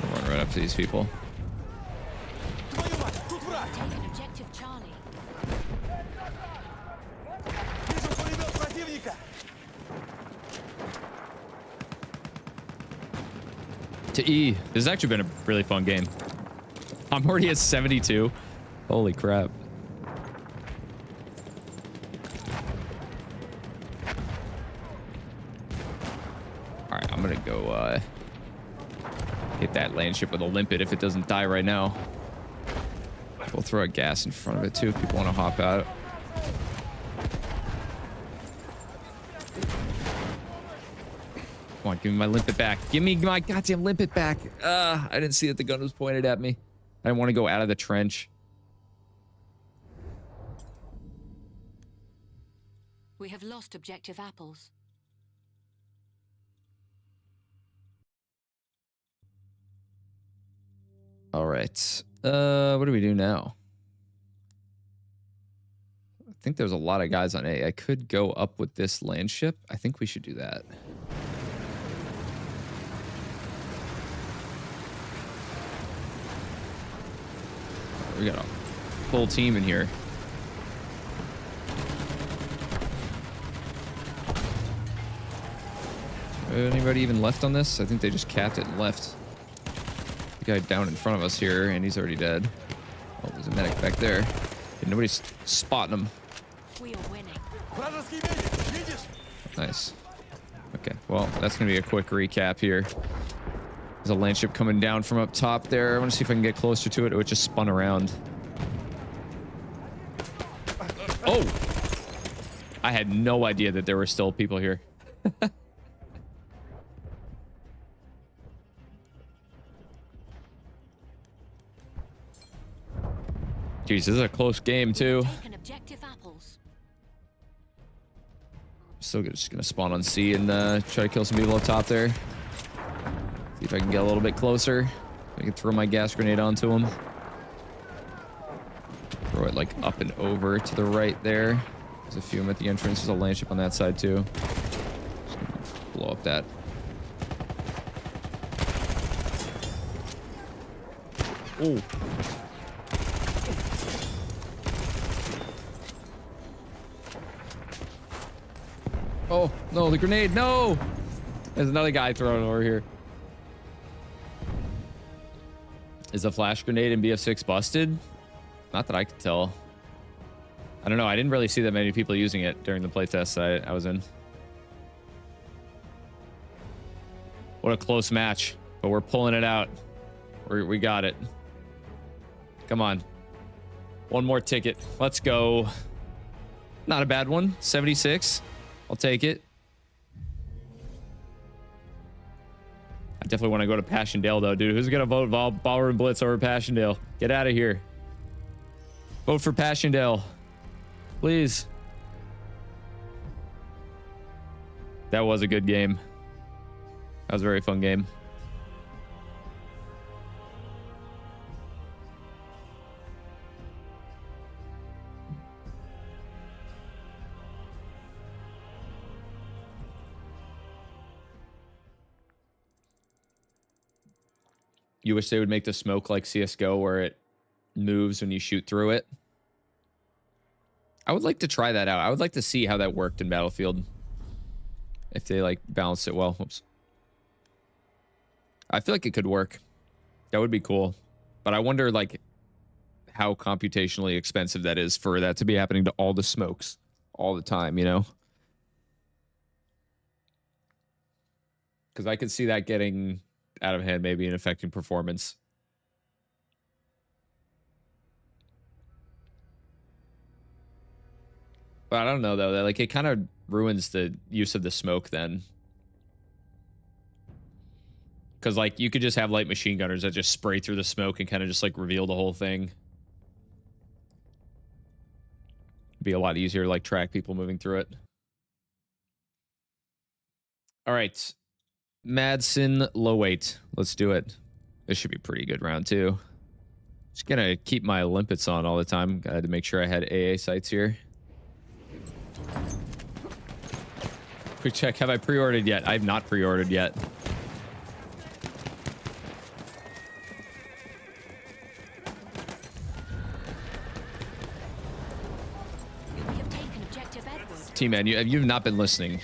I'm running right up to these people. Taken objective Charlie. To E. This has actually been a really fun game. I'm already at 72. Holy crap. Alright, I'm gonna go hit that land ship with a limpet if it doesn't die right now. We'll throw a gas in front of it too if people want to hop out. Come on, give me my limpet back. Give me my goddamn limpet back. I didn't see that the gun was pointed at me. I didn't want to go out of the trench. We have lost objective apples. All right. What do we do now? I think there's a lot of guys on A. I could go up with this land ship. I think we should do that. We got a full team in here. Anybody even left on this? I think they just capped it and left. The guy down in front of us here, and he's already dead. Oh, there's a medic back there. And nobody's spotting him. We are winning. Nice. Okay, well, that's going to be a quick recap here. There's a land ship coming down from up top there. I want to see if I can get closer to it. It just spun around. Oh! I had no idea that there were still people here. Jeez, this is a close game, too. Taken objective apples. Still just going to spawn on C and try to kill some people up top there. See if I can get a little bit closer. I can throw my gas grenade onto him. Throw it like up and over to the right there. There's a few of them at the entrance. There's a land ship on that side too. Just gonna blow up that. Oh. Oh, no, the grenade, no! There's another guy thrown over here. Is a flash grenade in BF6 busted? Not that I could tell. I don't know. I didn't really see that many people using it during the playtest I was in. What a close match. But we're pulling it out. We got it. Come on. One more ticket. Let's go. Not a bad one. 76. I'll take it. I definitely want to go to Passchendaele, though, dude. Who's going to vote Ballroom Blitz over Passchendaele? Get out of here. Vote for Passchendaele. Please. That was a good game. That was a very fun game. You wish they would make the smoke like CSGO where it moves when you shoot through it. I would like to try that out. I would like to see how that worked in Battlefield. If they like balanced it well. Whoops. I feel like it could work. That would be cool. But I wonder like how computationally expensive that is for that to be happening to all the smokes all the time, you know? Because I could see that getting out of hand, maybe, and affecting performance. But I don't know, though. That, like, it kind of ruins the use of the smoke then. Because, like, you could just have light machine gunners that just spray through the smoke and kind of just, like, reveal the whole thing. It'd be a lot easier to, like, track people moving through it. All right. Madsen low weight. Let's do it. This should be a pretty good round, too. Just gonna keep my limpets on all the time. Got to make sure I had AA sights here. Quick check. Have I pre-ordered yet? I have not pre-ordered yet. We have taken objective Edward. T-Man, you've not been listening.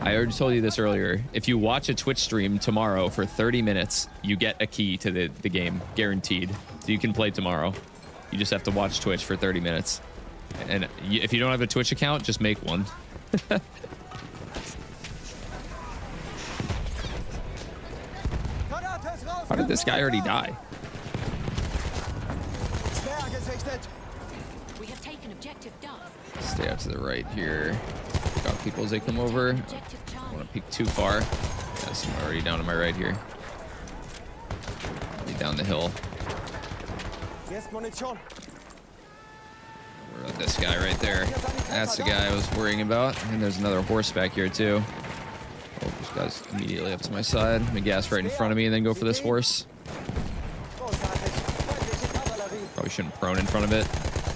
I already told you this earlier. If you watch a Twitch stream tomorrow for 30 minutes, you get a key to the game, guaranteed. So you can play tomorrow. You just have to watch Twitch for 30 minutes. And if you don't have a Twitch account, just make one. How did this guy already die? We have taken objective DOF. Stay out to the right here. Got people as they come over. Objective I don't Charlie. want to peek too far. Got someone already down to my right here. Be down the hill. Where about this guy right there? That's the guy I was worrying about. And there's another horse back here too. Oh, this guy's immediately up to my side. I'm gonna gas right in front of me and then go for this horse. Probably shouldn't prone in front of it.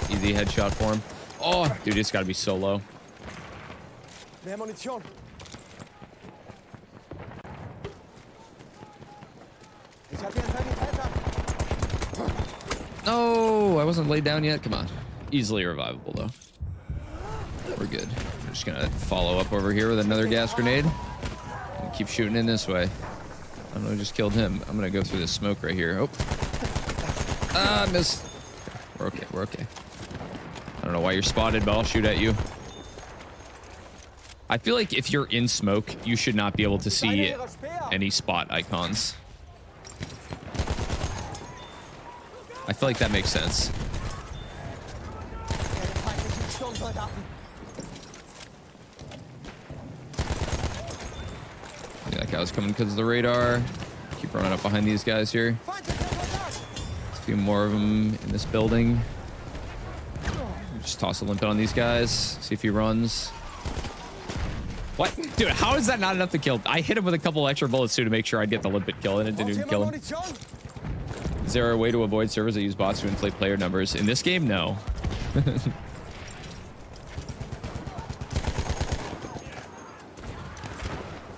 Easy headshot for him. Oh, dude, it's gotta be so low. No, I wasn't laid down yet. Come on. Easily revivable, though. We're good. I'm just going to follow up over here with another gas grenade. And keep shooting in this way. I don't know, I just killed him. I'm going to go through this smoke right here. Oh. Ah, missed. We're okay. We're okay. I don't know why you're spotted, but I'll shoot at you. I feel like if you're in smoke, you should not be able to see any spot icons. I feel like that makes sense. Yeah, that guy was coming because of the radar. Keep running up behind these guys here. A few more of them in this building. Just toss a limpet on these guys. See if he runs. What? Dude, how is that not enough to kill? I hit him with a couple extra bullets too to make sure I'd get the limpet kill, and it didn't even kill him. Is there a way to avoid servers that use bots to inflate player numbers? In this game, no.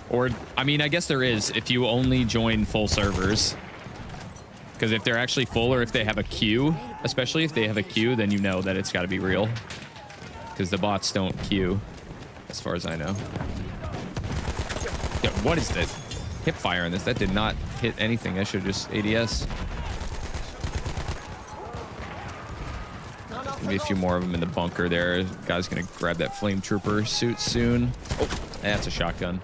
Or, I mean, I guess there is if you only join full servers. Because if they're actually full or if they have a queue, especially if they have a queue, then you know that it's got to be real. Because the bots don't queue, as far as I know. Yeah, what is that? Hip fire on this. That did not hit anything. I should have just ADS. Maybe a few more of them in the bunker there. Guy's gonna grab that flame trooper suit soon. Oh, that's a shotgun.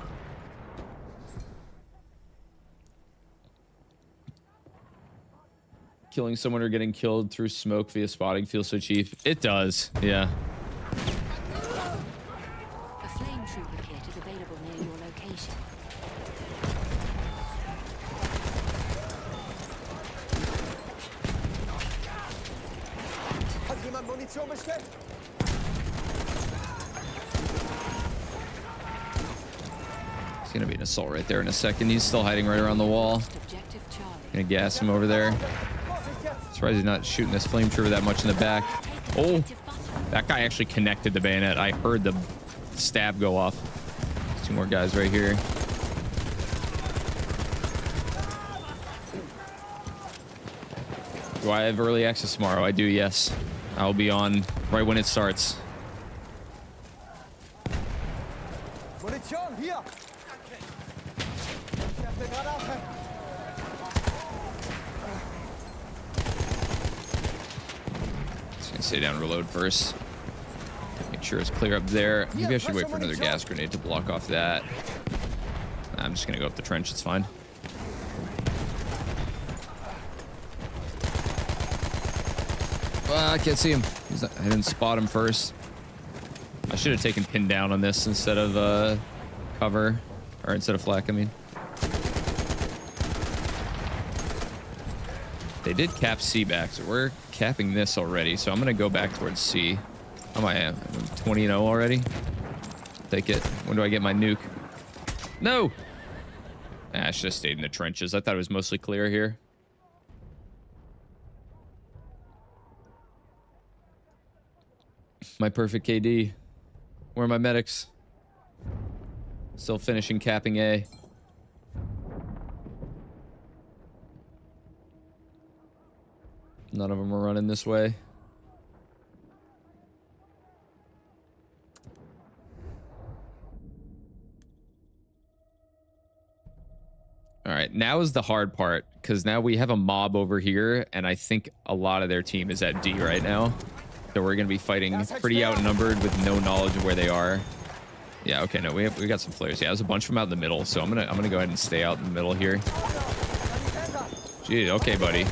Killing someone or getting killed through smoke via spotting feels so cheap. It does, yeah. A flame trooper kit is available near your location. It's gonna be an assault right there in a second. He's still hiding right around the wall. Objective Charlie. Gonna gas him over there. Surprised he's not shooting this flame trooper that much in the back. Oh, that guy actually connected the bayonet. I heard the stab go off. There's two more guys right here. Do I have early access tomorrow? I do, yes. I'll be on right when it starts. Just gonna stay down and reload first. Make sure it's clear up there. Maybe I should wait for another gas grenade to block off that. Nah, I'm just gonna go up the trench. It's fine. I can't see him. I didn't spot him first. I should have taken pin down on this instead of cover, or instead of flak, I mean. They did cap C back, so we're capping this already. So I'm going to go back towards C. How am I at? I'm 20-0 already. Take it. When do I get my nuke? No! I should have stayed in the trenches. I thought it was mostly clear here. My perfect KD. Where are my medics? Still finishing capping A. None of them are running this way. All right, now is the hard part, because now we have a mob over here, and I think a lot of their team is at D right now. So we're going to be fighting pretty outnumbered with no knowledge of where they are. Yeah, okay, no, we got some flares. Yeah, there's a bunch of them out in the middle, so I'm gonna go ahead and stay out in the middle here. Gee, okay, buddy.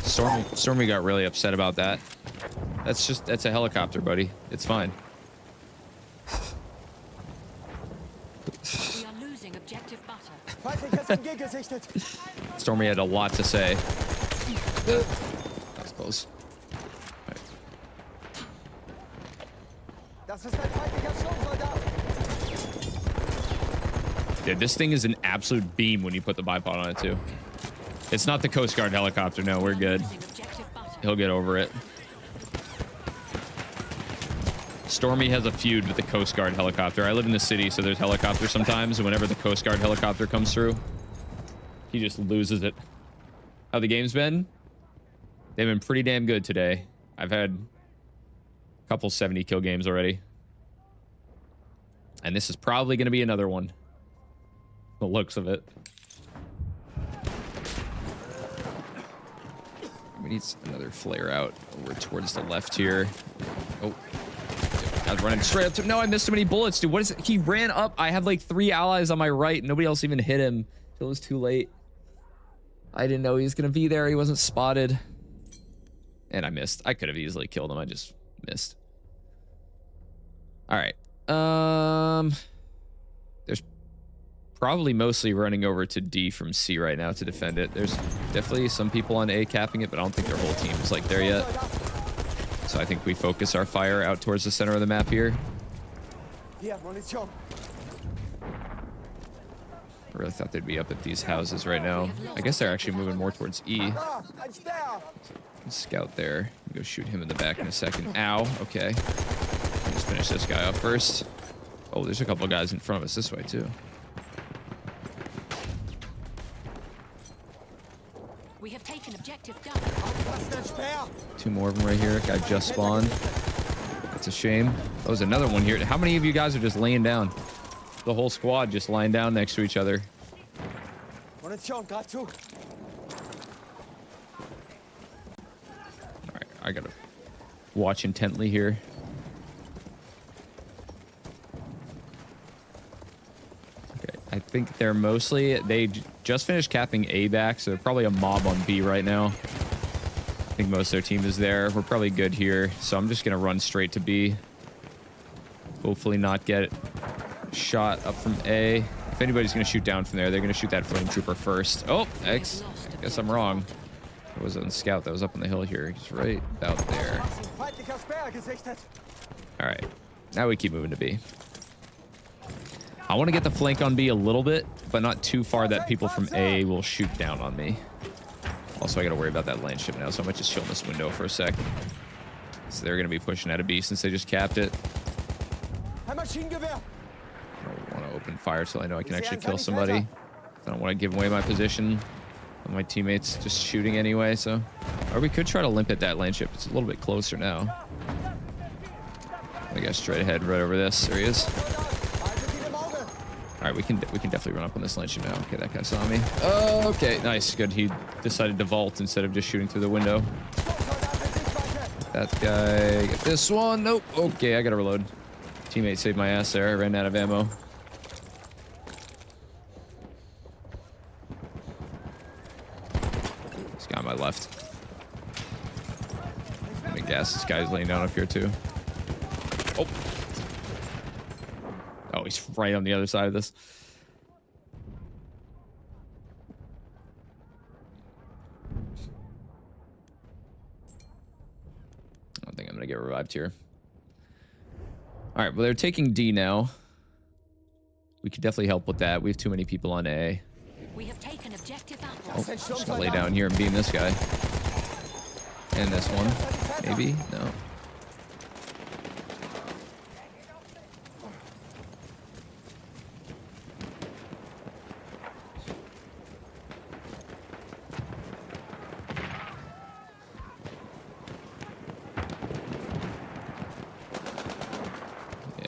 Stormy got really upset about that. That's a helicopter, buddy. It's fine. We are losing objective butter. Stormy had a lot to say. That was close. Dude, this thing is an absolute beam when you put the bipod on it, too. It's not the Coast Guard helicopter. No, we're good. He'll get over it. Stormy has a feud with the Coast Guard helicopter. I live in the city, so there's helicopters sometimes, and whenever the Coast Guard helicopter comes through, he just loses it. How the game's been? They've been pretty damn good today. I've had a couple 70 kill games already. And this is probably going to be another one. The looks of it. We need another flare out over towards the left here. Oh. I was running straight up to him. No, I missed so many bullets, dude. What is it? He ran up. I had like 3 allies on my right. Nobody else even hit him till it was too late. I didn't know he was going to be there. He wasn't spotted. And I missed. I could have easily killed him. I just missed. All right. There's probably mostly running over to D from C right now to defend it. There's definitely some people on A capping it, but I don't think their whole team is like there yet. So I think we focus our fire out towards the center of the map here. I really thought they'd be up at these houses right now. I guess they're actually moving more towards E. Scout there. Go shoot him in the back in a second. Ow. Okay. Let's finish this guy up first. Oh, there's a couple guys in front of us this way too. We have taken objective done. 2 more of them right here. Guy just spawned. That's a shame. Oh, there's another one here. How many of you guys are just laying down? The whole squad just lying down next to each other. All right, I gotta watch intently here. Okay, I think they're mostly, they just finished capping A back, so they're probably a mob on B right now. I think most of their team is there. We're probably good here, so I'm just gonna run straight to B. Hopefully not get shot up from A. If anybody's gonna shoot down from there, they're gonna shoot that flame trooper first. Oh, I guess I'm wrong. It was on scout that was up on the hill here. He's right out there. All right, now we keep moving to B. I want to get the flank on B a little bit, but not too far that people from A will shoot down on me. Also, I got to worry about that land ship now, so I might just chill in this window for a sec. So they're going to be pushing out of B since they just capped it. I don't want to open fire till I know I can actually kill somebody. I don't want to give away my position. My teammates just shooting anyway, so... Or we could try to limp at that land ship. It's a little bit closer now. I guess straight ahead, right over this. There he is. All right, we can definitely run up on this land ship now. Okay, that guy saw me. Oh, okay, nice, good. He decided to vault instead of just shooting through the window. That guy, get this one. Nope. Okay, I gotta reload. Teammate saved my ass there. I ran out of ammo. my left. I'm gonna guess this guy's laying down up here too. Oh. Oh, he's right on the other side of this. I don't think I'm gonna get revived here. All right, well, they're taking D now. We could definitely help with that. We have too many people on A. We have taken objective Oh, apples. just gonna lay down here and beam this guy. And this one. Maybe? No.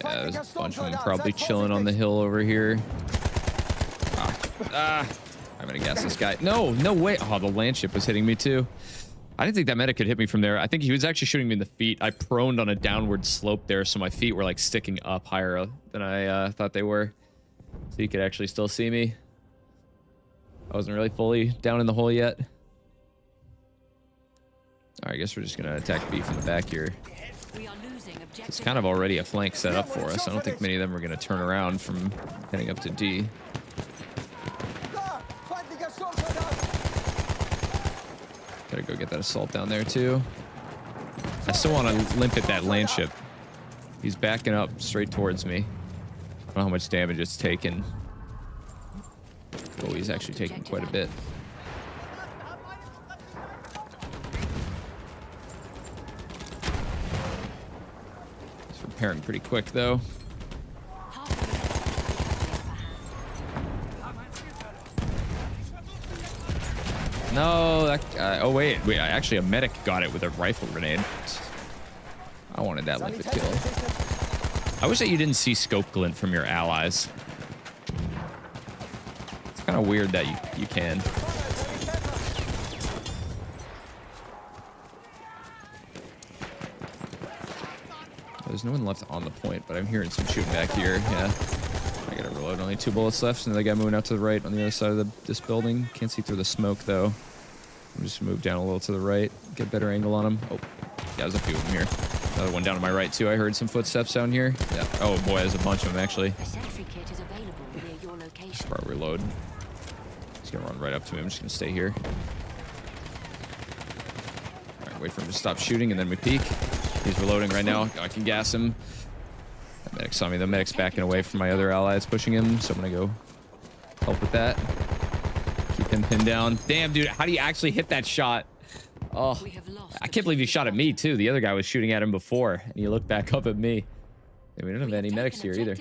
Yeah, there's a bunch of them probably chilling on the hill over here. I'm gonna guess this guy. No, no way. Oh, the land ship was hitting me too. I didn't think that medic could hit me from there. I think he was actually shooting me in the feet. I proned on a downward slope there, so my feet were like sticking up higher than I thought they were. So he could actually still see me. I wasn't really fully down in the hole yet. All right, I guess we're just gonna attack B from the back here. We are losing objective. It's kind of already a flank set up for us. I don't think many of them are gonna turn around from heading up to D. Gotta go get that assault down there too. I still want to limp at that land ship. He's backing up straight towards me. I don't know how much damage it's taken. Oh, he's actually taking quite a bit. He's repairing pretty quick though. No, that guy. Oh, wait. Actually, a medic got it with a rifle grenade. I wanted that liquid kill. I wish that you didn't see scope glint from your allies. It's kind of weird that you can. There's no one left on the point, but I'm hearing some shooting back here. Yeah. I gotta reload. Only 2 bullets left. Another guy moving out to the right on the other side of this building. Can't see through the smoke though. I'm just move down a little to the right, get a better angle on him. Oh, yeah, there's a few of them here. Another one down to my right too. I heard some footsteps down here. Yeah. Oh boy, there's a bunch of them actually. A sentry kit is available near your location. Before I reload. Just gonna run right up to him. I'm just gonna stay here. All right, wait for him to stop shooting and then we peek. He's reloading right now. I can gas him. The medic saw me. The medic's backing away from my other allies pushing him, so I'm gonna go help with that. Keep him pinned down. Damn, dude, how do you actually hit that shot? Oh, I can't believe he shot at me too. The other guy was shooting at him before, and he looked back up at me. And we don't have any medics here either.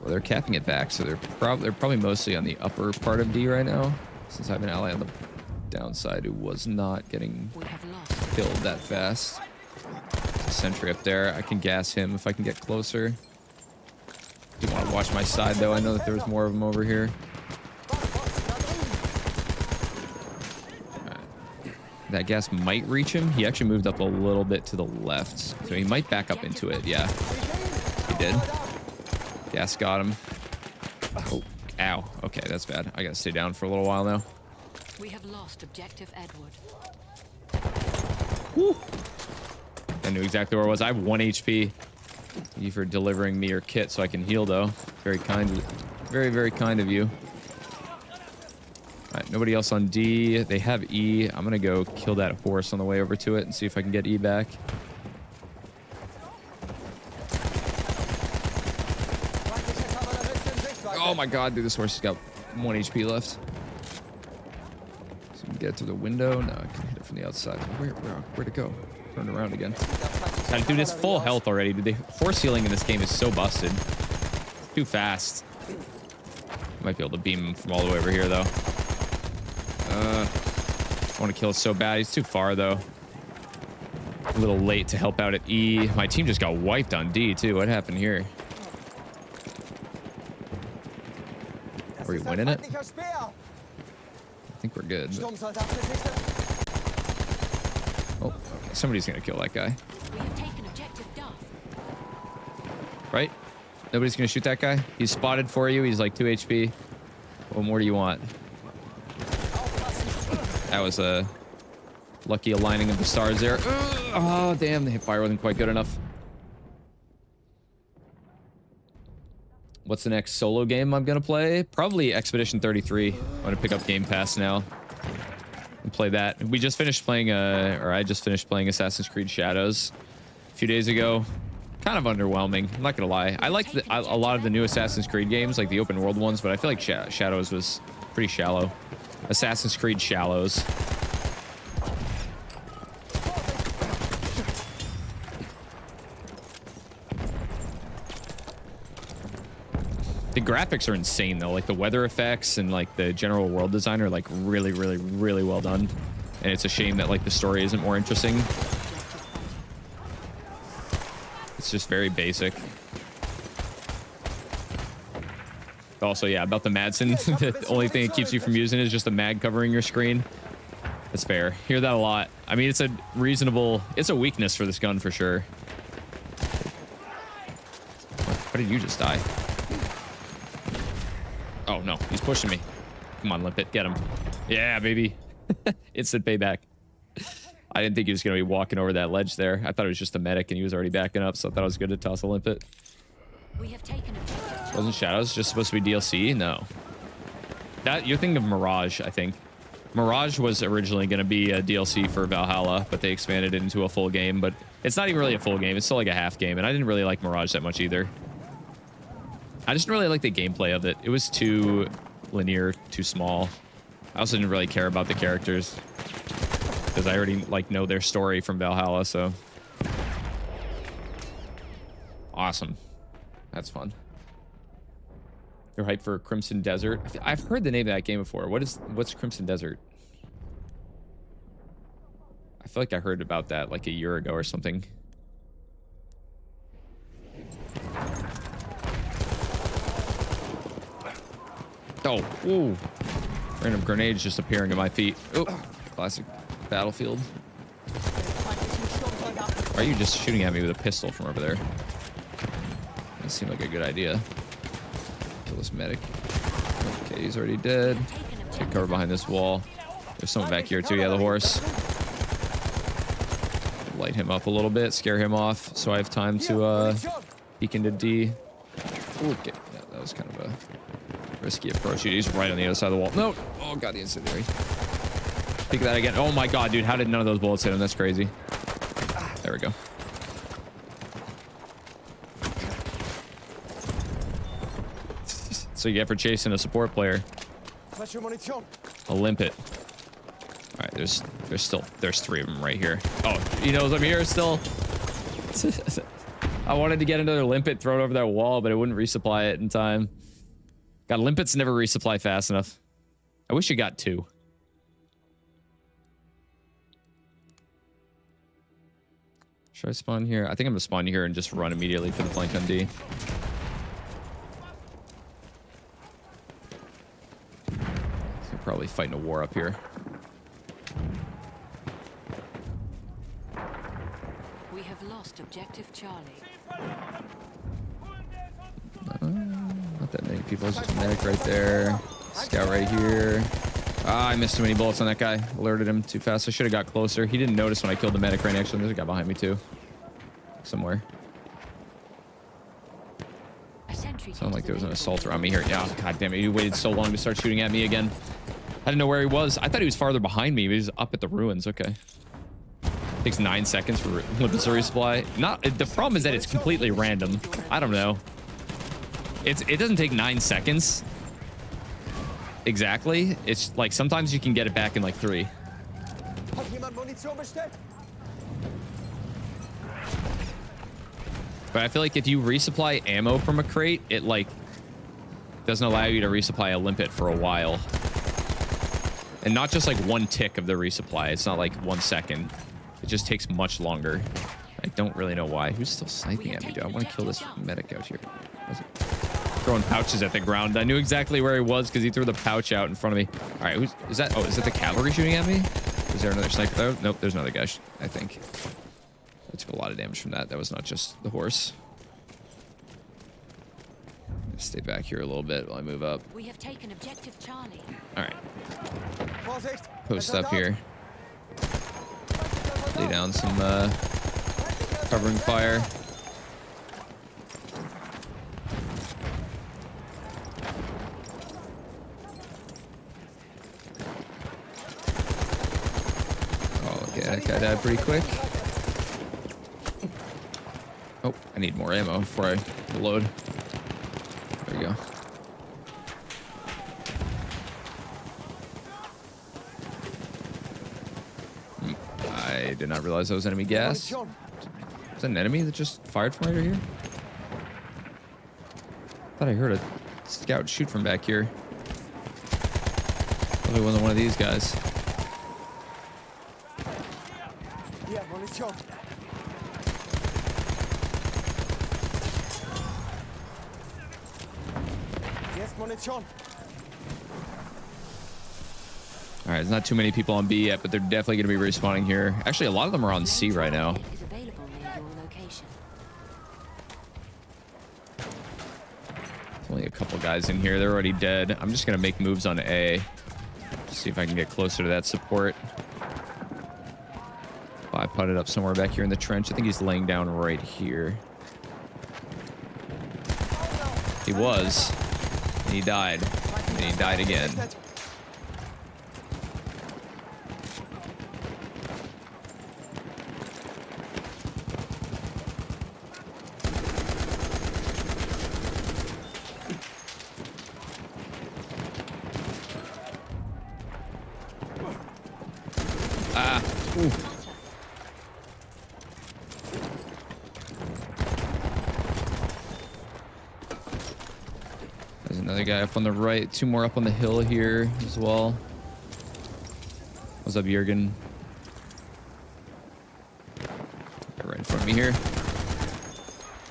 Well, they're capping it back, so they're probably mostly on the upper part of D right now, since I have an ally on the downside who was not getting killed that fast. There's a sentry up there. I can gas him if I can get closer. Do want to watch my side though. I know that there was more of them over here. That gas might reach him. He actually moved up a little bit to the left, so he might back up into it. Yeah, he did. Gas got him. Oh, ow. Okay, that's bad. I gotta stay down for a little while now. We have lost objective Edward. Woo. I knew exactly where I was. I have 1 HP. Thank you for delivering me your kit so I can heal, though. Very kind. Very, very kind of you. All right, nobody else on D. They have E. I'm gonna go kill that horse on the way over to it and see if I can get E back. Oh my god, dude, this horse has got 1 HP left. So we can get to the window. No, I can hit it from the outside. Where'd it go? Turned around again. God, dude, it's full health already. Dude, the horse healing in this game is so busted. It's too fast. Might be able to beam him from all the way over here, though. I want to kill it so bad. He's too far, though. A little late to help out at E. My team just got wiped on D, too. What happened here? Are we winning it? I think we're good. But... Oh, okay. Somebody's gonna kill that guy. We have taken objective DOF. Right? Nobody's gonna shoot that guy? He's spotted for you. He's like 2 HP. What more do you want? That was a lucky aligning of the stars there. Oh, damn. The hipfire wasn't quite good enough. What's the next solo game I'm gonna play? Probably Expedition 33. I'm gonna pick up Game Pass now and play that. We just finished playing, or I just finished playing Assassin's Creed Shadows a few days ago. Kind of underwhelming. I'm not gonna lie. I like a lot of the new Assassin's Creed games, like the open world ones, but I feel like Shadows was pretty shallow. Assassin's Creed Shallows. The graphics are insane though, like the weather effects and like the general world design are like really, really, really well done. And it's a shame that like the story isn't more interesting. It's just very basic. Also, yeah, about the Madsen, the only thing that keeps you from using it is just the mag covering your screen. That's fair. Hear that a lot. I mean, it's a reasonable, it's a weakness for this gun for sure. How did you just die? Oh no, he's pushing me. Come on, Limpet, get him. Yeah, baby. Instant payback. I didn't think he was going to be walking over that ledge there. I thought it was just a medic and he was already backing up, so I thought it was good to toss a Limpet. We have taken objective. Wasn't Shadows just supposed to be DLC? No. That you're thinking of Mirage, I think. Mirage was originally going to be a DLC for Valhalla, but they expanded it into a full game. But it's not even really a full game. It's still like a half game, and I didn't really like Mirage that much either. I just didn't really like the gameplay of it. It was too linear, too small. I also didn't really care about the characters because I already like know their story from Valhalla. So awesome. That's fun. You're hyped for Crimson Desert. I've heard the name of that game before. What's Crimson Desert? I feel like I heard about that like a year ago or something. Oh, ooh. Random grenades just appearing at my feet. Oh, classic Battlefield. Why are you just shooting at me with a pistol from over there? That seemed like a good idea. Kill this medic. Okay, he's already dead. Take cover behind this wall. There's someone back here too. Yeah, the horse. Light him up a little bit, scare him off, so I have time to peek into D. Ooh, okay, yeah, that was kind of a risky approach. He's right on the other side of the wall. No! Oh god, the incendiary. Peek that again. Oh my god, dude, how did none of those bullets hit him? That's crazy. There we go. So you get for chasing a support player. A limpet. All right, there's three of them right here. Oh, he knows I'm here still. I wanted to get another limpet, throw it over that wall, but it wouldn't resupply it in time. God, limpets never resupply fast enough. I wish you got two. Should I spawn here? I think I'm gonna spawn here and just run immediately for the flank on D. They're probably fighting a war up here. We have lost objective Charlie. Not that many people. There's just a medic right there. Scout right here. Ah, I missed too many bullets on that guy. Alerted him too fast. I should have got closer. He didn't notice when I killed the medic right next to him. There's a guy behind me too. Somewhere. Sounded like there was an assaulter on me here. Yeah, god damn it. He waited so long to start shooting at me again. I didn't know where he was. I thought he was farther behind me, but he's up at the ruins. Okay. Takes 9 seconds for limpets to resupply. The problem is that it's completely random. I don't know. It doesn't take 9 seconds. Exactly. It's like sometimes you can get it back in like 3. But I feel like if you resupply ammo from a crate, it like doesn't allow you to resupply a limpet for a while. And not just like one tick of the resupply. It's not like 1 second. It just takes much longer. I don't really know why. Who's still sniping at me, dude? I want to kill this medic out here. throwing pouches at the ground. I knew exactly where he was because he threw the pouch out in front of me. All right, who's is that? Oh, is that the cavalry shooting at me? Is there another sniper? Oh, nope, there's another guy. I think I took a lot of damage from that. That was not just the horse. Stay back here a little bit while I move up. We have taken objective Charlie. All right. Post up here. Lay down some covering fire. Oh, okay, that guy died pretty quick. Oh, I need more ammo before I reload. There we go. I did not realize that was enemy gas. Is that an enemy that just fired from right here? Thought I heard a scout shoot from back here. Probably wasn't one of these guys. All right, there's not too many people on B yet, but they're definitely going to be respawning here. Actually, a lot of them are on C right now. There's only a couple guys in here. They're already dead. I'm just going to make moves on A. See if I can get closer to that support. Oh, I put it up somewhere back here in the trench. I think he's laying down right here. He was. And he died. And he died again. There's another guy up on the right. Two more up on the hill here as well. What's up, Jurgen? They're right in front of me here. All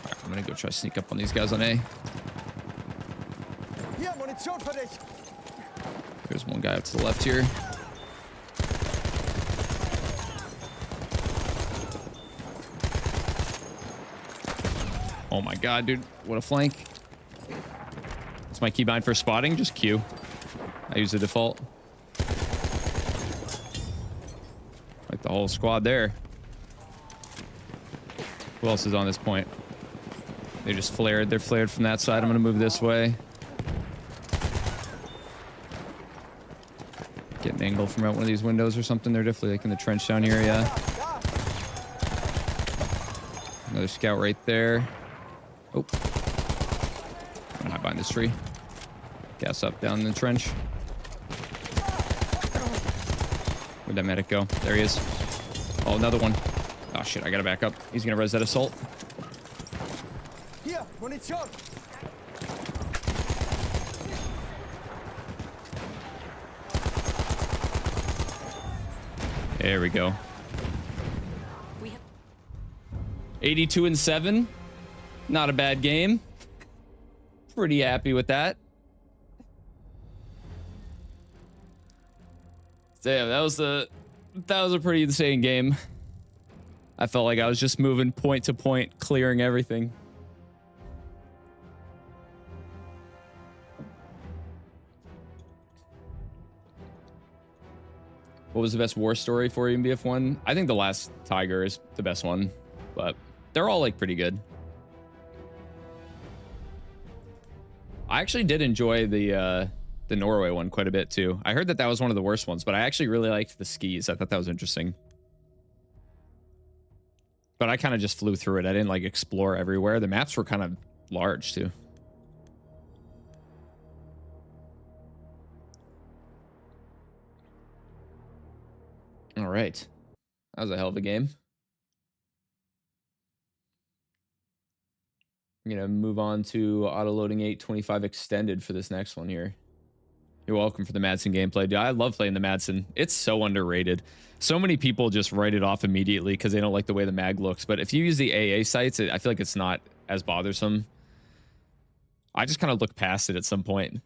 right, I'm gonna go try to sneak up on these guys on A. There's one guy up to the left here. Oh my god, dude. What a flank. It's my keybind for spotting. Just Q. I use the default. Like the whole squad there. Who else is on this point? They just flared. They're flared from that side. I'm going to move this way. Get an angle from out one of these windows or something. They're definitely like in the trench down here, yeah. Another scout right there. Oh. I'm gonna hide behind this tree. Gas up down in the trench. Where'd that medic go? There he is. Oh, another one. Oh shit, I gotta back up. He's gonna res that assault. Here, munition. There we go. 82-7. Not a bad game. Pretty happy with that. So yeah, that was a pretty insane game. I felt like I was just moving point to point, clearing everything. What was the best war story for you in BF1? I think the last Tiger is the best one, but they're all like pretty good. I actually did enjoy the Norway one quite a bit too. I heard that that was one of the worst ones, but I actually really liked the skis. I thought that was interesting. But I kind of just flew through it. I didn't like explore everywhere. The maps were kind of large too. All right. That was a hell of a game. I'm going to move on to auto-loading 825 extended for this next one here. You're welcome for the Madsen gameplay. Dude, I love playing the Madsen. It's so underrated. So many people just write it off immediately because they don't like the way the mag looks. But if you use the AA sights, I feel like it's not as bothersome. I just kind of look past it at some point.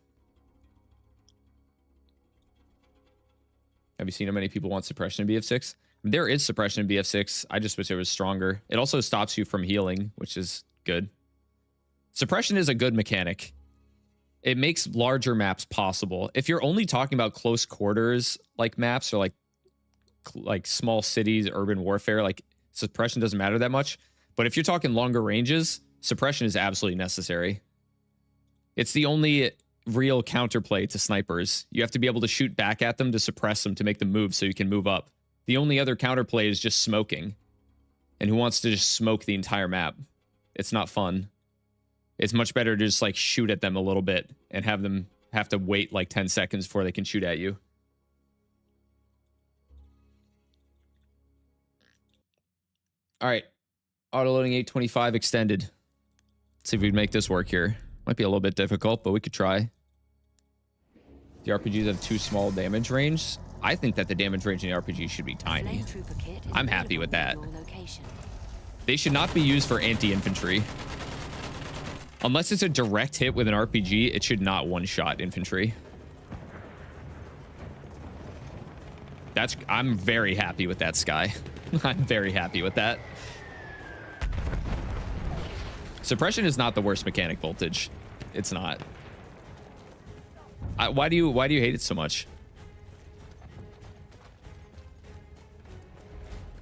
Have you seen how many people want suppression in BF6? There is suppression in BF6. I just wish it was stronger. It also stops you from healing, which is good. Suppression is a good mechanic. It makes larger maps possible. If you're only talking about close quarters like maps or like small cities, urban warfare, like suppression doesn't matter that much. But if you're talking longer ranges, suppression is absolutely necessary. It's the only real counterplay to snipers. You have to be able to shoot back at them to suppress them to make them move so you can move up. The only other counterplay is just smoking. And who wants to just smoke the entire map? It's not fun. It's much better to just like shoot at them a little bit and have them have to wait like 10 seconds before they can shoot at you. All right. Auto-loading 825 extended. Let's see if we can make this work here. Might be a little bit difficult, but we could try. The RPGs have too small damage range. I think that the damage range in the RPG should be tiny. I'm happy with that. They should not be used for anti-infantry. Unless it's a direct hit with an RPG, it should not one-shot infantry. I'm very happy with that, Sky. I'm very happy with that. Suppression is not the worst mechanic, Voltage. It's not. Why do you hate it so much?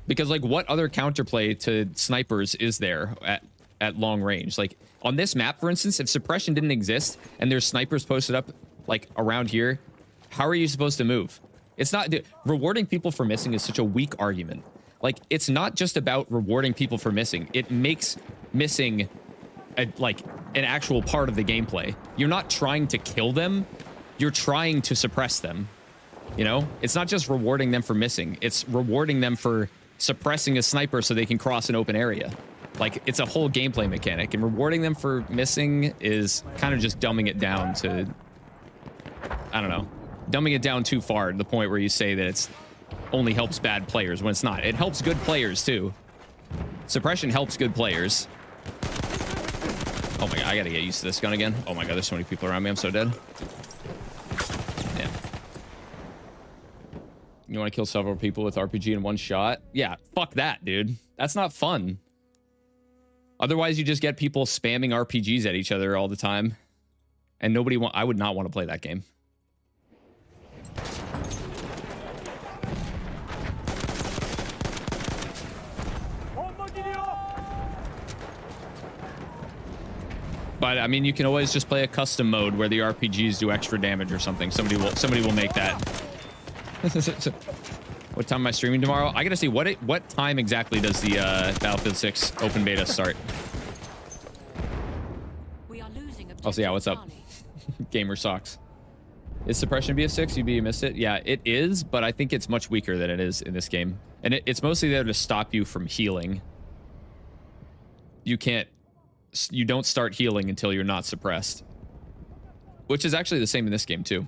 Because like what other counterplay to snipers is there at long range? Like on this map, for instance, if suppression didn't exist and there's snipers posted up like around here, how are you supposed to move? It's not rewarding people for missing is such a weak argument. Like it's not just about rewarding people for missing. It makes missing like an actual part of the gameplay. You're not trying to kill them. You're trying to suppress them. You know, it's not just rewarding them for missing. It's rewarding them for suppressing a sniper so they can cross an open area. Like it's a whole gameplay mechanic, and rewarding them for missing is kind of just dumbing it down to, I don't know, dumbing it down too far to the point where you say that it's only helps bad players when it's not. It helps good players too. Suppression helps good players. Oh my god, I gotta get used to this gun again. Oh my god, there's so many people around me. I'm so dead. Yeah. You want to kill several people with RPG in one shot? Yeah, fuck that, dude. That's not fun. Otherwise, you just get people spamming RPGs at each other all the time. And I would not want to play that game. But I mean, you can always just play a custom mode where the RPGs do extra damage or something. Somebody will make that. What time am I streaming tomorrow? I gotta see what time exactly does the Battlefield 6 open beta start? Oh, so yeah, what's up? Gamer socks. Is suppression BF6? You missed it? Yeah, it is, but I think it's much weaker than it is in this game. And it's mostly there to stop you from healing. You don't start healing until you're not suppressed. Which is actually the same in this game, too.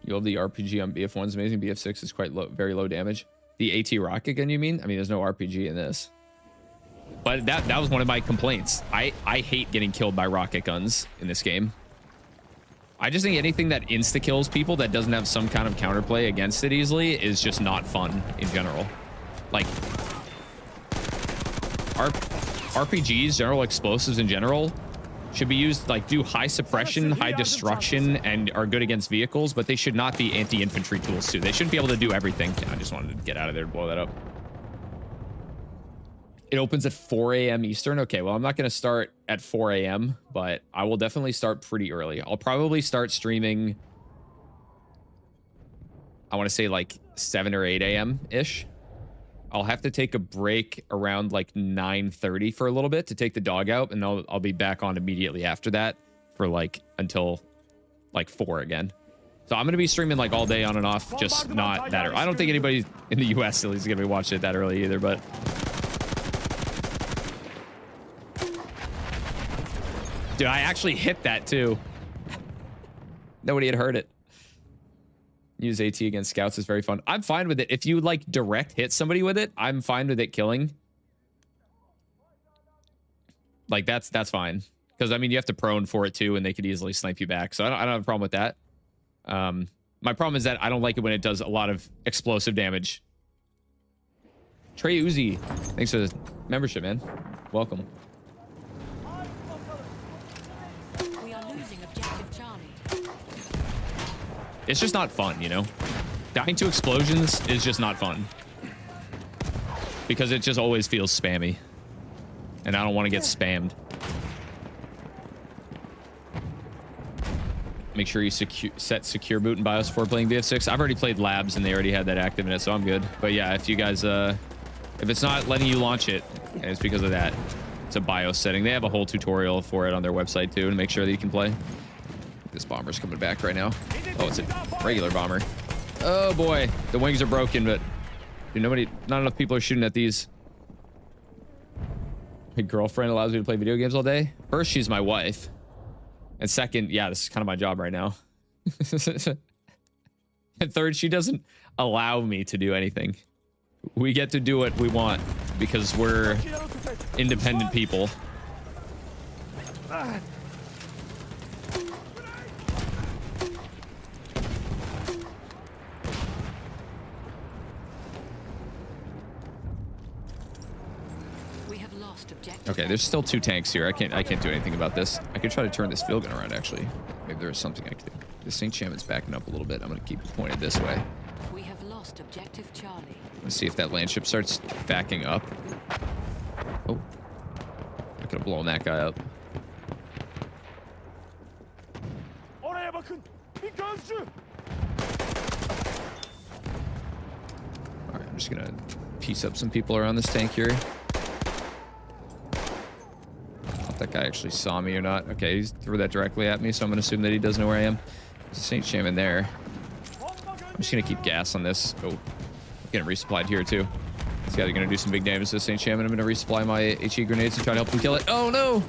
You love the RPG on BF1 is amazing. BF6 is quite low, very low damage. The AT rocket gun, you mean? I mean, there's no RPG in this. But that was one of my complaints. I hate getting killed by rocket guns in this game. I just think anything that insta-kills people that doesn't have some kind of counterplay against it easily is just not fun in general. Like, RPGs, general explosives in general, should be used, like, do high suppression, high destruction, and are good against vehicles, but they should not be anti-infantry tools, too. They shouldn't be able to do everything. I just wanted to get out of there to blow that up. It opens at 4 a.m. Eastern. Okay, well, I'm not going to start at 4 a.m., but I will definitely start pretty early. I'll probably start streaming, I want to say, like, 7 or 8 a.m.-ish. I'll have to take a break around like 9:30 for a little bit to take the dog out, and I'll be back on immediately after that for like until like 4 again. So I'm gonna be streaming like all day on and off, just not that early. I don't think anybody in the US at least is gonna be watching it that early either, but dude, I actually hit that too. Nobody had heard it. Use AT against scouts is very fun. I'm fine with it. If you like direct hit somebody with it, I'm fine with it killing. Like that's fine. Because I mean, you have to prone for it too, and they could easily snipe you back. So I don't have a problem with that. My problem is that I don't like it when it does a lot of explosive damage. Trey Uzi, thanks for the membership, man. Welcome. We are losing objective Charlie. It's just not fun, you know? Dying to explosions is just not fun. Because it just always feels spammy. And I don't want to get spammed. Make sure you set secure boot and BIOS before playing BF6. I've already played labs and they already had that active in it, so I'm good. But yeah, if you guys, if it's not letting you launch it, and it's because of that, it's a BIOS setting. They have a whole tutorial for it on their website too to make sure that you can play. This bomber's coming back right now. Oh, it's a regular bomber. Oh boy, the wings are broken, but dude, not enough people are shooting at these. My girlfriend allows me to play video games all day. First, she's my wife. And second, yeah, this is kind of my job right now. And third, she doesn't allow me to do anything. We get to do what we want because we're independent people. Okay, there's still 2 tanks here. I can't do anything about this. I could try to turn this field gun around, actually. Maybe there's something I could do. This St. Shaman's backing up a little bit. I'm going to keep it pointed this way. We have lost objective Charlie. Let's see if that land ship starts backing up. Oh. I could have blown that guy up. Alright, I'm just going to piece up some people around this tank here. That guy actually saw me or not. Okay, he threw that directly at me, so I'm gonna assume that he doesn't know where I am. There's a St. Shaman there. I'm just gonna keep gas on this. Oh, getting resupplied here too. This guy's gonna do some big damage to the St. Shaman. I'm gonna resupply my HE grenades to try to help him kill it. Oh no!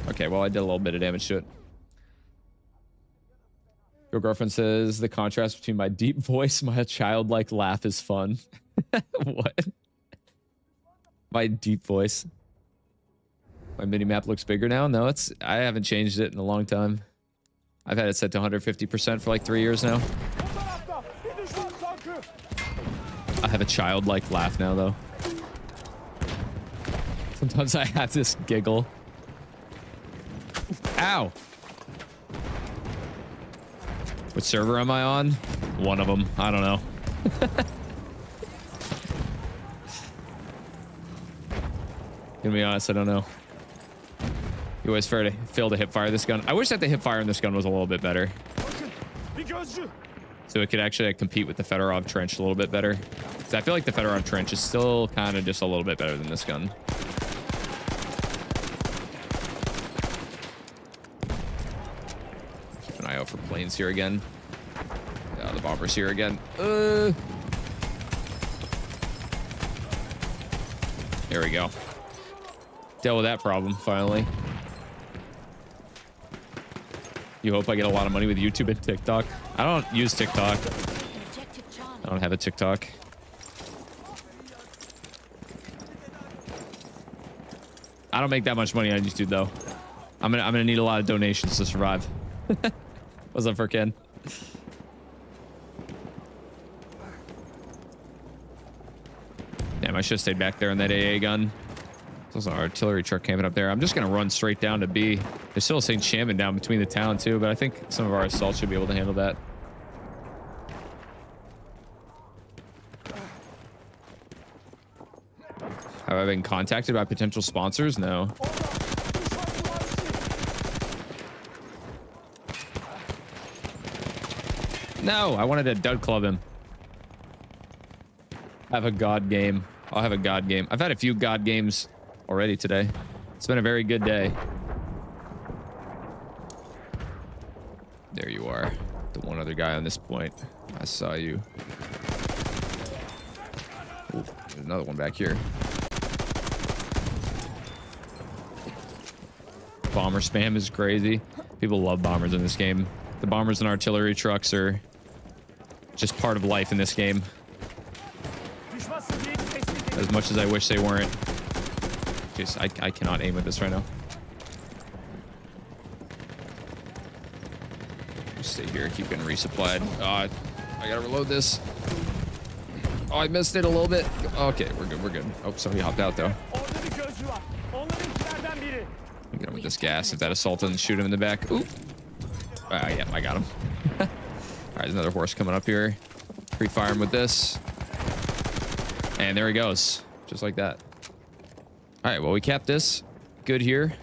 Okay, well I did a little bit of damage to it. Your girlfriend says the contrast between my deep voice, my childlike laugh is fun. What? My deep voice. My mini-map looks bigger now. No, I haven't changed it in a long time. I've had it set to 150% for like 3 years now. I have a childlike laugh now, though. Sometimes I have this giggle. Ow! What server am I on? One of them. I don't know. Gonna be honest, I don't know. You always fail to hip fire this gun. I wish that the hip fire in this gun was a little bit better. So it could actually compete with the Fedorov trench a little bit better. So I feel like the Fedorov trench is still kind of just a little bit better than this gun. Keep an eye out for planes here again. Yeah, the bomber's here again. There we go. Dealt with that problem, finally. You hope I get a lot of money with YouTube and TikTok. I don't use TikTok. I don't have a TikTok. I don't make that much money on YouTube though. I'm gonna need a lot of donations to survive. What's up, Furken? Damn, I should have stayed back there on that AA gun. There's an artillery truck camping up there. I'm just going to run straight down to B. There's still a St. Shaman down between the town, too, but I think some of our assaults should be able to handle that. Have I been contacted by potential sponsors? No. No, I wanted to dud club him. Have a god game. I'll have a god game. I've had a few god games already today. It's been a very good day. There you are. The one other guy on this point. I saw you. Ooh, there's another one back here. Bomber spam is crazy. People love bombers in this game. The bombers and artillery trucks are just part of life in this game. As much as I wish they weren't. Jeez, I cannot aim with this right now. stay here, keep getting resupplied. I gotta reload this. Oh, I missed it a little bit. Okay, we're good, we're good. Oh, somebody hopped out though. Get him with this gas if that assault doesn't shoot him in the back. Ooh. Yeah, I got him. All right, there's another horse coming up here. Pre-fire him with this. And there he goes. Just like that. All right, well, we capped this. Good here.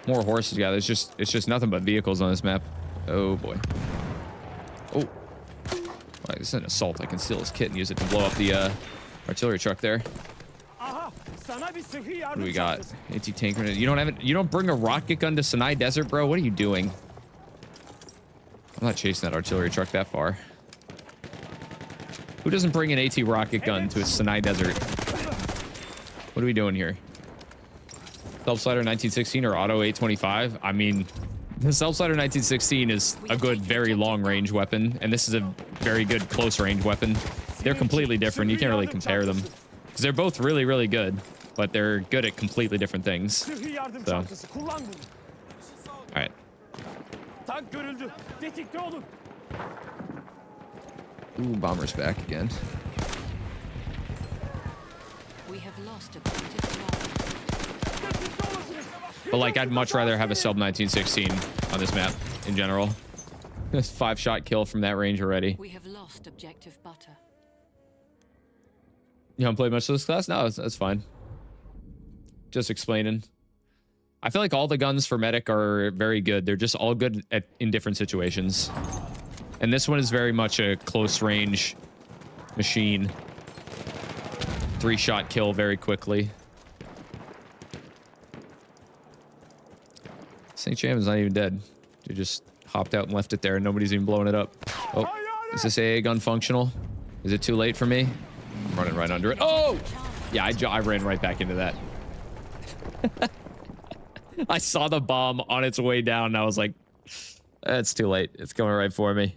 More horses, guys. It's just nothing but vehicles on this map. Oh, boy. Oh. Right, this is an assault. I can steal his kit and use it to blow up the artillery truck there. What do we got? Anti-tank grenade. You don't have it. You don't bring a rocket gun to Sinai Desert, bro. What are you doing? I'm not chasing that artillery truck that far. Who doesn't bring an AT rocket gun to a Sinai Desert? What are we doing here? Self-slider 1916 or auto 825? I mean, the self-slider 1916 is a good, very long-range weapon, and this is a very good close-range weapon. They're completely different. You can't really compare them. Because they're both really, really good, but they're good at completely different things. So. Alright. Ooh, bomber's back again. We have lost objective. But like, I'd much rather have a sub 1916 on this map in general. This 5-shot kill from that range already. We have lost objective butter. You haven't played much of this class? No, that's fine. Just explaining. I feel like all the guns for medic are very good. They're just all good in different situations. And this one is very much a close range machine. 3-shot kill very quickly. St. James not even dead. They just hopped out and left it there and nobody's even blowing it up. Oh, is this AA gun functional? Is it too late for me? I'm running right under it. Oh! Yeah, I ran right back into that. I saw the bomb on its way down and I was like, it's too late. It's coming right for me.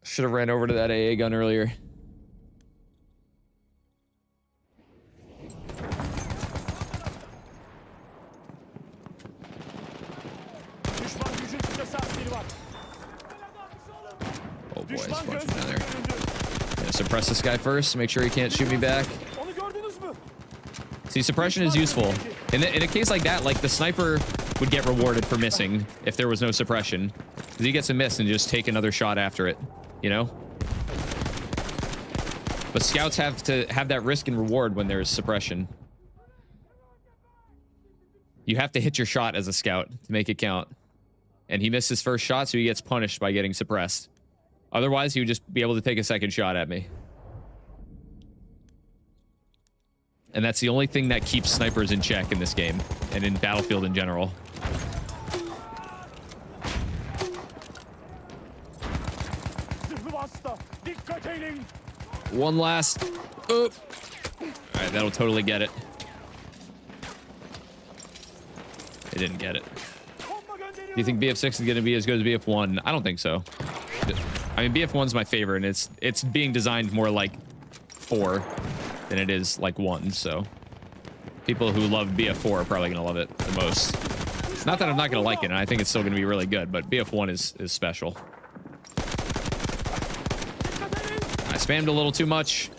Should have ran over to that AA gun earlier. Oh boy, there's a bunch of them down there. Gonna suppress this guy first, make sure he can't shoot me back. See, suppression is useful. In a case like that, like the sniper would get rewarded for missing if there was no suppression. Because he gets a miss and just take another shot after it, you know? But scouts have to have that risk and reward when there's suppression. You have to hit your shot as a scout to make it count. And he missed his first shot, so he gets punished by getting suppressed. Otherwise, he would just be able to take a second shot at me. And that's the only thing that keeps snipers in check in this game and in Battlefield in general. One last. Oh. All right, that'll totally get it. It didn't get it. Do you think BF6 is going to be as good as BF1? I don't think so. I mean, BF1's my favorite, and it's being designed more like 4 than it is like 1, so people who love BF4 are probably going to love it the most. It's not that I'm not going to like it, and I think it's still going to be really good, but BF1 is special. I spammed a little too much.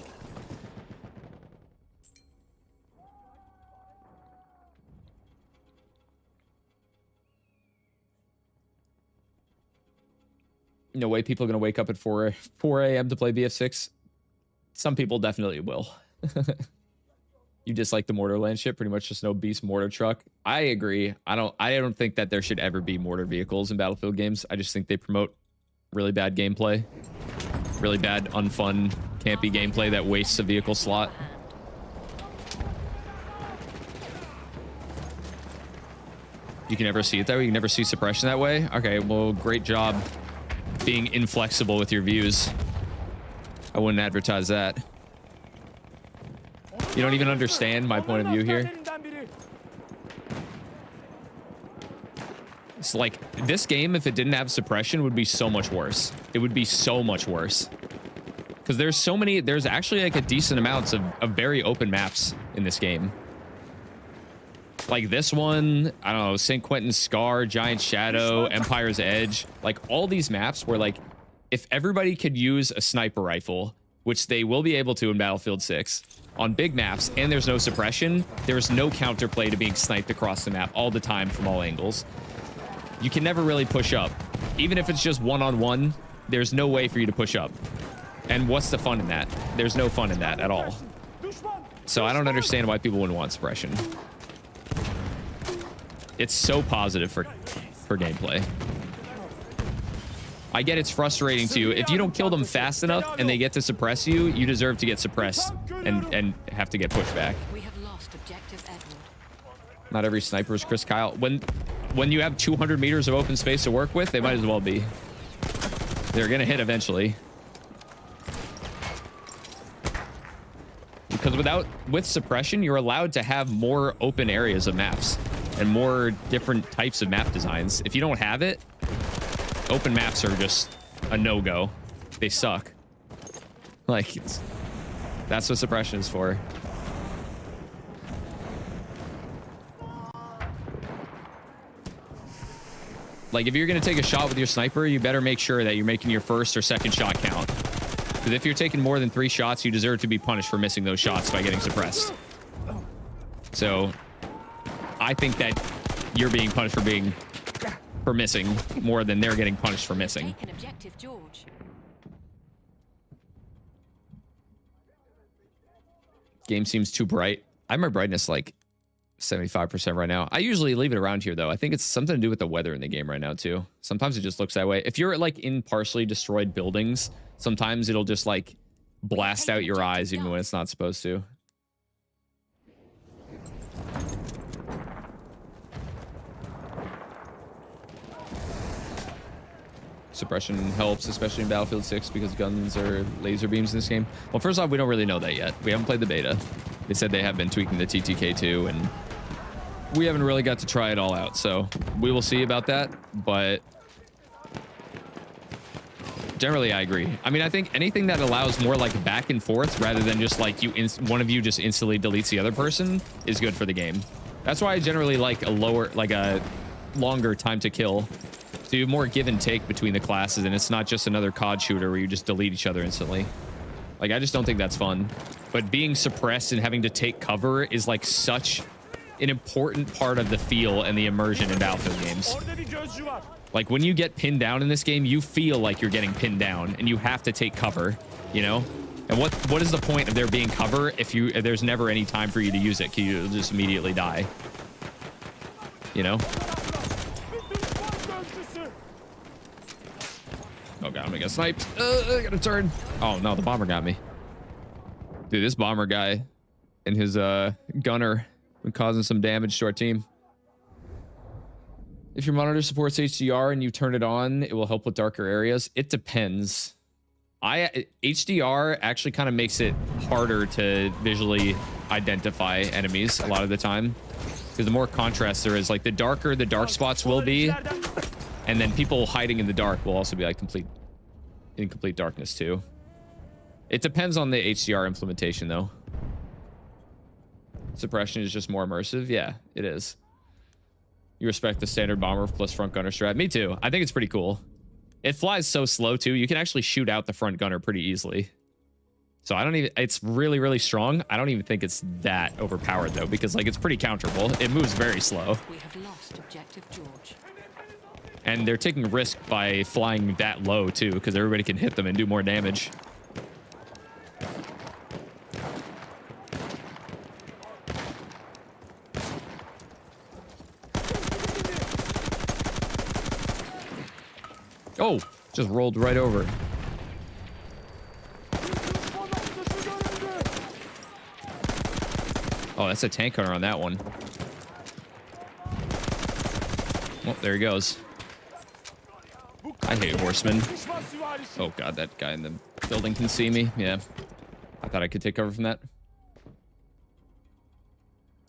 No way people are going to wake up at 4 a.m. to play BF6. Some people definitely will. You dislike the Mortarland ship, pretty much just no beast mortar truck. I agree. I don't think that there should ever be mortar vehicles in Battlefield games. I just think they promote really bad gameplay. Really bad, unfun, campy gameplay that wastes a vehicle slot. You can never see it that way? You can never see suppression that way? Okay, well, great job being inflexible with your views. I wouldn't advertise that. You don't even understand my point of view here. It's like, this game, if it didn't have suppression, would be so much worse. It would be so much worse. Because there's actually like a decent amounts of very open maps in this game. Like this one, I don't know, St. Quentin Scar, Giant Shadow, Empire's Edge, like all these maps where like if everybody could use a sniper rifle, which they will be able to in Battlefield 6 on big maps, and there's no suppression, there's no counterplay to being sniped across the map all the time from all angles. You can never really push up. Even if it's just one-on-one, there's no way for you to push up. And what's the fun in that? There's no fun in that at all. So I don't understand why people wouldn't want suppression. It's so positive for gameplay. I get it's frustrating to you. If you don't kill them fast enough and they get to suppress you, you deserve to get suppressed and have to get pushed back. We have lost objective Edward. Not every sniper is Chris Kyle. When you have 200 meters of open space to work with, they might as well be. They're gonna hit eventually. Because with suppression, you're allowed to have more open areas of maps and more different types of map designs. If you don't have it, open maps are just a no-go. They suck. Like, that's what suppression is for. Like, if you're going to take a shot with your sniper, you better make sure that you're making your first or second shot count. Because if you're taking more than 3 shots, you deserve to be punished for missing those shots by getting suppressed. So, I think that you're being punished for missing more than they're getting punished for missing. Take an objective, George. Game seems too bright. I have my brightness like 75% right now. I usually leave it around here though. I think it's something to do with the weather in the game right now too. Sometimes it just looks that way. If you're like in partially destroyed buildings, sometimes it'll just like blast out your eyes even when it's not supposed to. Suppression helps, especially in Battlefield 6, because guns are laser beams in this game. Well, first off, we don't really know that yet. We haven't played the beta. They said they have been tweaking the TTK2, and we haven't really got to try it all out. So we will see about that. But generally, I agree. I mean, I think anything that allows more like back and forth rather than just like one of you just instantly deletes the other person is good for the game. That's why I generally like a longer time to kill. So you have more give and take between the classes, and it's not just another COD shooter where you just delete each other instantly. Like, I just don't think that's fun. But being suppressed and having to take cover is like such an important part of the feel and the immersion in Battlefield games. Like, when you get pinned down in this game, you feel like you're getting pinned down, and you have to take cover, you know? And what is the point of there being cover if there's never any time for you to use it? 'Cause you'll just immediately die. You know? Oh god, I'm gonna get sniped. I gotta turn. Oh no, the bomber got me. Dude, this bomber guy and his gunner been causing some damage to our team. If your monitor supports HDR and you turn it on, it will help with darker areas. It depends. HDR actually kind of makes it harder to visually identify enemies a lot of the time, because the more contrast there is, like the darker the dark spots will be, and then people hiding in the dark will also be like in complete darkness too. It depends on the HDR implementation though. Suppression is just more immersive. Yeah, it is. You respect the standard bomber plus front gunner strat. Me too. I think it's pretty cool. It flies so slow too. You can actually shoot out the front gunner pretty easily. So I don't even, it's really, really strong. I don't even think it's that overpowered though, because like it's pretty counterable. It moves very slow. We have lost objective, George. And they're taking a risk by flying that low too, because everybody can hit them and do more damage. Oh, just rolled right over. Oh, that's a tank hunter on that one. Oh, there he goes. I hate horsemen. Oh god, that guy in the building can see me. Yeah. I thought I could take cover from that.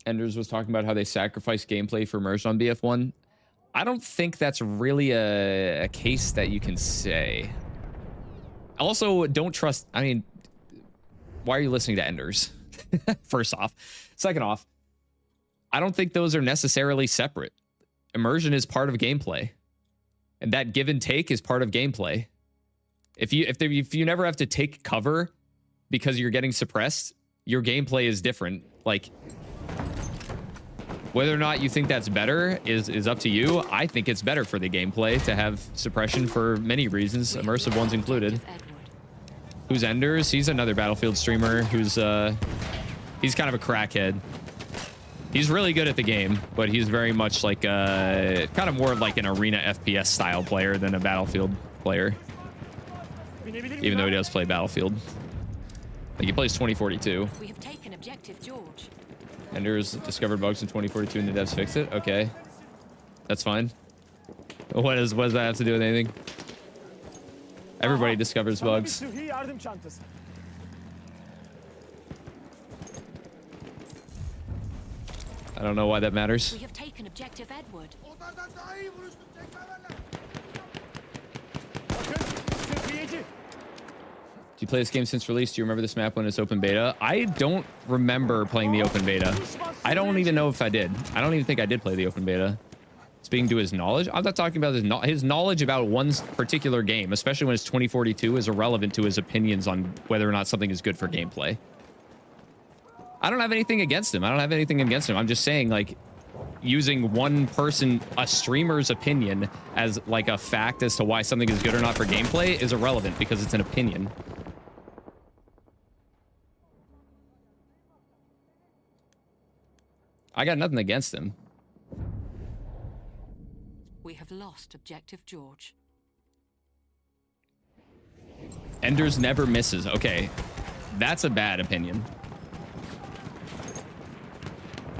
Enders was talking about how they sacrifice gameplay for immersion on BF1. I don't think that's really a case that you can say. Also, don't trust... I mean, why are you listening to Enders? First off. Second off, I don't think those are necessarily separate. Immersion is part of gameplay, and that give and take is part of gameplay. If you never have to take cover because you're getting suppressed, your gameplay is different. Like, whether or not you think that's better is up to you. I think it's better for the gameplay to have suppression for many reasons, immersive ones included. Who's Enders? He's another Battlefield streamer who's he's kind of a crackhead. He's really good at the game, but he's very much like kind of more like an arena FPS style player than a Battlefield player. Even though he does play Battlefield. Like, he plays 2042. We have taken objective George. Enders discovered bugs in 2042 and the devs fixed it. Okay. That's fine. What does that have to do with anything? Everybody discovers bugs. I don't know why that matters. We have taken objective Edward. Do you play this game since release? Do you remember this map when it's open beta? I don't remember playing the open beta. I don't even know if I did. I don't even think I did play the open beta. Speaking to his knowledge, I'm not talking about his knowledge about one particular game, especially when it's 2042, is irrelevant to his opinions on whether or not something is good for gameplay. I don't have anything against him. I'm just saying, like, using one person, a streamer's opinion, as like a fact as to why something is good or not for gameplay is irrelevant because it's an opinion. I got nothing against him. We have lost objective George. Enders never misses. Okay, that's a bad opinion.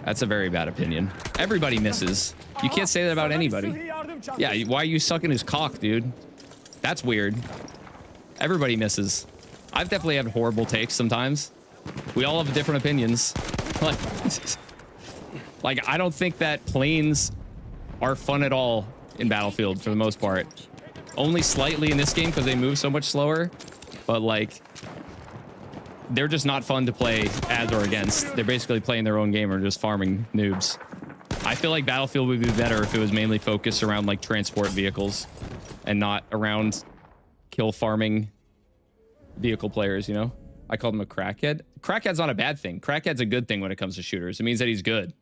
That's a very bad opinion. Everybody misses. You can't say that about anybody. Yeah, why are you sucking his cock, dude? That's weird. Everybody misses. I've definitely had horrible takes sometimes. We all have different opinions. Like, I don't think that planes are fun at all in Battlefield for the most part. Only slightly in this game because they move so much slower. But, like, they're just not fun to play as or against. They're basically playing their own game or just farming noobs. I feel like Battlefield would be better if it was mainly focused around, like, transport vehicles and not around kill farming vehicle players, you know? I called him a crackhead. Crackhead's not a bad thing. Crackhead's a good thing when it comes to shooters. It means that he's good.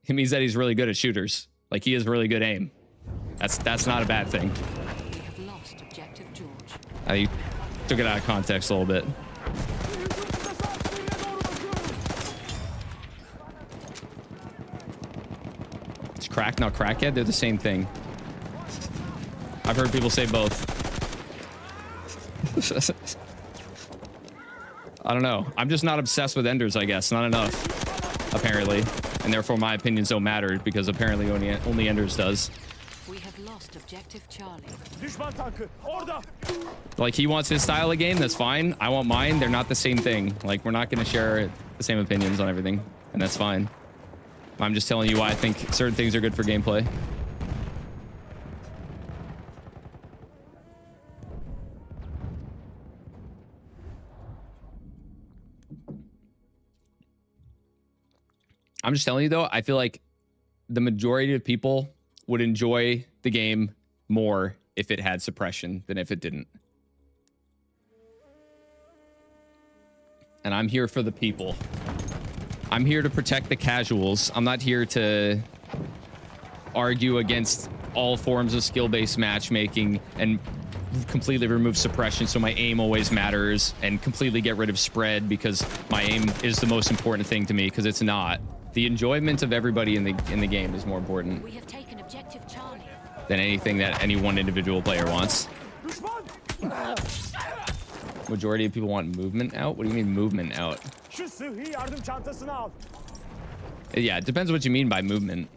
It means that he's really good at shooters. Like, he has really good aim. That's not a bad thing. We have lost objective George. I took it out of context a little bit. It's crack, not crackhead. They're the same thing. I've heard people say both. I don't know. I'm just not obsessed with Enders, I guess. Not enough, apparently. And therefore my opinions don't matter because apparently only Enders does. We have lost objective Charlie. Like, he wants his style of game, that's fine. I want mine. They're not the same thing. Like, we're not going to share the same opinions on everything, and that's fine. I'm just telling you why I think certain things are good for gameplay. I'm just telling you, though, I feel like the majority of people would enjoy the game more if it had suppression than if it didn't. And I'm here for the people. I'm here to protect the casuals. I'm not here to argue against all forms of skill-based matchmaking and completely remove suppression so my aim always matters and completely get rid of spread because my aim is the most important thing to me, because it's not. The enjoyment of everybody in the game is more important We have taken objective Charlie. than anything that any one individual player wants. Majority of people want movement out? What do you mean movement out? Yeah, it depends what you mean by movement.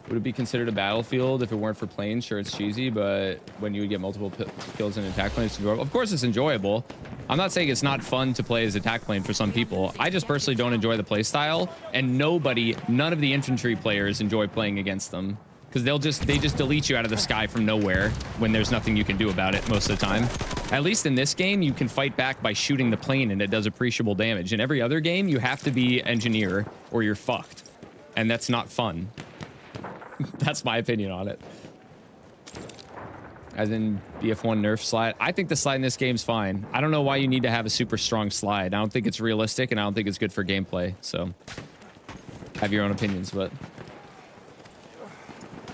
Would it be considered a battlefield if it weren't for planes? Sure, it's cheesy, but when you would get multiple kills in an attack plane, it's enjoyable. Of course, it's enjoyable. I'm not saying it's not fun to play as attack plane for some people. I just personally don't enjoy the play style, and none of the infantry players enjoy playing against them. because they just delete you out of the sky from nowhere when there's nothing you can do about it most of the time. At least in this game, you can fight back by shooting the plane and it does appreciable damage. In every other game, you have to be engineer or you're fucked. And that's not fun. That's my opinion on it. As in BF1 nerf slide. I think the slide in this game's fine. I don't know why you need to have a super strong slide. I don't think it's realistic and I don't think it's good for gameplay. So have your own opinions, but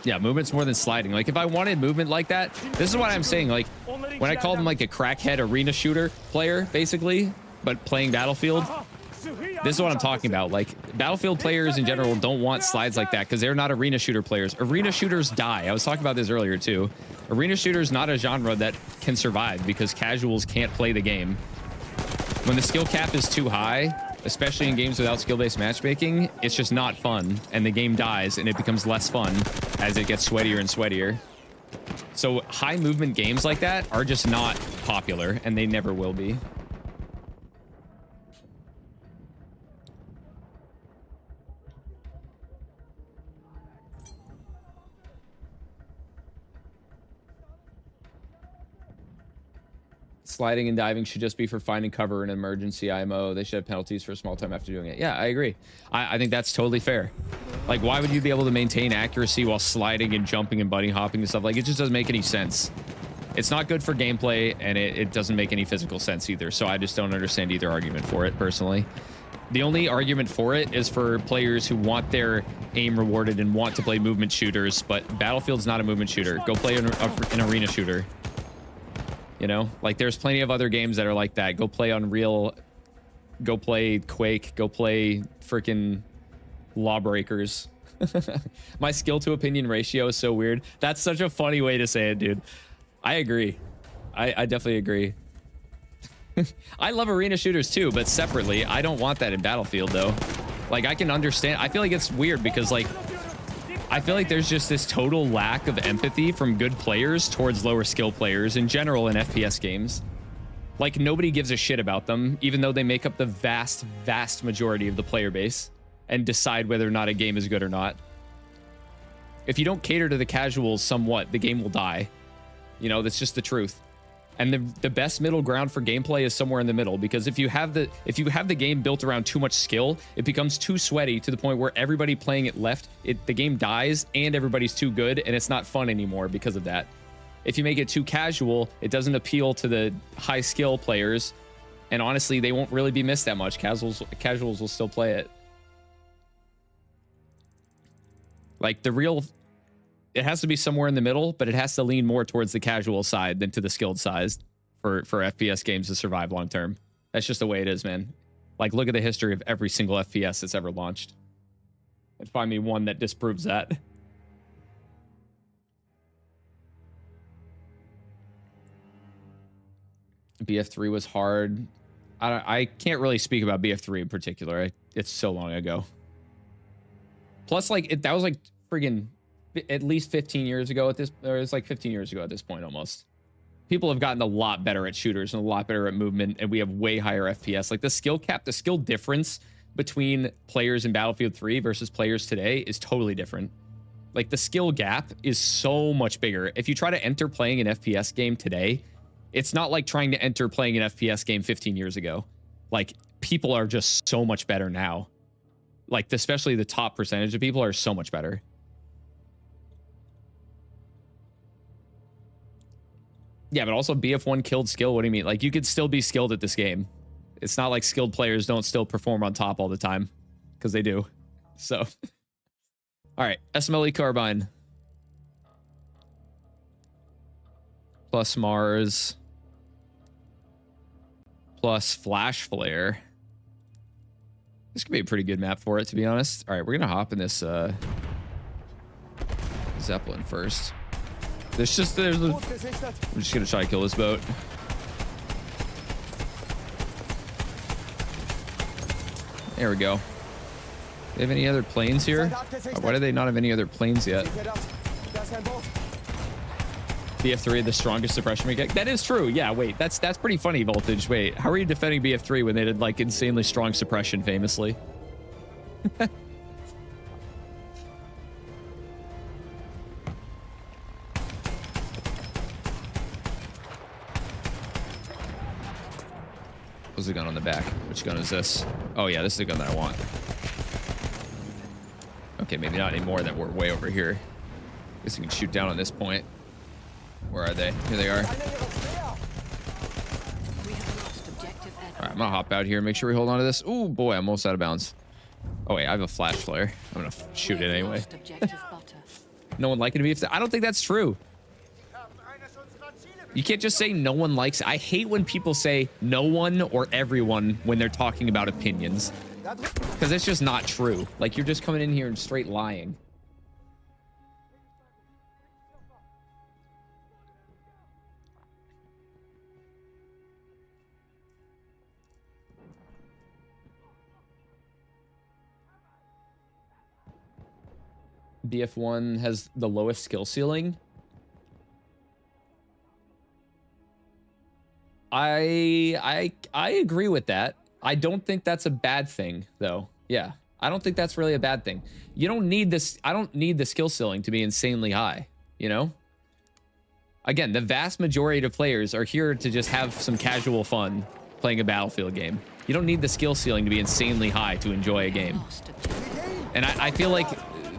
yeah, movement's more than sliding. Like if I wanted movement like that, this is what I'm saying. Like when I called him like a crackhead arena shooter player, basically, but playing Battlefield, this is what I'm talking about. Like Battlefield players in general don't want slides like that because they're not arena shooter players. Arena shooters die. I was talking about this earlier too. Arena shooter is not a genre that can survive because casuals can't play the game. When the skill cap is too high, especially in games without skill-based matchmaking, it's just not fun and the game dies and it becomes less fun as it gets sweatier and sweatier. So high movement games like that are just not popular and they never will be. Sliding and diving should just be for finding cover in emergency IMO. They should have penalties for a small time after doing it. Yeah, I agree. I think that's totally fair. Like, why would you be able to maintain accuracy while sliding and jumping and bunny hopping and stuff? Like, it just doesn't make any sense. It's not good for gameplay, and it doesn't make any physical sense either. So I just don't understand either argument for it, personally. The only argument for it is for players who want their aim rewarded and want to play movement shooters, but Battlefield's not a movement shooter. Go play an arena shooter. You know, like there's plenty of other games that are like that. Go play Unreal, go play Quake, go play freaking Lawbreakers. My skill to opinion ratio is so weird. That's such a funny way to say it, dude. I agree. I definitely agree. I love arena shooters too, but separately. I don't want that in Battlefield though. Like I can understand. I feel like it's weird because like I feel like there's just this total lack of empathy from good players towards lower skill players in general in FPS games. Like nobody gives a shit about them, even though they make up the vast, vast majority of the player base and decide whether or not a game is good or not. If you don't cater to the casuals somewhat, the game will die. You know, that's just the truth. And the best middle ground for gameplay is somewhere in the middle, because if you have the game built around too much skill, it becomes too sweaty to the point where everybody playing it left, the game dies and everybody's too good and it's not fun anymore because of that. If you make it too casual, it doesn't appeal to the high skill players, and honestly, they won't really be missed that much. Casuals will still play it. Like it has to be somewhere in the middle, but it has to lean more towards the casual side than to the skilled side for FPS games to survive long term. That's just the way it is, man. Like, look at the history of every single FPS that's ever launched. And find me one that disproves that. BF3 was hard. I can't really speak about BF3 in particular. It's so long ago. Plus, like, that was like friggin' at least 15 years ago at this, or it's like 15 years ago at this point almost. People have gotten a lot better at shooters and a lot better at movement, and we have way higher FPS. Like the skill cap, the skill difference between players in Battlefield 3 versus players today is totally different. Like the skill gap is so much bigger. If you try to enter playing an FPS game today, it's not like trying to enter playing an FPS game 15 years ago. Like people are just so much better now. Like especially the top percentage of people are so much better. Yeah, but also BF1 killed skill. What do you mean? Like, you could still be skilled at this game. It's not like skilled players don't still perform on top all the time, because they do. So, all right, SMLE Carbine. Plus Mars. Plus Flash Flare. This could be a pretty good map for it, to be honest. All right, we're going to hop in this Zeppelin first. I'm just gonna try to kill this boat. There we go. They have any other planes here? Why do they not have any other planes yet? BF3, the strongest suppression we get. That is true. Yeah, wait, that's pretty funny, Voltage. Wait, how are you defending BF3 when they did like insanely strong suppression famously? What's the gun on the back? Which gun is this? Oh yeah, this is the gun that I want. Okay, maybe not anymore that we're way over here. Guess we can shoot down on this point. Where are they? Here they are. Alright, I'm gonna hop out here. Make sure we hold on to this. Ooh, boy, I'm almost out of bounds. Oh, wait, I have a flash flare. I'm gonna shoot it anyway. No one liking BF6? I don't think that's true. You can't just say no one likes it. I hate when people say no one or everyone when they're talking about opinions. Because it's just not true. Like, you're just coming in here and straight lying. BF1 has the lowest skill ceiling. I agree with that. I don't think that's a bad thing, though. Yeah, I don't think that's really a bad thing. You don't need this. I don't need the skill ceiling to be insanely high, you know? Again, the vast majority of players are here to just have some casual fun playing a Battlefield game. You don't need the skill ceiling to be insanely high to enjoy a game. And I feel like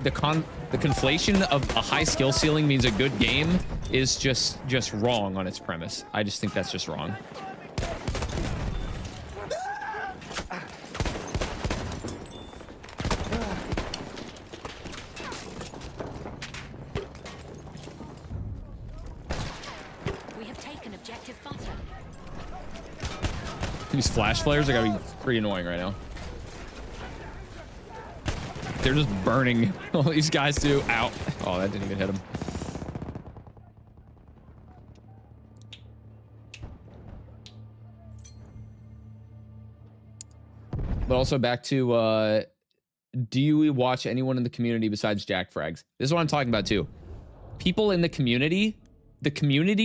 the conflation of a high skill ceiling means a good game is just wrong on its premise. I just think that's just wrong. We have taken objective butter. These flash flares are gonna be pretty annoying right now. They're just burning. All these guys do. Ow. Oh, that didn't even hit him. But also back to, do you watch anyone in the community besides Jack Frags? This is what I'm talking about too. People in the community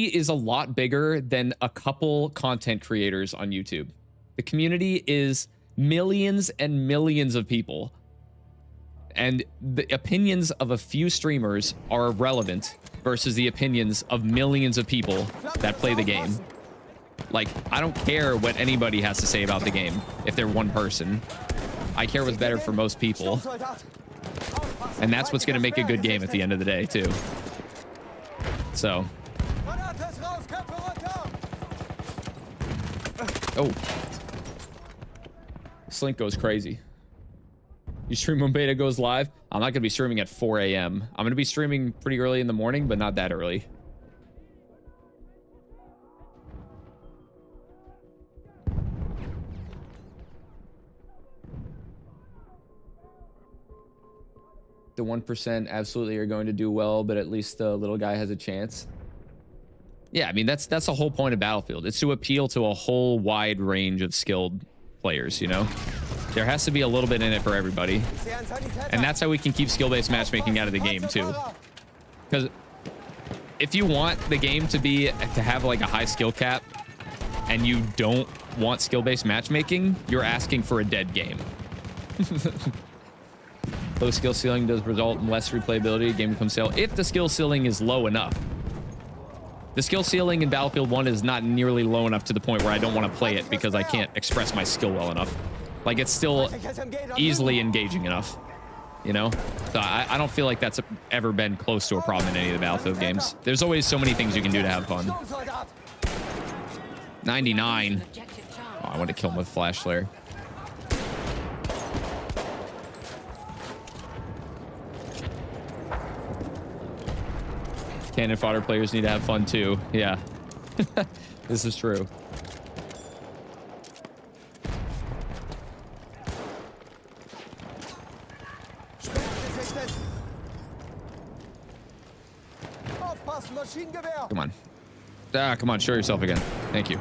is a lot bigger than a couple content creators on YouTube. The community is millions and millions of people. And the opinions of a few streamers are irrelevant versus the opinions of millions of people that play the game. Like, I don't care what anybody has to say about the game if they're one person. I care what's better for most people. And that's what's going to make a good game at the end of the day, too. So. Oh. Slink goes crazy. You stream when beta goes live? I'm not going to be streaming at 4 a.m. I'm going to be streaming pretty early in the morning, but not that early. The 1% absolutely are going to do well, but at least the little guy has a chance. Yeah, I mean, that's the whole point of Battlefield. It's to appeal to a whole wide range of skilled players, you know? There has to be a little bit in it for everybody. And that's how we can keep skill-based matchmaking out of the game, too. Because if you want the game to have like a high skill cap and you don't want skill-based matchmaking, you're asking for a dead game. Low skill ceiling does result in less replayability. Game becomes stale if the skill ceiling is low enough. The skill ceiling in Battlefield 1 is not nearly low enough to the point where I don't want to play it because I can't express my skill well enough. Like, it's still easily engaging enough, you know? So I don't feel like that's ever been close to a problem in any of the Battlefield games. There's always so many things you can do to have fun. 99. Oh, I want to kill him with flash flare. Cannon fodder players need to have fun too. Yeah. This is true. Come on. Come on, show yourself again. Thank you.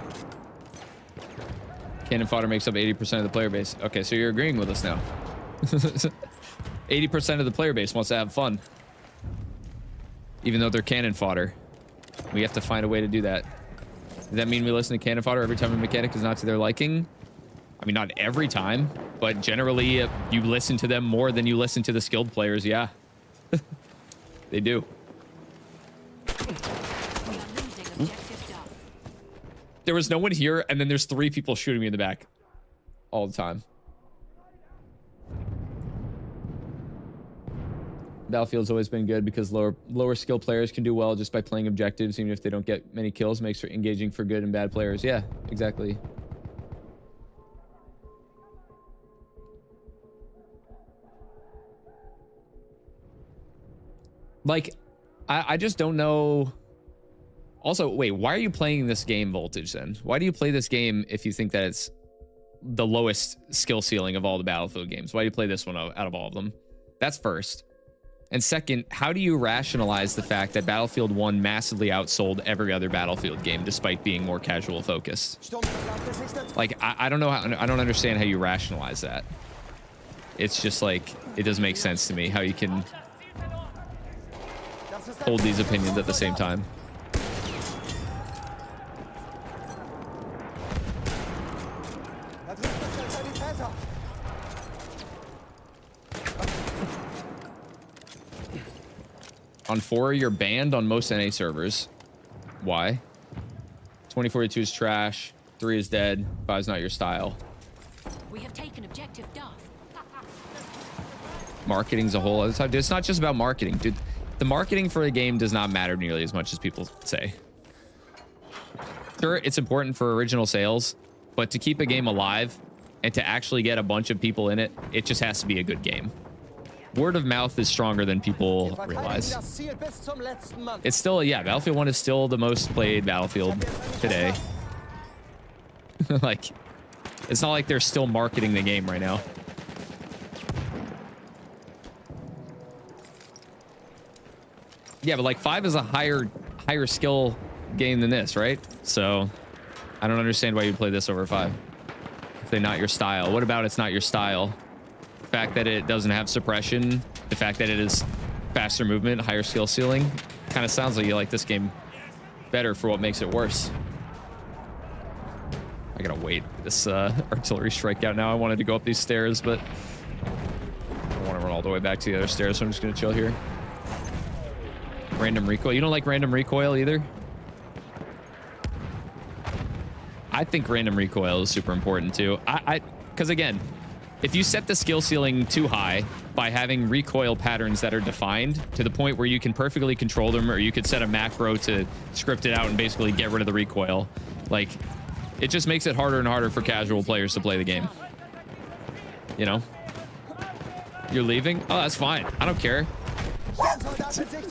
Cannon fodder makes up 80% of the player base. Okay, so you're agreeing with us now. 80% of the player base wants to have fun. Even though they're cannon fodder. We have to find a way to do that. Does that mean we listen to cannon fodder every time a mechanic is not to their liking? I mean, not every time, but generally you listen to them more than you listen to the skilled players, yeah. They do. There was no one here, and then there's 3 people shooting me in the back all the time. Battlefield's always been good because lower skill players can do well just by playing objectives, even if they don't get many kills. Makes it engaging for good and bad players. Yeah, exactly. Like, I just don't know. Also, wait, why are you playing this game, Voltage, then? Why do you play this game if you think that it's the lowest skill ceiling of all the Battlefield games? Why do you play this one out of all of them? That's first. And second, how do you rationalize the fact that Battlefield 1 massively outsold every other Battlefield game despite being more casual focused? Like, I don't know how, I don't understand how you rationalize that. It's just like, it doesn't make sense to me how you can hold these opinions at the same time. On 4, you're banned on most NA servers. Why? 2042 is trash. 3 is dead. 5 is not your style. We have taken objective DOF. Marketing's a whole other time. Dude, it's not just about marketing, dude. The marketing for a game does not matter nearly as much as people say. Sure, it's important for original sales, but to keep a game alive and to actually get a bunch of people in it, it just has to be a good game. Word of mouth is stronger than people realize. It's still, yeah, Battlefield 1 is still the most played Battlefield today. Like, it's not like they're still marketing the game right now. Yeah, but like 5 is a higher skill game than this, right? So I don't understand why you play this over 5. If they're not your style. What about it's not your style? The fact that it doesn't have suppression, the fact that it is faster movement, higher skill ceiling, kind of sounds like you like this game better for what makes it worse. I gotta wait this artillery strike out now. I wanted to go up these stairs, but I don't want to run all the way back to the other stairs, so I'm just gonna chill here. Random recoil. You don't like random recoil either? I think random recoil is super important too. Because again, if you set the skill ceiling too high by having recoil patterns that are defined to the point where you can perfectly control them, or you could set a macro to script it out and basically get rid of the recoil, like, it just makes it harder and harder for casual players to play the game. You know? You're leaving? Oh, that's fine. I don't care.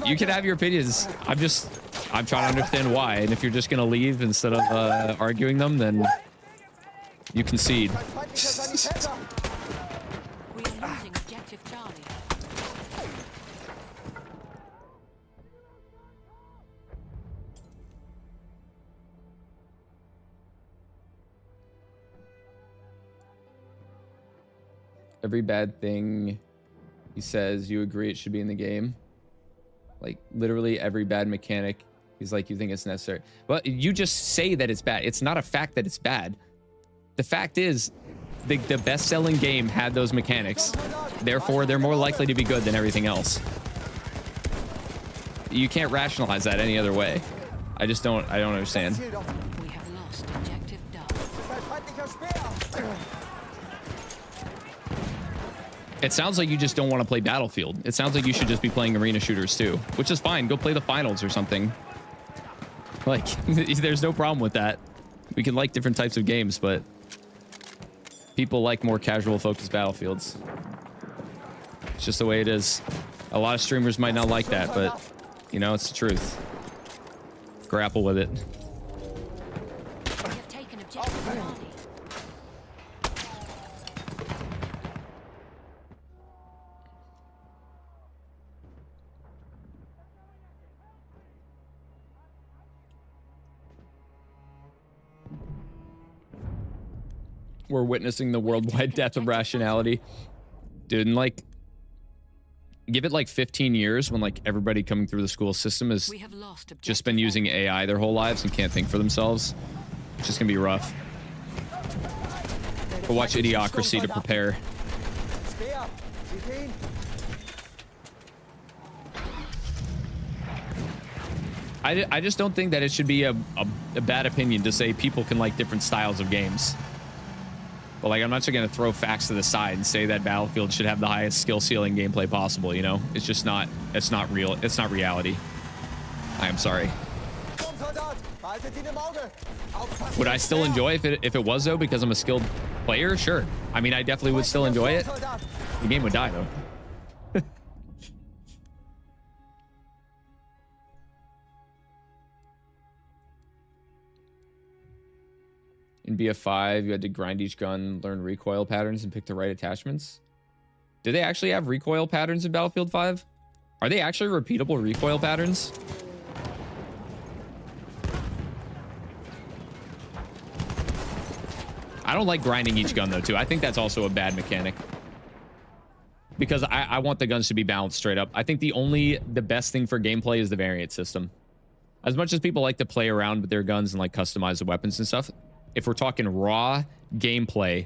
You can have your opinions. I'm trying to understand why. And if you're just going to leave instead of arguing them, then you concede. We are losing objective Charlie. Every bad thing he says, you agree it should be in the game. Like, literally every bad mechanic, he's like, you think it's necessary. Well, you just say that it's bad. It's not a fact that it's bad. The fact is, the best-selling game had those mechanics. Therefore, they're more likely to be good than everything else. You can't rationalize that any other way. I don't understand. We have lost objective DOF. It sounds like you just don't want to play Battlefield. It sounds like you should just be playing arena shooters too, which is fine. Go play the finals or something. Like, there's no problem with that. We can like different types of games, but people like more casual focused Battlefields. It's just the way it is. A lot of streamers might not like that, but you know, it's the truth. Grapple with it. We have taken objective Charlie. We're witnessing the worldwide death of rationality. Dude, and like, give it like 15 years when like everybody coming through the school system has just been using AI their whole lives and can't think for themselves. It's just gonna be rough. But watch Idiocracy to prepare. I just don't think that it should be a bad opinion to say people can like different styles of games. But like, I'm not just going to throw facts to the side and say that Battlefield should have the highest skill ceiling gameplay possible, you know? It's just not, it's not real. It's not reality. I am sorry. Would I still enjoy if it was though, because I'm a skilled player? Sure. I mean, I definitely would still enjoy it. The game would die though. In BF5, you had to grind each gun, learn recoil patterns, and pick the right attachments. Do they actually have recoil patterns in Battlefield 5? Are they actually repeatable recoil patterns? I don't like grinding each gun, though, too. I think that's also a bad mechanic. Because I want the guns to be balanced straight up. I think the best thing for gameplay is the variant system. As much as people like to play around with their guns and like customize the weapons and stuff, if we're talking raw gameplay,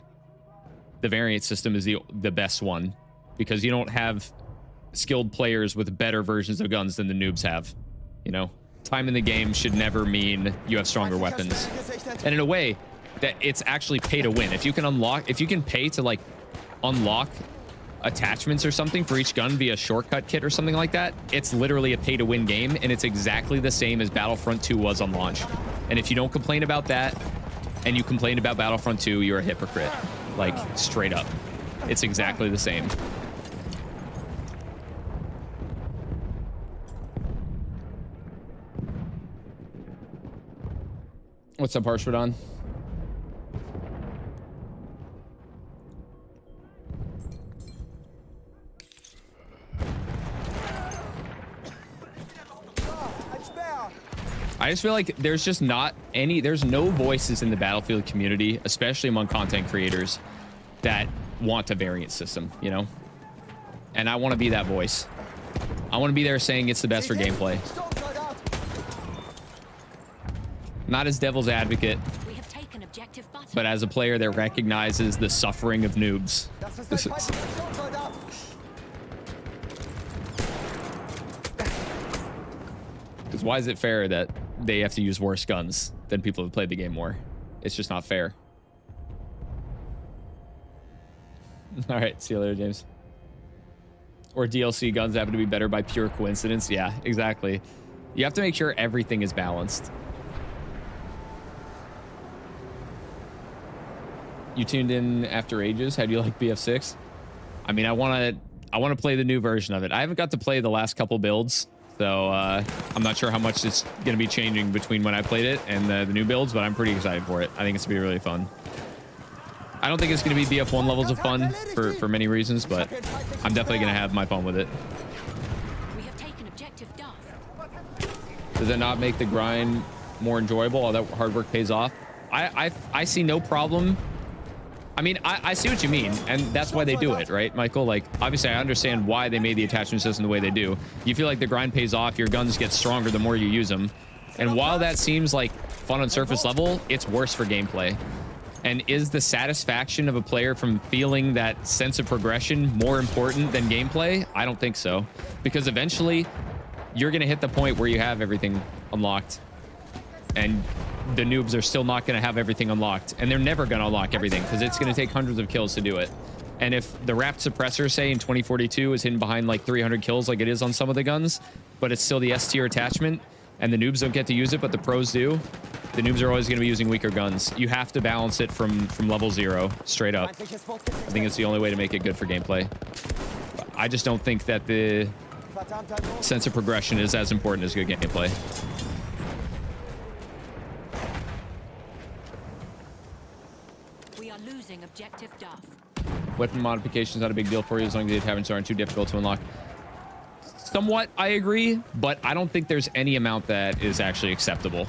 the variant system is the best one, because you don't have skilled players with better versions of guns than the noobs have. You know, time in the game should never mean you have stronger weapons. And in a way, that it's actually pay to win. If you can pay to like unlock attachments or something for each gun via shortcut kit or something like that, it's literally a pay to win game, and it's exactly the same as Battlefront 2 was on launch. And if you don't complain about that, and you complain about Battlefront 2, you're a hypocrite. Like, straight up. It's exactly the same. What's up, Harshwadon? I just feel like there's just there's no voices in the Battlefield community, especially among content creators, that want a variant system, you know? And I want to be that voice. I want to be there saying it's the best for gameplay. Not as devil's advocate, but as a player that recognizes the suffering of noobs. Because why is it fair that they have to use worse guns than people who played the game more? It's just not fair. All right, see you later, James. Or DLC guns happen to be better by pure coincidence. Yeah, exactly. You have to make sure everything is balanced. You tuned in after ages. How do you like BF6? I mean, I want to play the new version of it. I haven't got to play the last couple builds, so I'm not sure how much it's going to be changing between when I played it and the new builds, but I'm pretty excited for it. I think it's going to be really fun. I don't think it's going to be BF1 levels of fun for many reasons, but I'm definitely going to have my fun with it. We have taken objective DOF. Does it not make the grind more enjoyable? All that hard work pays off. I see no problem. I mean, I see what you mean, and that's why they do it, right, Michael? Like, obviously, I understand why they made the attachment system the way they do. You feel like the grind pays off, your guns get stronger the more you use them. And while that seems like fun on surface level, it's worse for gameplay. And is the satisfaction of a player from feeling that sense of progression more important than gameplay? I don't think so. Because eventually, you're going to hit the point where you have everything unlocked. And the noobs are still not going to have everything unlocked. And they're never going to unlock everything because it's going to take hundreds of kills to do it. And if the wrapped suppressor, say, in 2042 is hidden behind like 300 kills like it is on some of the guns, but it's still the S tier attachment, and the noobs don't get to use it, but the pros do, the noobs are always going to be using weaker guns. You have to balance it from level 0, straight up. I think it's the only way to make it good for gameplay. I just don't think that the sense of progression is as important as good gameplay. We are losing objective DOF. Weapon modifications not a big deal for you as long as the attachments aren't too difficult to unlock. Somewhat, I agree, but I don't think there's any amount that is actually acceptable.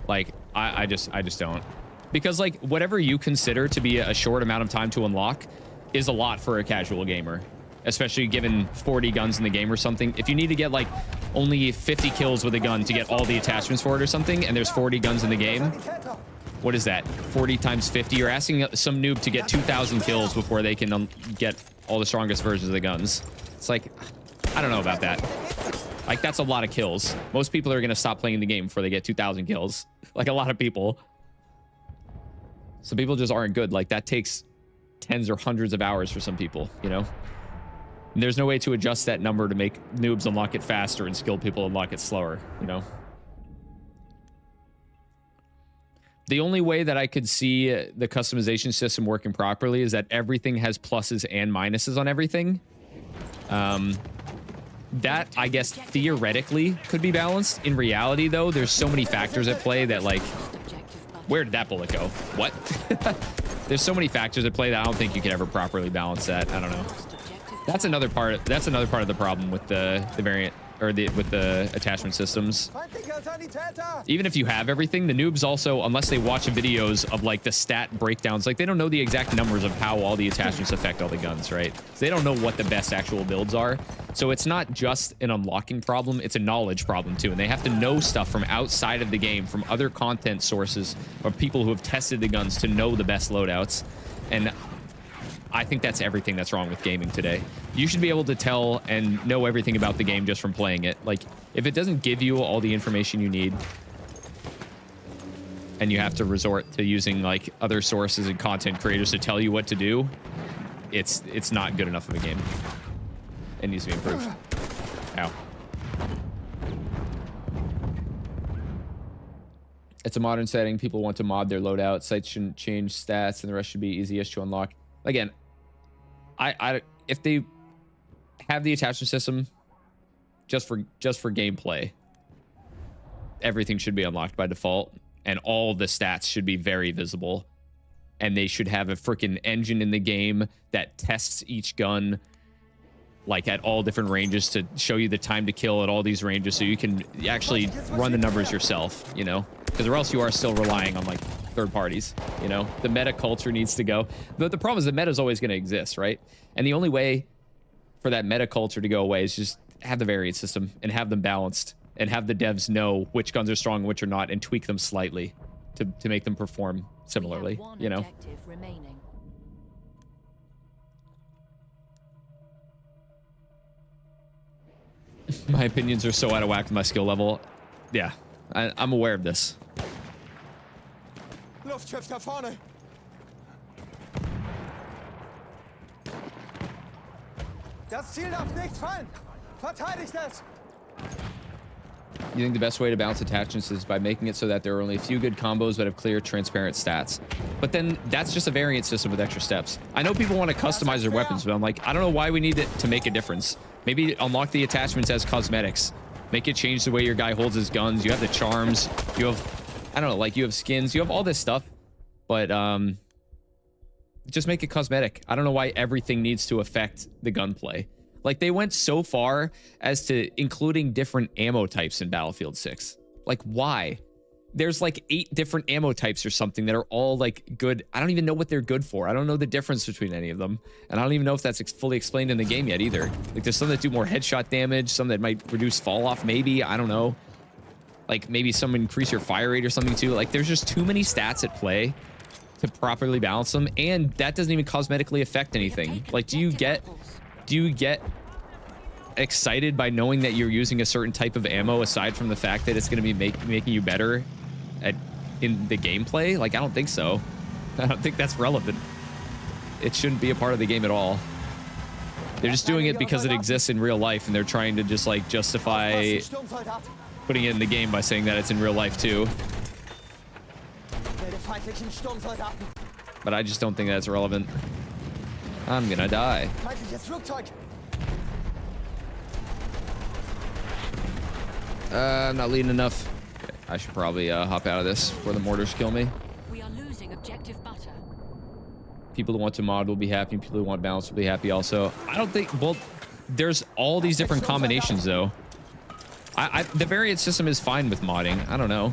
Like, I just don't. Because, like, whatever you consider to be a short amount of time to unlock is a lot for a casual gamer. Especially given 40 guns in the game or something. If you need to get, like, only 50 kills with a gun to get all the attachments for it or something, and there's 40 guns in the game, what is that? 40 times 50? You're asking some noob to get 2,000 kills before they can get all the strongest versions of the guns. It's like, I don't know about that. Like, that's a lot of kills. Most people are going to stop playing the game before they get 2,000 kills. Like, a lot of people. Some people just aren't good. Like, that takes tens or hundreds of hours for some people, you know? And there's no way to adjust that number to make noobs unlock it faster and skilled people unlock it slower, you know? The only way that I could see the customization system working properly is that everything has pluses and minuses on everything. That, I guess, theoretically could be balanced. In reality, though, there's so many factors at play that, like, where did that bullet go? What? There's so many factors at play that I don't think you can ever properly balance that. I don't know. That's another part. That's another part of the problem with the variant, or with the attachment systems. Even if you have everything, the noobs also, unless they watch videos of like the stat breakdowns, like they don't know the exact numbers of how all the attachments affect all the guns, right? So they don't know what the best actual builds are. So it's not just an unlocking problem, it's a knowledge problem too. And they have to know stuff from outside of the game, from other content sources or people who have tested the guns to know the best loadouts. And I think that's everything that's wrong with gaming today. You should be able to tell and know everything about the game just from playing it. Like, if it doesn't give you all the information you need, and you have to resort to using like other sources and content creators to tell you what to do, it's not good enough of a game. It needs to be improved. Ow. It's a modern setting. People want to mod their loadout. Sites shouldn't change stats, and the rest should be easiest to unlock. Again, if they have the attachment system just for gameplay, everything should be unlocked by default, and all the stats should be very visible, and they should have a freaking engine in the game that tests each gun like at all different ranges to show you the time to kill at all these ranges, so you can actually run the numbers yourself, you know, because or else you are still relying on like third parties, you know. The meta culture needs to go. But the problem is the meta is always going to exist, right? And the only way for that meta culture to go away is just have the variant system and have them balanced and have the devs know which guns are strong and which are not, and tweak them slightly to make them perform similarly, you know. My opinions are so out of whack with my skill level. Yeah, I'm aware of this. Luftschiff da vorne. Das Ziel darf nicht fallen. Verteidigt es. You think the best way to balance attachments is by making it so that there are only a few good combos that have clear, transparent stats. But then that's just a variant system with extra steps. I know people want to customize their weapons, but I'm like, I don't know why we need it to make a difference. Maybe unlock the attachments as cosmetics. Make it change the way your guy holds his guns. You have the charms. You have, I don't know, like you have skins. You have all this stuff. But just make it cosmetic. I don't know why everything needs to affect the gunplay. Like, they went so far as to including different ammo types in Battlefield 6. Like, why? There's like 8 different ammo types or something that are all like good. I don't even know what they're good for. I don't know the difference between any of them. And I don't even know if that's fully explained in the game yet either. Like, there's some that do more headshot damage, some that might reduce fall off maybe. I don't know. Like, maybe some increase your fire rate or something too. Like, there's just too many stats at play to properly balance them. And that doesn't even cosmetically affect anything. Like, do you get excited by knowing that you're using a certain type of ammo aside from the fact that it's going to be making you better in the gameplay? Like, I don't think so. I don't think that's relevant. It shouldn't be a part of the game at all. They're just doing it because it exists in real life, and they're trying to just like justify putting it in the game by saying that it's in real life too. But I just don't think that's relevant. I'm gonna die. I'm not leading enough. Okay, I should probably hop out of this before the mortars kill me. We are losing objective butter. People who want to mod will be happy. People who want balance will be happy also. I don't think, well, there's all these different combinations though. The variant system is fine with modding. I don't know.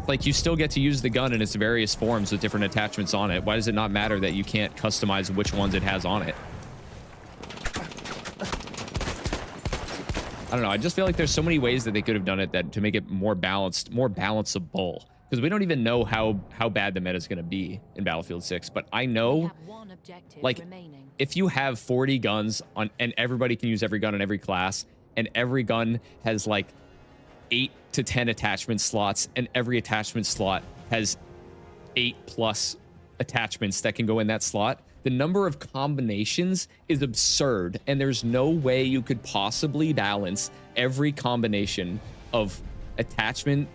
Like, you still get to use the gun in its various forms with different attachments on it. Why does it not matter that you can't customize which ones it has on it? I don't know. I just feel like there's so many ways that they could have done it that to make it more balanced, more balanceable. because we don't even know how bad the meta is going to be in Battlefield 6. But I We know, have one objective like, remaining. if you have 40 guns on, and everybody can use every gun in every class, and every gun has like 8 to 10 attachment slots, and every attachment slot has 8+ attachments that can go in that slot, the number of combinations is absurd, and there's no way you could possibly balance every combination of attachment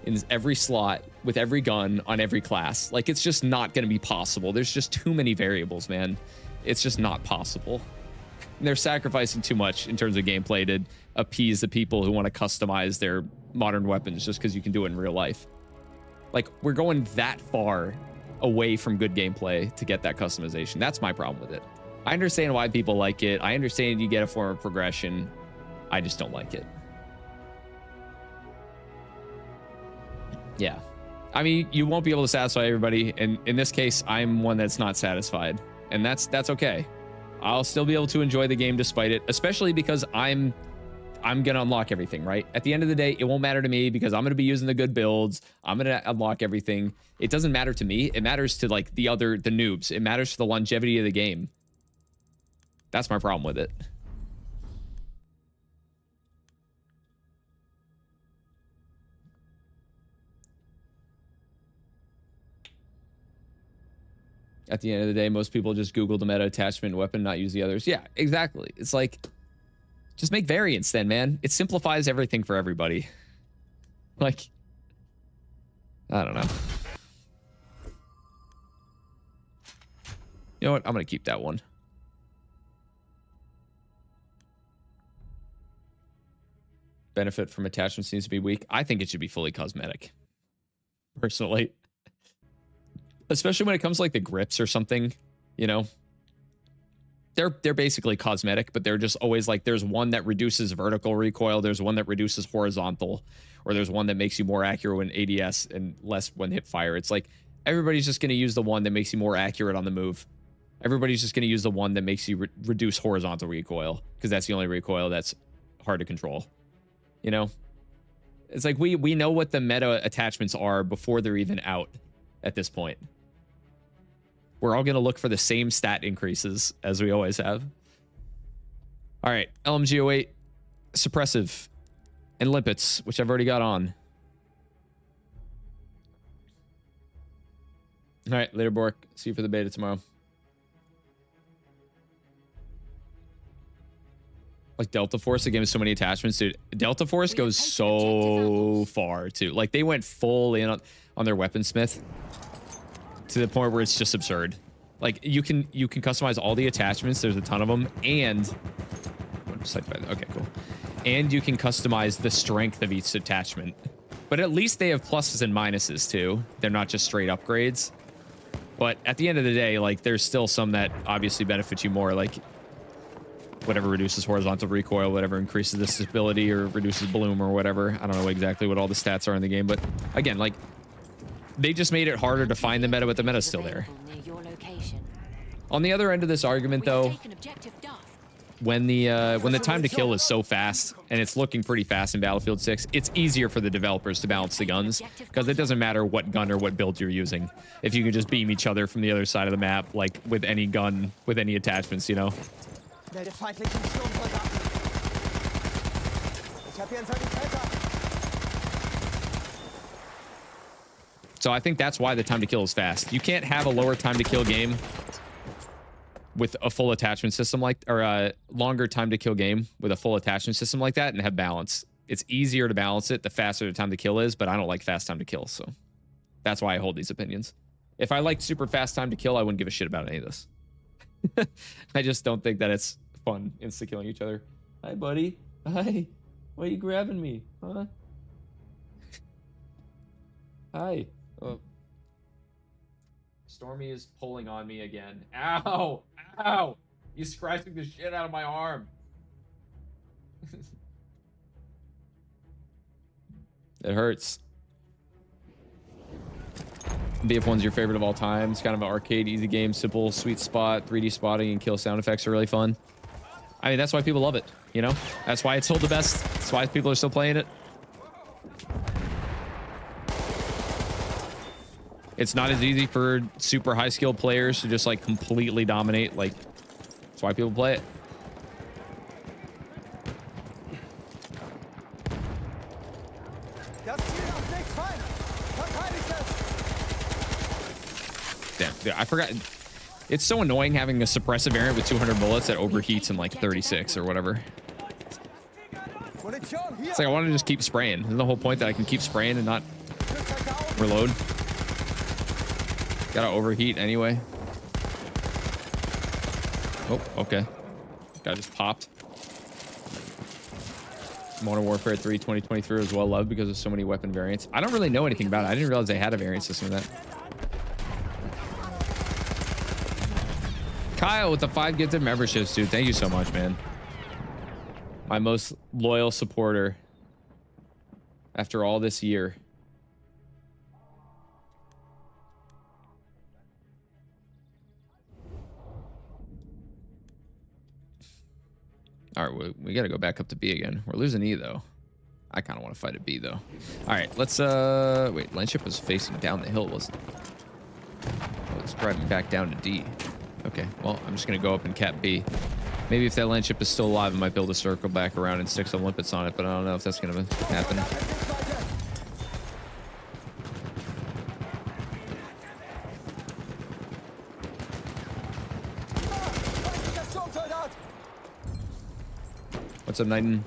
in every slot with every gun on every class. Like, it's just not going to be possible. There's just too many variables, man. It's just not possible. And they're sacrificing too much in terms of gameplay to appease the people who want to customize their modern weapons just because you can do it in real life. Like, we're going that far away from good gameplay to get that customization. That's my problem with it. I understand why people like it. I understand you get a form of progression. I just don't like it. Yeah. I mean, you won't be able to satisfy everybody. And in this case, I'm one that's not satisfied. And that's okay. I'll still be able to enjoy the game despite it, especially because I'm going to unlock everything, right? At the end of the day, it won't matter to me because I'm going to be using the good builds. I'm going to unlock everything. It doesn't matter to me. It matters to like the noobs. It matters to the longevity of the game. That's my problem with it. At the end of the day, most people just Google the meta attachment weapon, not use the others. Yeah, exactly. It's like, just make variants then, man. It simplifies everything for everybody. Like, I don't know. You know what? I'm going to keep that one. Benefit from attachments needs to be weak. I think it should be fully cosmetic, personally. Especially when it comes to like the grips or something, you know. They're basically cosmetic, but they're just always like, there's one that reduces vertical recoil, there's one that reduces horizontal, or there's one that makes you more accurate when ADS and less when hip fire. It's like, everybody's just going to use the one that makes you more accurate on the move. Everybody's just going to use the one that makes you reduce horizontal recoil, because that's the only recoil that's hard to control. You know? It's like, we know what the meta attachments are before they're even out at this point. We're all going to look for the same stat increases as we always have. All right, LMG08, Suppressive, and Limpets, which I've already got on. All right, later, Bork. See you for the beta tomorrow. Like Delta Force, the game has so many attachments, dude. Delta Force goes so far, too. Like, they went full in on their weaponsmith, to the point where it's just absurd. Like, you can customize all the attachments. There's a ton of them. And okay, cool. And you can customize the strength of each attachment. But at least they have pluses and minuses too. They're not just straight upgrades. But at the end of the day, like, there's still some that obviously benefit you more, like whatever reduces horizontal recoil, whatever increases the stability or reduces bloom or whatever. I don't know exactly what all the stats are in the game, but again, like, they just made it harder to find the meta, but the meta's still there. On the other end of this argument, though, when the time to kill is so fast, and it's looking pretty fast in Battlefield 6, it's easier for the developers to balance the guns, because it doesn't matter what gun or what build you're using. If you can just beam each other from the other side of the map, like with any gun, with any attachments, you know? So I think that's why the time to kill is fast. You can't have a lower time to kill game with a full attachment system like, or a longer time to kill game with a full attachment system like that and have balance. It's easier to balance it the faster the time to kill is, but I don't like fast time to kill, so that's why I hold these opinions. If I liked super fast time to kill, I wouldn't give a shit about any of this. I just don't think that it's fun insta-killing each other. Hi, buddy. Hi. Why are you grabbing me? Huh? Hi. Oh. Stormy is pulling on me again. Ow! Ow! He's scratching the shit out of my arm. It hurts. BF1's your favorite of all time. It's kind of an arcade, easy game, simple, sweet spot, 3D spotting, and kill sound effects are really fun. I mean, that's why people love it, you know? That's why it's sold the best. That's why people are still playing it. It's not as easy for super high skill players to just like completely dominate. Like, that's why people play it. Das Ziel darf nicht fallen. Verteidigt es. Damn, dude, I forgot. It's so annoying having a suppressive variant with 200 bullets that overheats in like 36 or whatever. Munition hier. It's like I want to just keep spraying. Isn't the whole point that I can keep spraying and not reload? Gotta overheat anyway. Oh, okay. Guy just popped. Modern Warfare 3 2023 was well loved because of so many weapon variants. I don't really know anything about it. I didn't realize they had a variant system of that. Kyle with the 5 gifted memberships, dude. Thank you so much, man. My most loyal supporter after all this year. All right, we got to go back up to B again. We're losing E, though. I kind of want to fight at B, though. All right, let's... Wait, line ship was facing down the hill, wasn't it? Oh, it's driving back down to D. Okay, well, I'm just going to go up and cap B. Maybe if that land ship is still alive, I might be able to circle back around and stick some limpets on it, but I don't know if that's going to happen. What's up, Knighton?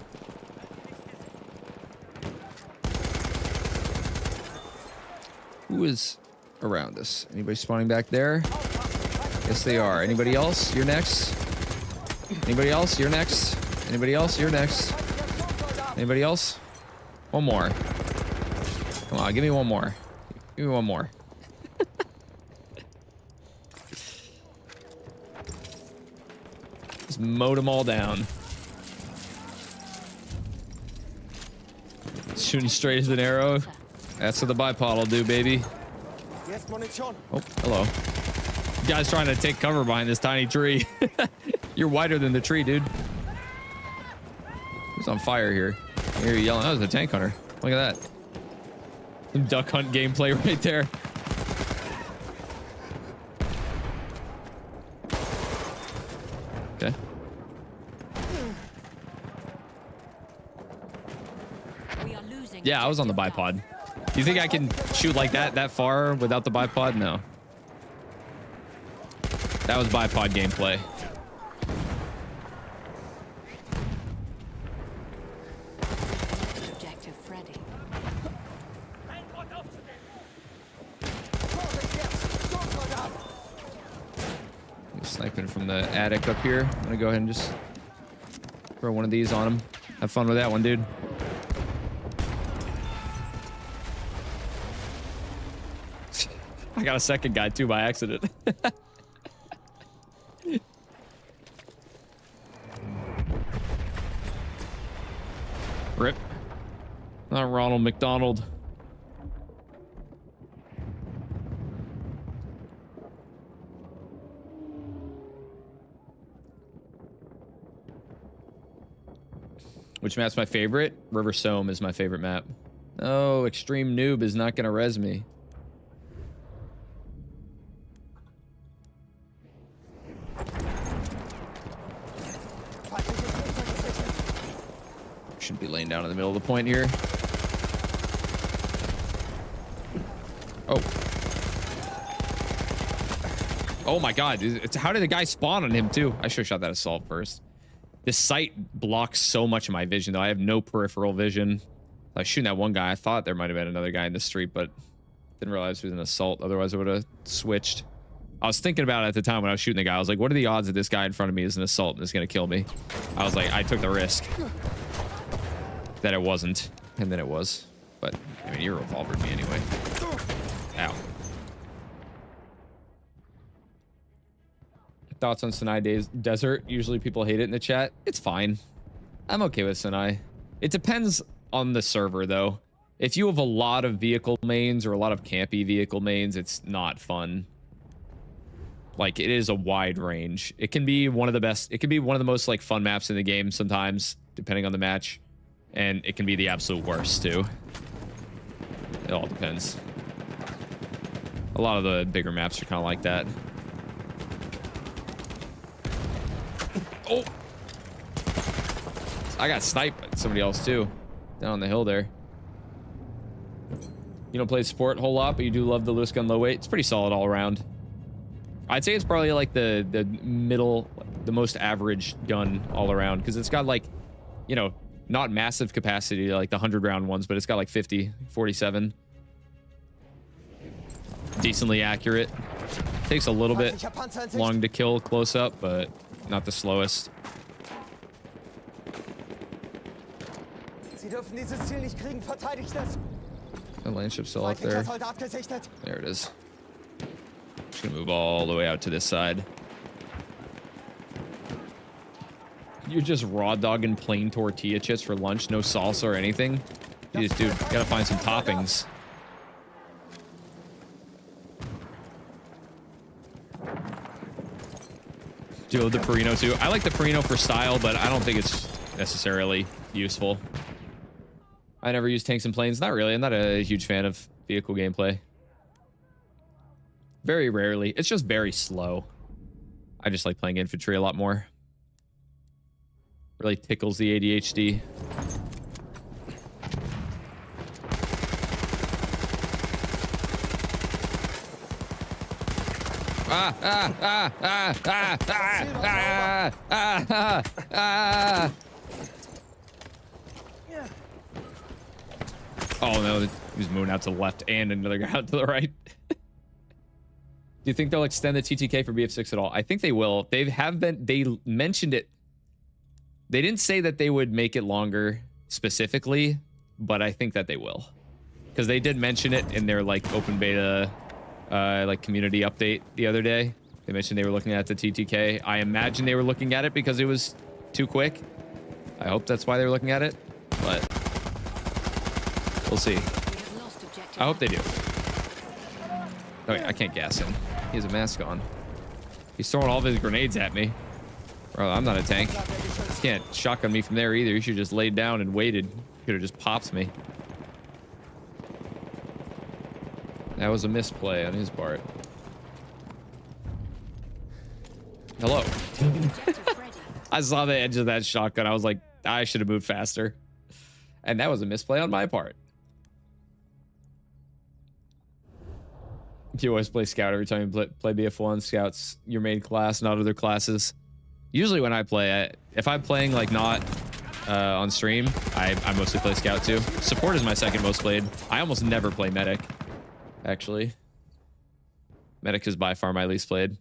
Who is around us? Anybody spawning back there? Yes, they are. Anybody else? You're next. Anybody else? You're next. Anybody else? You're next. Anybody else? One more. Come on, give me one more. Give me one more. Just mowed them all down. Shooting straight as an arrow. That's what the bipod will do, baby. Oh, hello. You guys trying to take cover behind this tiny tree. You're wider than the tree, dude. Who's on fire here? I hear you yelling. That was the tank hunter. Look at that. Some duck hunt gameplay right there. Okay. Yeah, I was on the bipod. Do you think I can shoot like that far without the bipod? No. That was bipod gameplay. Objective Freddy. Sniping from the attic up here. I'm gonna go ahead and just throw one of these on him. Have fun with that one, dude. I got a second guy too by accident. Rip. Not Ronald McDonald. Which map's my favorite? River Somme is my favorite map. Oh, Extreme Noob is not gonna res me. Shouldn't be laying down in the middle of the point here. Oh. Oh my god. How did the guy spawn on him too? I should have shot that assault first. This sight blocks so much of my vision though. I have no peripheral vision. I was shooting that one guy. I thought there might have been another guy in the street, but didn't realize it was an assault. Otherwise I would have switched. I was thinking about it at the time when I was shooting the guy. I was like, what are the odds that this guy in front of me is an assault and is going to kill me? I was like, I took the risk that it wasn't, and then it was. But I mean, you revolvered me anyway. Ow. Thoughts on Sinai Desert? Usually people hate it in the chat. It's fine. I'm okay with Sinai. It depends on the server though. If you have a lot of vehicle mains or a lot of campy vehicle mains, it's not fun. Like, it is a wide range. It can be one of the best. It can be one of the most like fun maps in the game sometimes, depending on the match. And it can be the absolute worst too. It all depends. A lot of the bigger maps are kind of like that. Oh! I got sniped by somebody else too. Down on the hill there. You don't play support a whole lot, but you do love the Lewis gun low weight. It's pretty solid all around. I'd say it's probably like the middle, the most average gun all around, because it's got like, you know, not massive capacity like the 100-round ones, but it's got like 50, 47. Decently accurate. Takes a little bit long to kill close up, but not the slowest. Sie dürfen dieses Ziel nicht kriegen, verteidigt es. The landship's still up there. There it is. Just gonna move all the way out to this side. You're just raw dogging plain tortilla chips for lunch, no salsa or anything. Jeez, dude, gotta find some toppings. Do the Perino too. I like the Perino for style, but I don't think it's necessarily useful. I never use tanks and planes. Not really. I'm not a huge fan of vehicle gameplay. Very rarely. It's just very slow. I just like playing infantry a lot more. Really tickles the ADHD. Oh no, he was moving out to the left and another guy out to the right. Do you think they'll extend the TTK for BF6 at all? I think they will. They mentioned it. They didn't say that they would make it longer specifically, but I think that they will. Because they did mention it in their like open beta like community update the other day. They mentioned they were looking at the TTK. I imagine they were looking at it because it was too quick. I hope that's why they were looking at it, but we'll see. I hope they do. Oh, wait, I can't gas him. He has a mask on. He's throwing all of his grenades at me. Bro, I'm not a tank. You can't shotgun me from there either. You should just laid down and waited. Could have just popped me. That was a misplay on his part. Hello. I saw the edge of that shotgun. I was like, I should have moved faster. And that was a misplay on my part. You always play scout every time you play BF1. Scout's your main class, not other classes. Usually when I play, if I'm playing like not on stream, I mostly play scout too. Support is my second most played. I almost never play medic, actually. Medic is by far my least played.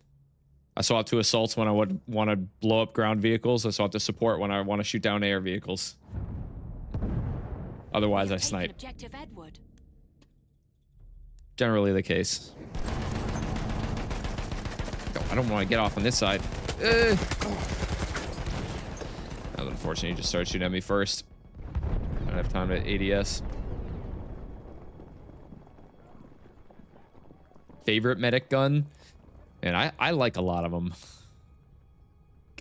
I swap to assaults when I would want to blow up ground vehicles. I swap to support when I want to shoot down air vehicles. Otherwise, I snipe. Generally the case. Oh, I don't want to get off on this side. That was unfortunate. You just started shooting at me first. I don't have time to ADS. Favorite medic gun? And I like a lot of them.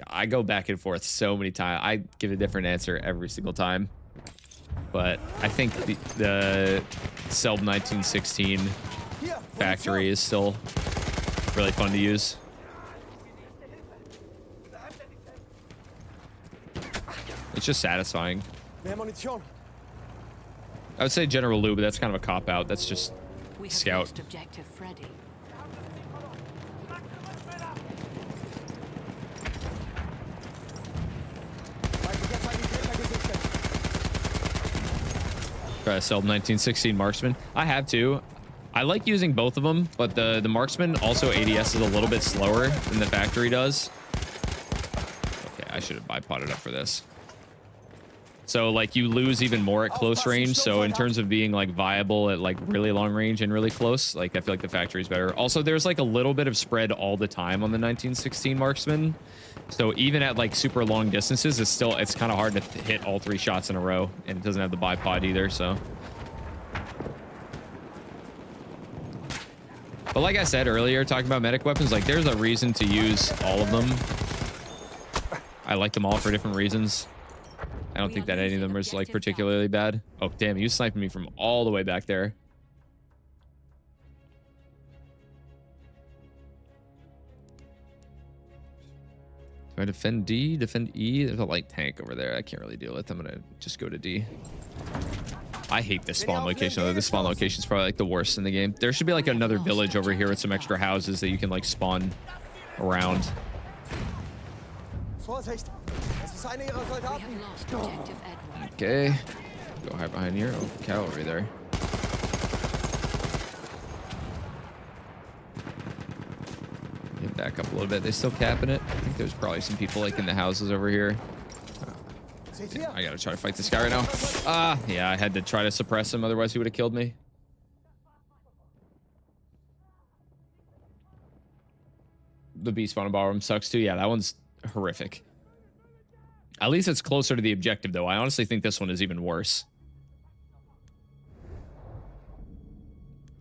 I go back and forth so many times. I give a different answer every single time. But I think the Selb 1916 factory is still really fun to use. It's just satisfying. I would say General Lou, but that's kind of a cop-out. That's just scout. Try to sell 1916 marksman. I have to. I like using both of them, but the marksman also ADS is a little bit slower than the factory does. Okay, I should have bipoded up for this. So like you lose even more at close range. So in terms of being like viable at like really long range and really close, like I feel like the factory is better. Also, there's like a little bit of spread all the time on the 1916 marksman. So even at like super long distances, it's kind of hard to hit all 3 shots in a row, and it doesn't have the bipod either. So, but like I said earlier, talking about medic weapons, like there's a reason to use all of them. I like them all for different reasons. I don't think that any of them is like particularly bad. Oh damn, he was sniping me from all the way back there. I defend D, defend E? There's a light tank over there. I can't really deal with. I'm gonna just go to D. I hate this spawn location though. This spawn location is probably like the worst in the game. There should be like another village over here with some extra houses that you can like spawn around. Vorsicht! Es ist einer ihrer We Soldaten. have lost objective Edward. Okay. Go hide behind here. Oh, cow over there. Get back up a little bit. They still capping it. I think there's probably some people like in the houses over here. Seht ihr? I gotta try to fight this guy right now. Yeah, I had to try to suppress him, otherwise he would have killed me. The B spawn in ballroom sucks too. Yeah, that one's horrific. At least it's closer to the objective though. I honestly think this one is even worse.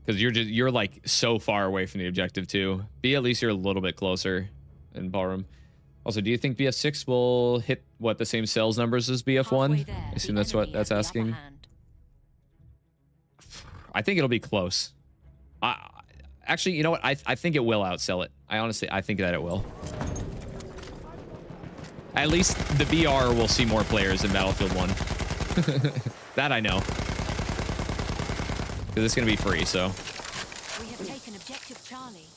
Because you're like so far away from the objective too. B, at least you're a little bit closer in ballroom. Also, do you think BF6 will hit what the same sales numbers as BF1? I assume that's what that's asking. I think it'll be close. Actually, you know what? I think it will outsell it. I think that it will. At least the BR will see more players in Battlefield 1. That I know. Because it's going to be free, so. We have taken objective Charlie.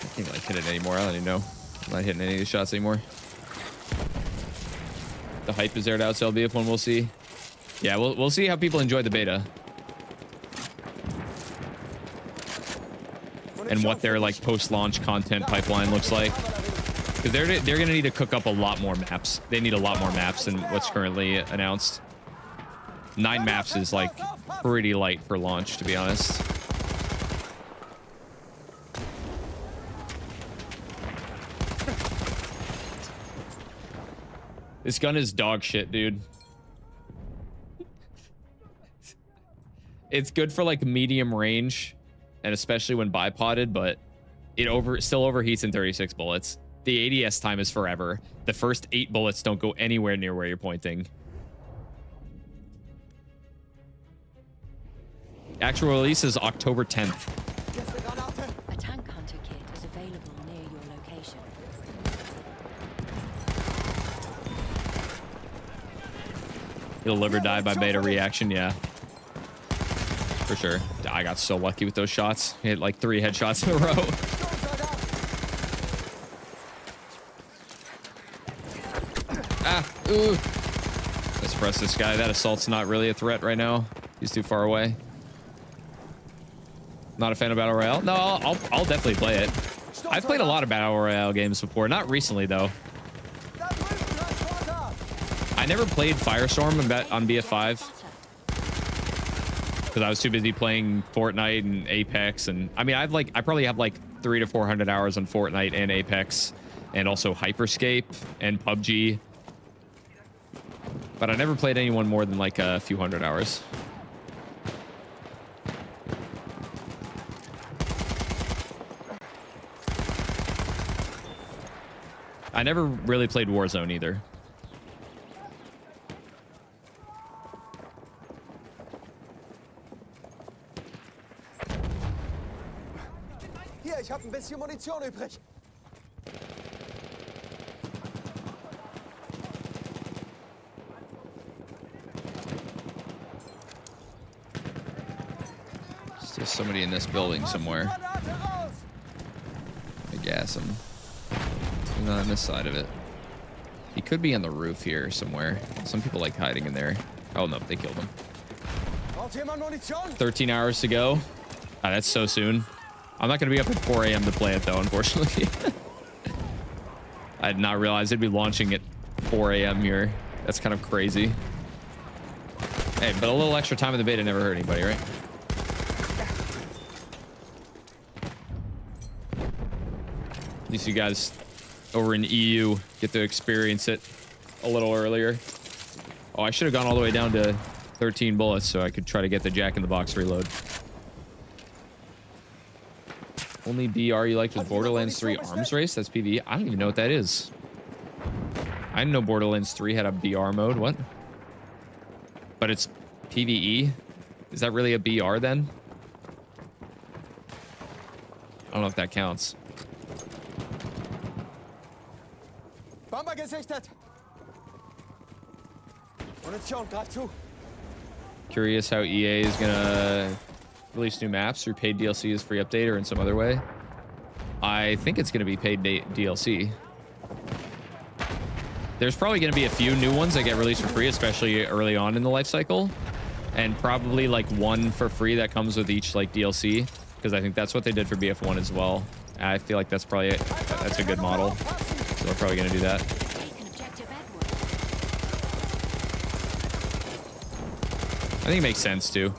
I can't like hit it anymore. I don't even know. I'm not hitting any of these shots anymore. The hype is there to outsell BF1. We'll see. Yeah, we'll see how people enjoy the beta. And what their like post-launch content pipeline looks like. Because they're gonna need to cook up a lot more maps. They need a lot more maps than what's currently announced. 9 maps is like pretty light for launch, to be honest. This gun is dog shit, dude. It's good for like medium range, and especially when bipoded, but it still overheats in 36 bullets. The ADS time is forever. The first 8 bullets don't go anywhere near where you're pointing. Actual release is October 10th. A tank hunter kit is available near your location. He'll live or die by beta reaction, yeah. For sure. I got so lucky with those shots. Hit like 3 headshots in a row. Ooh. Let's press this guy. That assault's not really a threat right now. He's too far away. Not a fan of Battle Royale? No, I'll definitely play it. I've played a lot of Battle Royale games before. Not recently, though. I never played Firestorm on BF5. Because I was too busy playing Fortnite and Apex. And I mean, I probably have like 300 to 400 hours on Fortnite and Apex. And also Hyperscape and PUBG. But I never played anyone more than like a few hundred hours. I never really played Warzone either. Hier, ich habe ein bisschen Munition übrig. There's somebody in this building somewhere. I guess him. He's not on this side of it. He could be on the roof here somewhere. Some people like hiding in there. Oh no, they killed him. 13 hours to go. Ah, that's so soon. I'm not going to be up at 4 a.m. to play it though, unfortunately. I did not realize they'd be launching at 4 a.m. here. That's kind of crazy. Hey, but a little extra time in the beta never hurt anybody, right? At least you guys over in EU get to experience it a little earlier. Oh, I should have gone all the way down to 13 bullets so I could try to get the Jack-in-the-Box reload. Only BR you liked was Borderlands 3 Arms Race? That's PvE? I don't even know what that is. I I know Borderlands 3 had a BR mode. What? But it's PvE. Is that really a BR then? I don't know if that counts. Bomber gesichtet. Munition, greif zu. Curious how EA is gonna release new maps through paid DLC as free update or in some other way. I think it's gonna be paid DLC. There's probably gonna be a few new ones that get released for free, especially early on in the life cycle, and probably like one for free that comes with each like DLC, because I think that's what they did for BF1 as well. I feel like that's probably that's a good model, so they're probably gonna do that. Take an objective Edward. I think it makes sense too.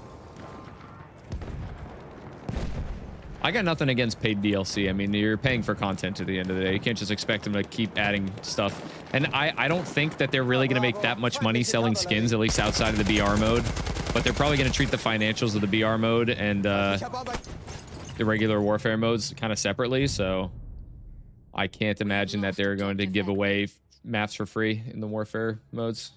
I got nothing against paid DLC. I mean, you're paying for content at the end of the day. You can't just expect them to keep adding stuff. And I don't think that they're really going to make that much money selling skins, at least outside of the BR mode. But they're probably going to treat the financials of the BR mode and the regular warfare modes kind of separately. So I can't imagine that they're going to give away maps for free in the warfare modes.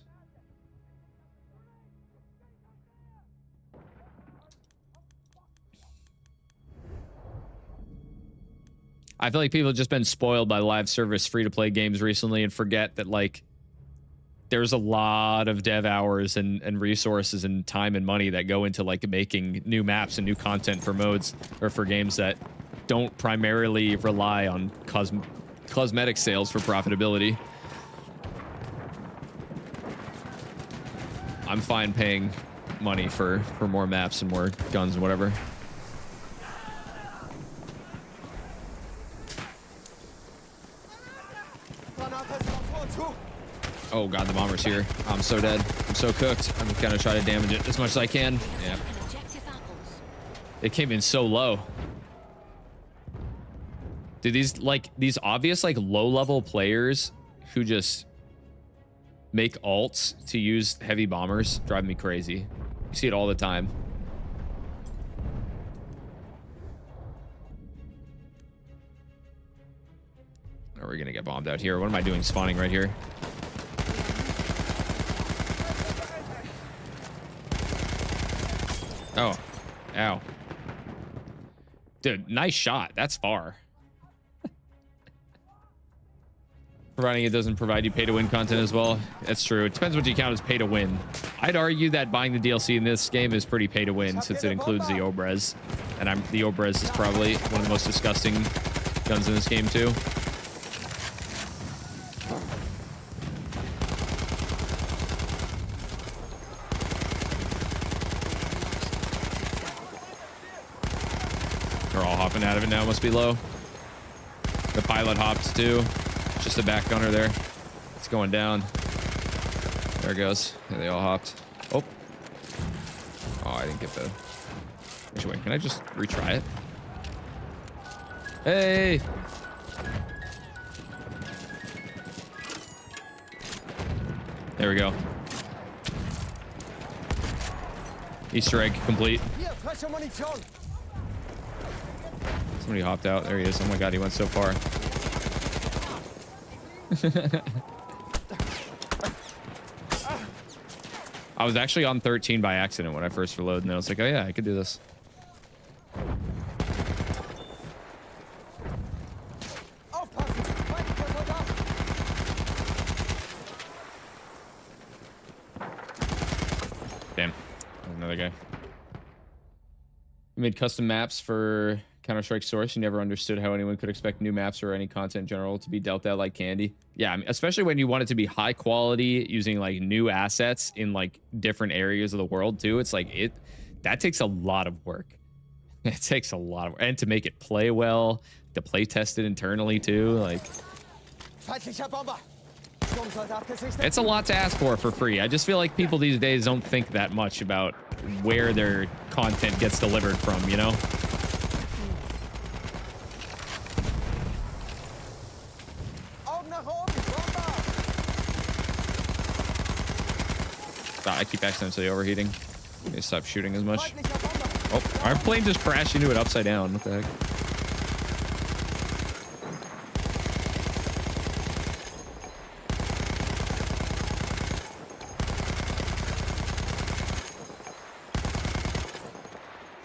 I feel like people have just been spoiled by live service free-to-play games recently and forget that, like, there's a lot of dev hours and resources and time and money that go into, like, making new maps and new content for modes or for games that don't primarily rely on cosmetic sales for profitability. I'm fine paying money for more maps and more guns and whatever. Oh god, the bomber's here. I'm so dead. I'm so cooked. I'm gonna try to damage it as much as I can. Yeah. It came in so low. Dude, these obvious like low-level players who just make alts to use heavy bombers drive me crazy. You see it all the time. Are we gonna get bombed out here? What am I doing spawning right here? Oh, ow. Dude, nice shot. That's far. Providing it doesn't provide you pay-to-win content as well. That's true. It depends what you count as pay-to-win. I'd argue that buying the DLC in this game is pretty pay-to-win since it includes the Obrez. And the Obrez is probably one of the most disgusting guns in this game too. They're all hopping out of it now. Must be low. The pilot hopped too. Just a back gunner there. It's going down. There it goes. Yeah, they all hopped. Oh. Oh, I didn't get the... Actually, wait, can I just retry it? Hey! There we go. Easter egg complete. Somebody hopped out. There he is. Oh my god, he went so far. I was actually on 13 by accident when I first reloaded, and I was like, oh yeah, I could do this. Damn. Another guy. We made custom maps for Counter-Strike Source. You never understood how anyone could expect new maps or any content in general to be dealt out like candy. Yeah, I mean, especially when you want it to be high quality, using like new assets in like different areas of the world too. It's like that takes a lot of work. It takes a lot of work. And to make it play well, to play test it internally too. Like, it's a lot to ask for free. I just feel like people these days don't think that much about where their content gets delivered from, you know? I keep accidentally overheating. Let me stop shooting as much. Oh, our plane just crashed into it upside down. What the heck?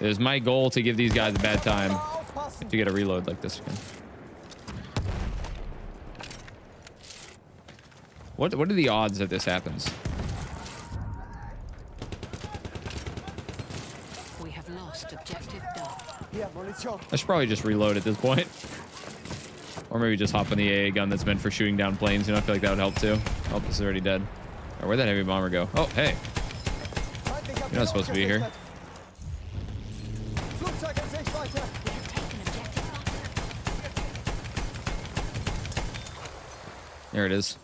It was my goal to give these guys a bad time Aufpassen. to get a reload like this again. What are the odds that this happens? We have lost objective DOF. Hier, Munition. I should probably just reload at this point. Or maybe just hop on the AA gun that's meant for shooting down planes. You know, I feel like that would help too. Oh, this is already dead. All right, where'd that heavy bomber go? Oh, hey. Feindlicher You're not supposed to be here. Flugzeug in Sichtweite. We have taken objective Butter. There it is.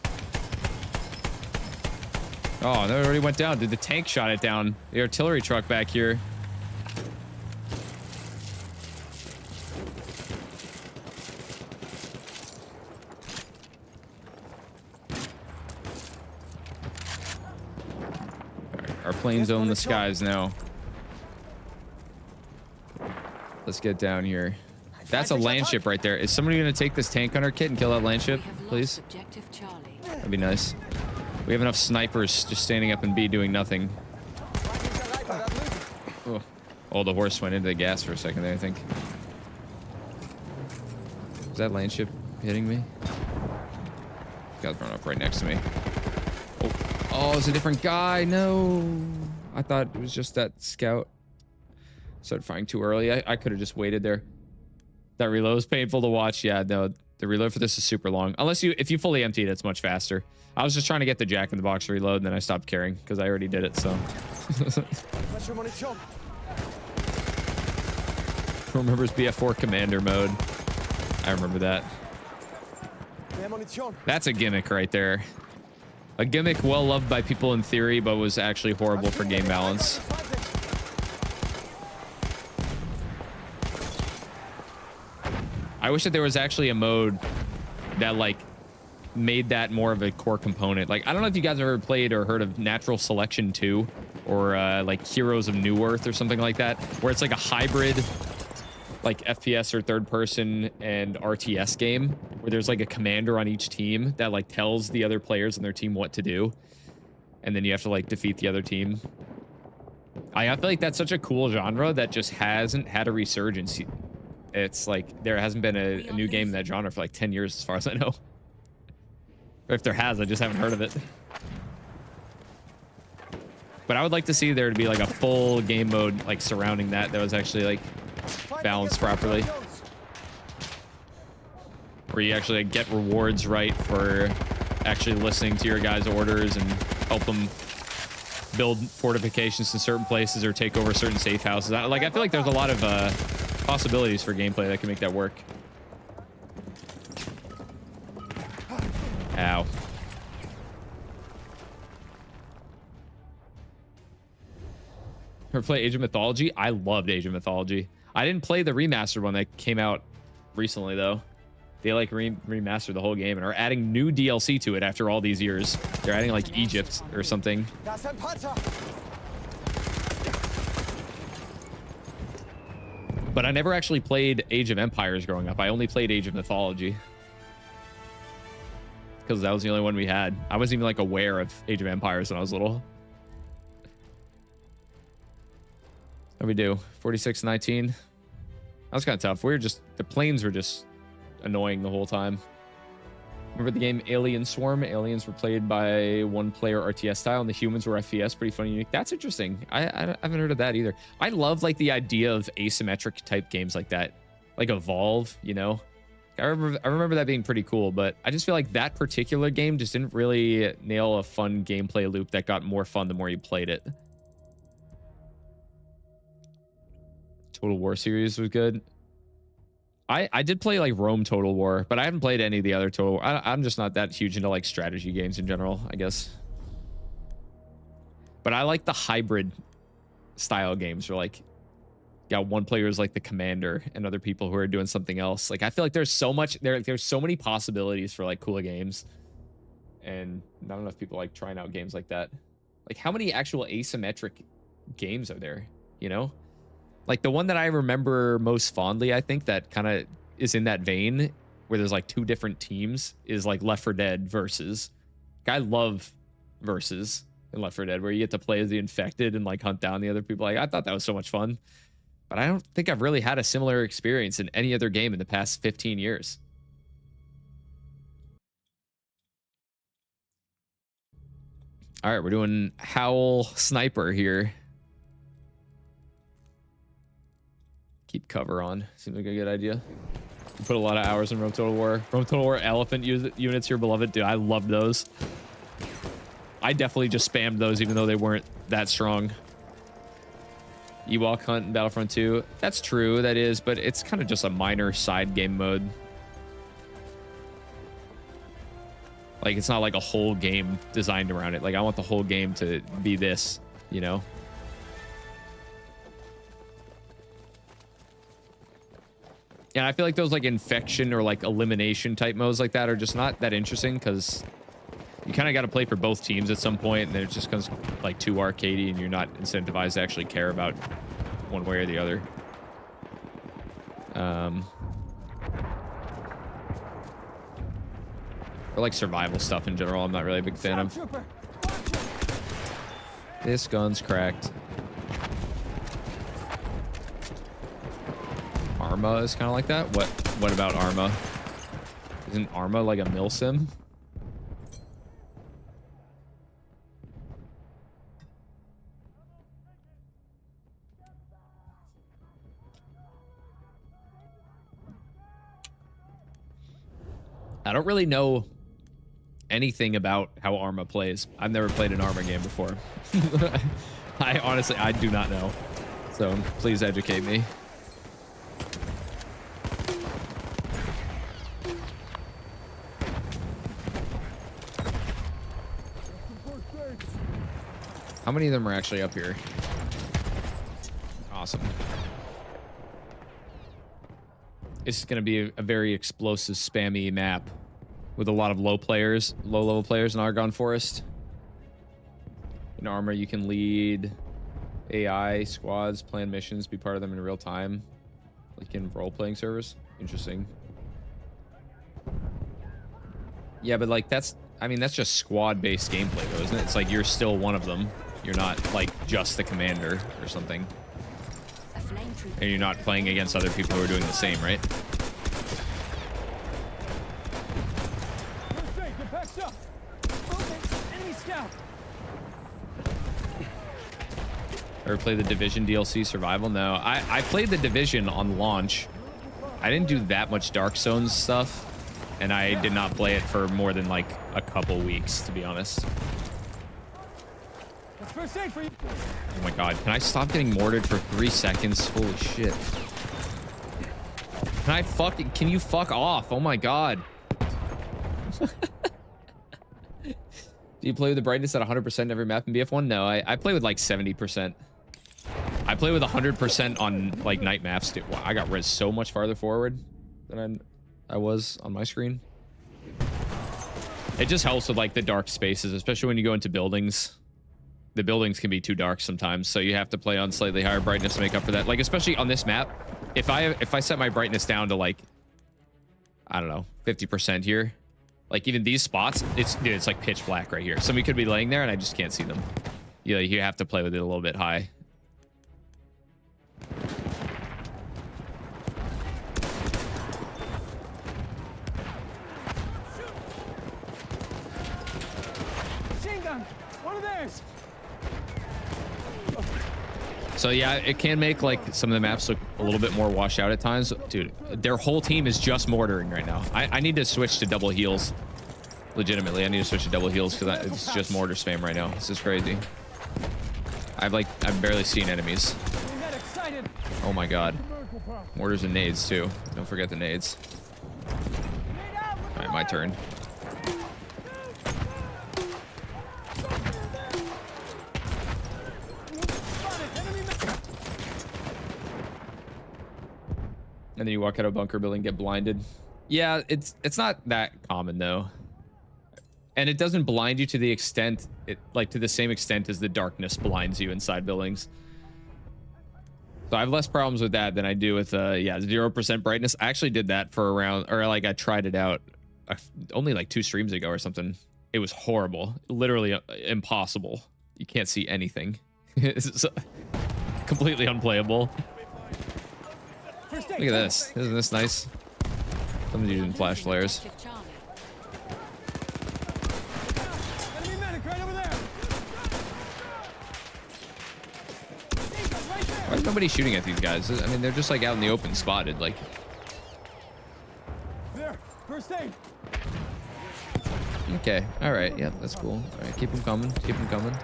Oh, that already went down. Dude, the tank shot it down. The artillery truck back here. Our planes own the skies now. Let's get down here. That's a land ship right there. Is somebody going to take this tank hunter kit and kill that land ship, We have lost please? objective Charlie. That'd be nice. We have enough snipers just standing up in B doing nothing. Feindlicher Reiter da drüben. Oh, the horse went into the gas for a second there, I think. Is that land ship hitting me? Guy's running up right next to me. Oh, it's a different guy. No. I thought it was just that scout. Started firing too early. I could have just waited there. That reload was painful to watch. Yeah, no, the reload for this is super long. Unless if you fully empty it, it's much faster. I was just trying to get the Jack in the Box reload, and then I stopped caring because I already did it, so. Frische Munition. Who remembers BF4 commander mode? I remember that. Mehr Munition. That's a gimmick right there. A gimmick well loved by people in theory, but was actually horrible for game balance. I wish that there was actually a mode that like made that more of a core component. Like, I don't know if you guys have ever played or heard of Natural Selection 2 or like Heroes of New Earth or something like that, where it's like a hybrid like FPS or third person and RTS game where there's like a commander on each team that like tells the other players on their team what to do. And then you have to like defeat the other team. I feel like that's such a cool genre that just hasn't had a resurgence. It's like there hasn't been a new game in that genre for like 10 years as far as I know. Or if there has, I just haven't heard of it. But I would like to see there to be like a full game mode like surrounding that was actually like balanced properly. Where you actually like, get rewards right for actually listening to your guys' orders and help them build fortifications in certain places or take over certain safe houses. I feel like there's a lot of possibilities for gameplay that can make that work. Ow. Ever play Age of Mythology? I loved Age of Mythology. I didn't play the remastered one that came out recently, though. They like remastered the whole game and are adding new DLC to it after all these years. They're adding like Egypt or something. Da ist ein Panzer. But I never actually played Age of Empires growing up. I only played Age of Mythology. Because that was the only one we had. I wasn't even like aware of Age of Empires when I was little. How'd we do? 46-19. That was kind of tough. The planes were just annoying the whole time. Remember the game Alien Swarm? Aliens were played by one player RTS style and the humans were FPS. Pretty funny, unique. That's interesting. I haven't heard of that either. I love like the idea of asymmetric type games like that. Like Evolve, you know? I remember that being pretty cool, but I just feel like that particular game just didn't really nail a fun gameplay loop that got more fun the more you played it. Total War series was good. I did play like Rome Total War, but I haven't played any of the other Total War. I'm just not that huge into like strategy games in general, I guess. But I like the hybrid style games where like got one player is like the commander and other people who are doing something else. Like I feel like there's so many possibilities for like cool games, and not enough people like trying out games like that. Like how many actual asymmetric games are there, you know? Like the one that I remember most fondly, I think that kind of is in that vein where there's like two different teams is like Left 4 Dead versus. Like, I love versus in Left 4 Dead where you get to play as the infected and like hunt down the other people. Like I thought that was so much fun. But I don't think I've really had a similar experience in any other game in the past 15 years. All right, we're doing Howl Sniper here. Keep cover on. Seems like a good idea. You put a lot of hours in Rome Total War. Rome Total War elephant units, your beloved. Dude, I love those. I definitely just spammed those even though they weren't that strong. Ewok Hunt in Battlefront 2. That's true, that is, but it's kind of just a minor side game mode. Like, it's not like a whole game designed around it. Like, I want the whole game to be this, you know? Yeah, I feel like those, like, infection or, like, elimination type modes like that are just not that interesting because you kind of got to play for both teams at some point, and then it just becomes, like, too arcadey, and you're not incentivized to actually care about one way or the other. Or like survival stuff in general, I'm not really a big fan of. This gun's cracked. Arma is kind of like that. What about Arma? Isn't Arma like a milsim? I don't really know anything about how Arma plays. I've never played an Arma game before. I honestly, I do not know. So please educate me. How many of them are actually up here? Awesome. It's going to be a very explosive, spammy map with a lot of low-level players in Argonne Forest. In Arma, you can lead AI squads, plan missions, be part of them in real time, like in role-playing servers. Interesting. Yeah, but like that's just squad-based gameplay, though, isn't it? It's like you're still one of them. You're not like just the commander or something. And you're not playing against other people who are doing the same, right? Ever play the Division DLC Survival? No. I played the Division on launch. I didn't do that much Dark Zones stuff, and I did not play it for more than like a couple weeks, to be honest. Oh my god, can I stop getting mortared for 3 seconds? Holy shit. Can you fuck off? Oh my god. Do you play with the brightness at 100% every map in BF1? No, I play with like 70%. I play with 100% on like night maps. Dude, wow, I got res so much farther forward than I was on my screen. It just helps with like the dark spaces, especially when you go into buildings. The buildings can be too dark sometimes, so you have to play on slightly higher brightness to make up for that. Like, especially on this map, if I set my brightness down to like, I don't know, 50% here, like even these spots, it's like pitch black right here. Somebody could be laying there and I just can't see them. You have to play with it a little bit high. So yeah, it can make like some of the maps look a little bit more washed out at times. Dude, their whole team is just mortaring right now. I need to switch to double heals. Legitimately, I need to switch to double heals because it's just mortar spam right now. This is crazy. I've barely seen enemies. Oh my god. Mortars and nades too. Don't forget the nades. All right, my turn. And then you walk out of a bunker building and get blinded. Yeah, it's not that common though. And it doesn't blind you to the extent, to the same extent as the darkness blinds you inside buildings. So I have less problems with that than I do with, 0% brightness. I actually did that for around, or like I tried it out only like 2 streams ago or something. It was horrible. Literally impossible. You can't see anything. It's completely unplayable. First Look aid. at this. Isn't this nice? Someone's using flash flares. Objective Charlie. Enemy medic right over there. Right there. Why is nobody shooting at these guys? I mean, they're just like out in the open, spotted. Like, There. First aid. okay, all right, yeah, that's cool. All right, keep them coming. Keep them coming.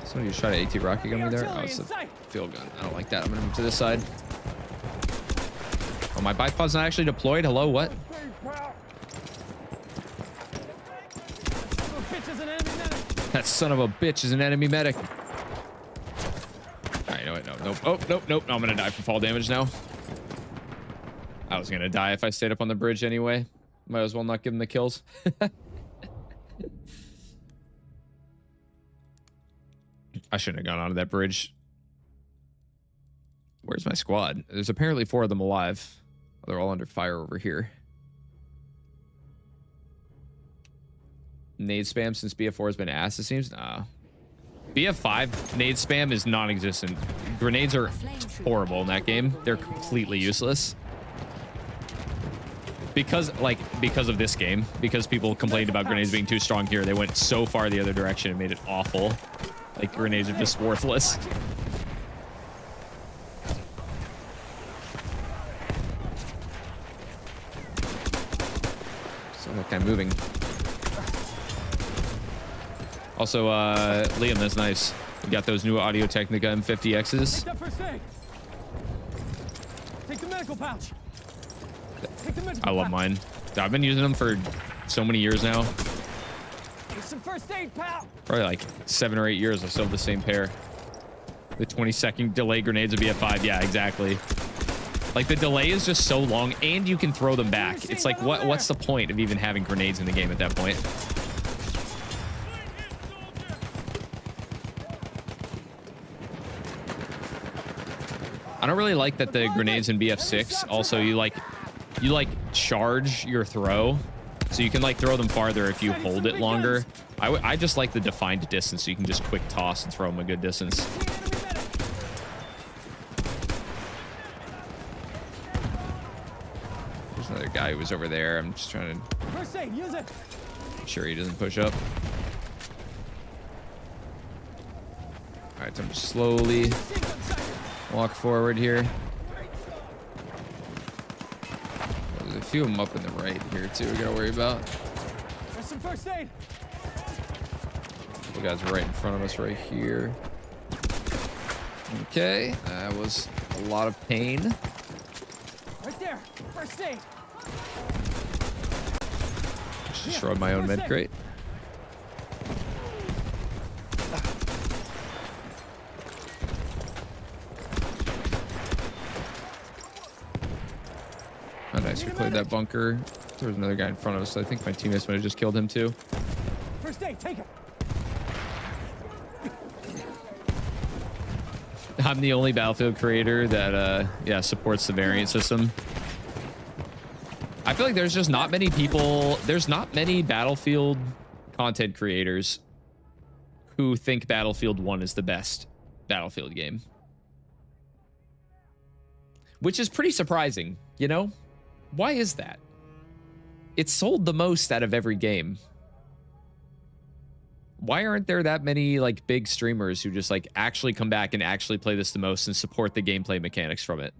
Somebody just tried to AT rocket gun me there. Oh, it's a field gun. I don't like that. I'm gonna move to this side. Oh, my bipod's not actually deployed. Hello, what? That son of a bitch is an enemy medic. All right, no, wait, no, nope. Oh, nope, nope. No, I'm gonna die from fall damage now. I was gonna die if I stayed up on the bridge anyway. Might as well not give him the kills. I shouldn't have gone onto that bridge. Where's my squad? There's apparently 4 of them alive. They're all under fire over here. Nade spam since BF4 has been asked, it seems? Nah. BF5 nade spam is non-existent. Grenades are horrible in that game. They're completely useless. Because of this game, because people complained about grenades being too strong here, they went so far the other direction and made it awful. Like, grenades are just worthless. So that guy moving. Also, Liam, that's nice. We got those new Audio-Technica M50Xs. Take that first aid. Take the medical pouch. Take the medical I love pouch. mine. I've been using them for so many years now. Take some first aid, pal. Probably like 7 or 8 years. I still have the same pair. The 20-second delay grenades of BF5. Yeah, exactly. Like, the delay is just so long, and you can throw them back. It's like, what's the point of even having grenades in the game at that point? I don't really like that the grenades in BF6 also you charge your throw, so you can like throw them farther if you hold it longer. I just like the defined distance, so you can just quick toss and throw them a good distance. There's another guy who was over there. I'm just trying to First aid, use it. make sure he doesn't push up. All right, so I'm just slowly walk forward here. There's a few of them up in the right here too we gotta worry about. There's some first aid. The guy's right in front of us right here. Okay, that was a lot of pain. Right there. First aid. Just destroyed my own med crate. Oh, nice. We cleared that bunker. There was another guy in front of us. So I think my teammates might have just killed him too. First aid, take it. I'm the only Battlefield creator that, yeah, supports the variant system. I feel like there's just not many people, there's not many Battlefield content creators who think Battlefield 1 is the best Battlefield game. Which is pretty surprising, you know? Why is that? It's sold the most out of every game. Why aren't there that many like big streamers who just like actually come back and actually play this the most and support the gameplay mechanics from it?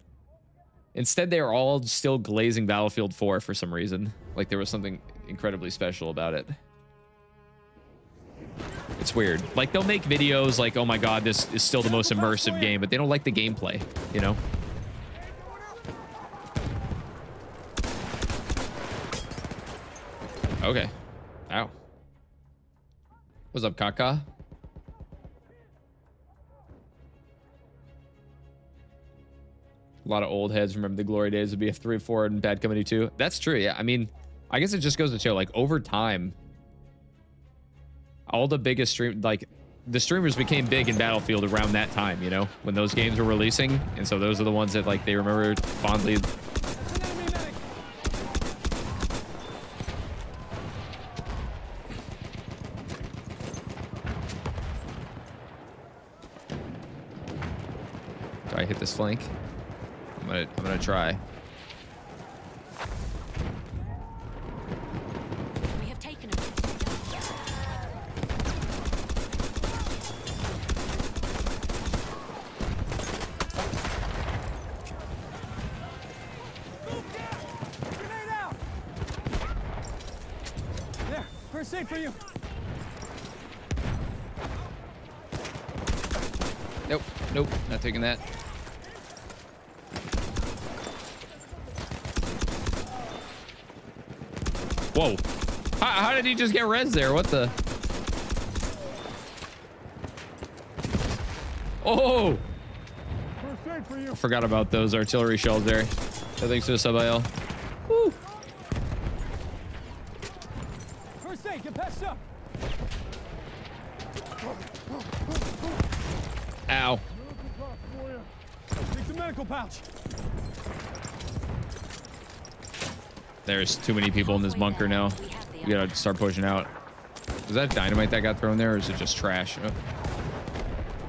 Instead, they're all still glazing Battlefield 4 for some reason. Like there was something incredibly special about it. It's weird. Like they'll make videos like, oh my god, this is still the most immersive game, but they don't like the gameplay, you know? Okay. Ow. What's up, Kaka? A lot of old heads remember the glory days of BF3 and 4 and Bad Company 2. That's true, yeah. I mean, I guess it just goes to show, like, over time, all the biggest the streamers became big in Battlefield around that time, you know, when those games were releasing. And so those are the ones that, like, they remember fondly. I hit this flank. I'm gonna try. We have taken a Grenade out! There, first aid for you. Nope, nope, not taking that. Whoa. How did he just get res there? What the? Oh! First aid for you. Forgot about those artillery shells there. Thanks to the sub-IL. Woo! First aid, get patched up. Ow. Take the medical pouch. There's too many people in this bunker now. We gotta start pushing out. Was that dynamite that got thrown there, or is it just trash? Oh.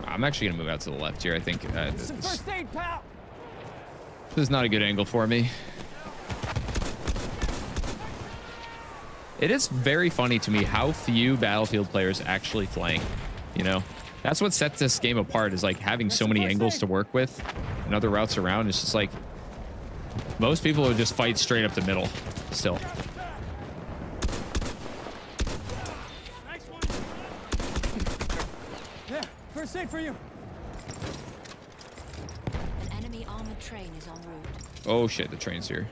I'm actually gonna move out to the left here. I think Some first aid, pal. this is not a good angle for me. It is very funny to me how few Battlefield players actually flank. You know, that's what sets this game apart, is like having so many angles to work with and other routes around. It's just like most people would just fight straight up the middle still. There, first aid for you. An enemy armored train is en route. Oh shit, the train's here.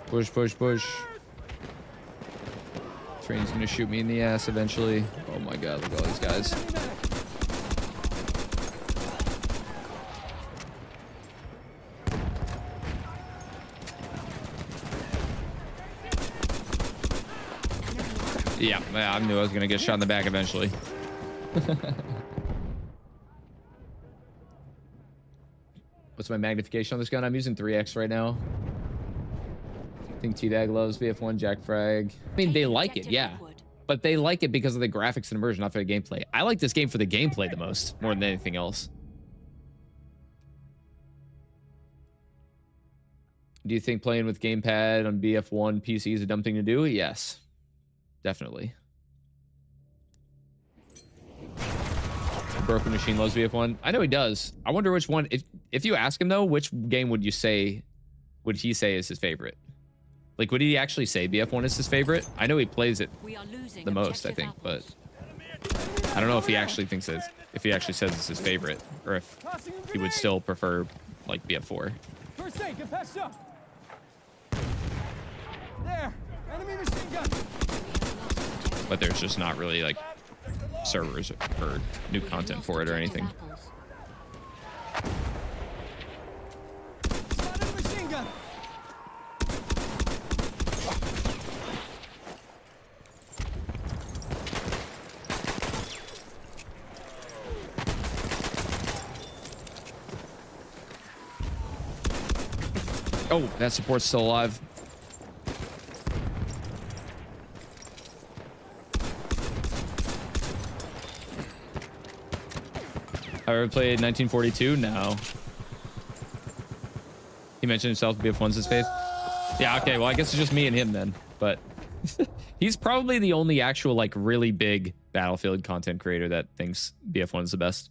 Push, push, push. Train's gonna shoot me in the ass eventually. Oh my god, look at all these guys. Yeah, I knew I was gonna get shot in the back eventually. What's my magnification on this gun? I'm using 3x right now. I think T-Dag loves BF1 Jack Frag. I mean, they like it, yeah. But they like it because of the graphics and immersion, not for the gameplay. I like this game for the gameplay the most, more than anything else. Do you think playing with gamepad on BF1 PC is a dumb thing to do? Yes. Definitely. Broken Machine loves BF1. I know he does. I wonder which one. If you ask him though, which game would he say is his favorite? Like, would he actually say BF1 is his favorite? I know he plays it the most, I think, but I don't know if he actually thinks it's, if he actually says it's his favorite, or if he would still prefer like BF4. First aid, get patched up. There, enemy machine gun. But there's just not really like servers or new content for it or anything. Spotted a machine gun. Oh, that support's still alive. I ever played 1942? No. He mentioned himself BF1's his fave. Yeah, okay, well, I guess it's just me and him then. But he's probably the only actual, like, really big Battlefield content creator that thinks BF1's the best.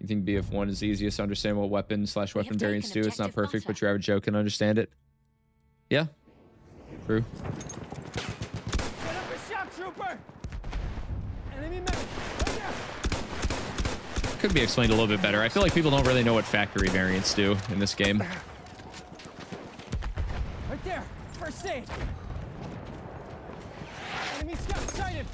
You think BF1 is the easiest to understand what weapon/weapon variants do? It's not perfect, but your average Joe can understand it. Yeah. True. Set up a shock trooper. Enemy medic. Right there. Could be explained a little bit better. I feel like people don't really know what factory variants do in this game. Right there. First aid. Enemy scout sighted.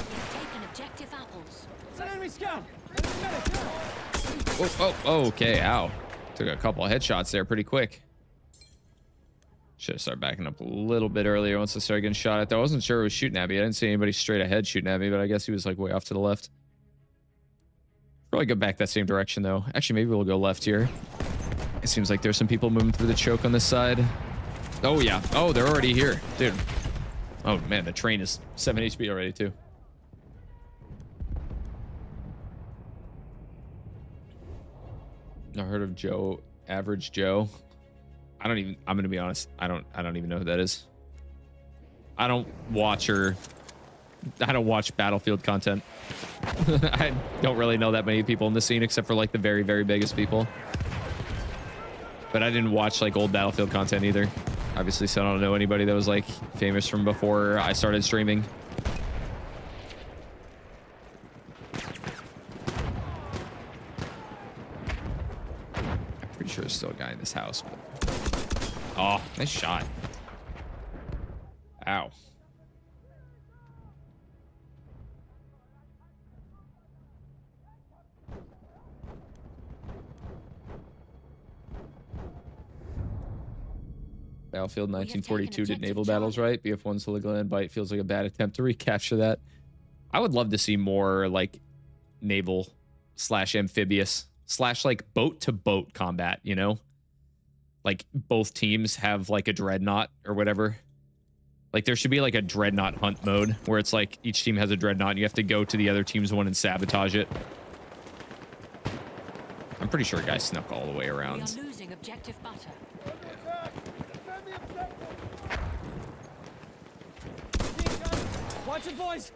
We've taken objective apples. It's an enemy scout. Enemy medic. There. Oh, okay. Ow. Took a couple of headshots there pretty quick. Should have started backing up a little bit earlier once I started getting shot at. I wasn't sure who was shooting at me. I didn't see anybody straight ahead shooting at me, but I guess he was like way off to the left. Probably go back that same direction, though. Actually, maybe we'll go left here. It seems like there's some people moving through the choke on this side. Oh, yeah. Oh, they're already here. Dude. Oh, man, the train is 7 HP already, too. I heard of Joe, Average Joe. I'm going to be honest. I don't even know who that is. I don't watch Battlefield content. I don't really know that many people in the scene except for like the very, very biggest people. But I didn't watch like old Battlefield content either. Obviously, so I don't know anybody that was like famous from before I started streaming. I'm pretty sure there's still a guy in this house. But... Oh, nice shot. Ow. Battlefield 1942 did naval battles right. BF1's Heligoland bite feels like a bad attempt to recapture that. I would love to see more like naval / amphibious / like boat to boat combat, you know? Like both teams have like a dreadnought or whatever. Like there should be like a dreadnought hunt mode where it's like each team has a dreadnought and you have to go to the other team's one and sabotage it. I'm pretty sure a guy snuck all the way around. We are losing objective butter. Watch it, boys.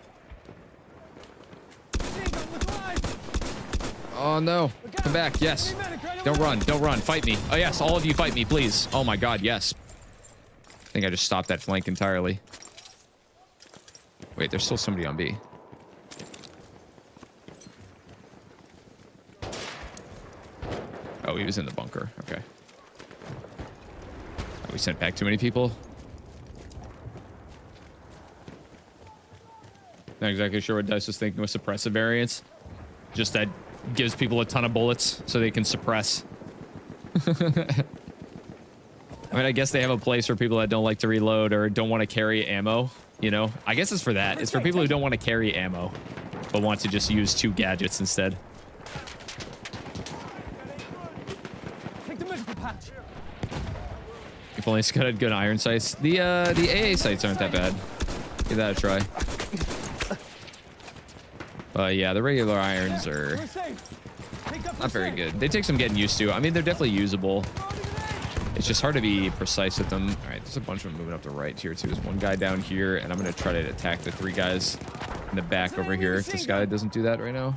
Oh no. Come back. Yes. Don't run. Don't run. Fight me. Oh yes. All of you fight me, please. Oh my God. Yes. I think I just stopped that flank entirely. Wait, there's still somebody on B. Oh, he was in the bunker. Okay. Oh, we sent back too many people. Not exactly sure what Dice was thinking with suppressive variants. Just that gives people a ton of bullets so they can suppress. I mean, I guess they have a place for people that don't like to reload or don't want to carry ammo, you know? I guess it's for that. It's for people who don't want to carry ammo, but want to just use 2 gadgets instead. Take the medical patch. If only Scott had good iron sights. The AA sights aren't that bad. Give that a try. Yeah, the regular irons are not very good. They take some getting used to. I mean, they're definitely usable. It's just hard to be precise with them. All right, there's a bunch of them moving up the right here, too. There's one guy down here, and I'm going to try to attack the 3 guys in the back over here. If this guy doesn't do that right now,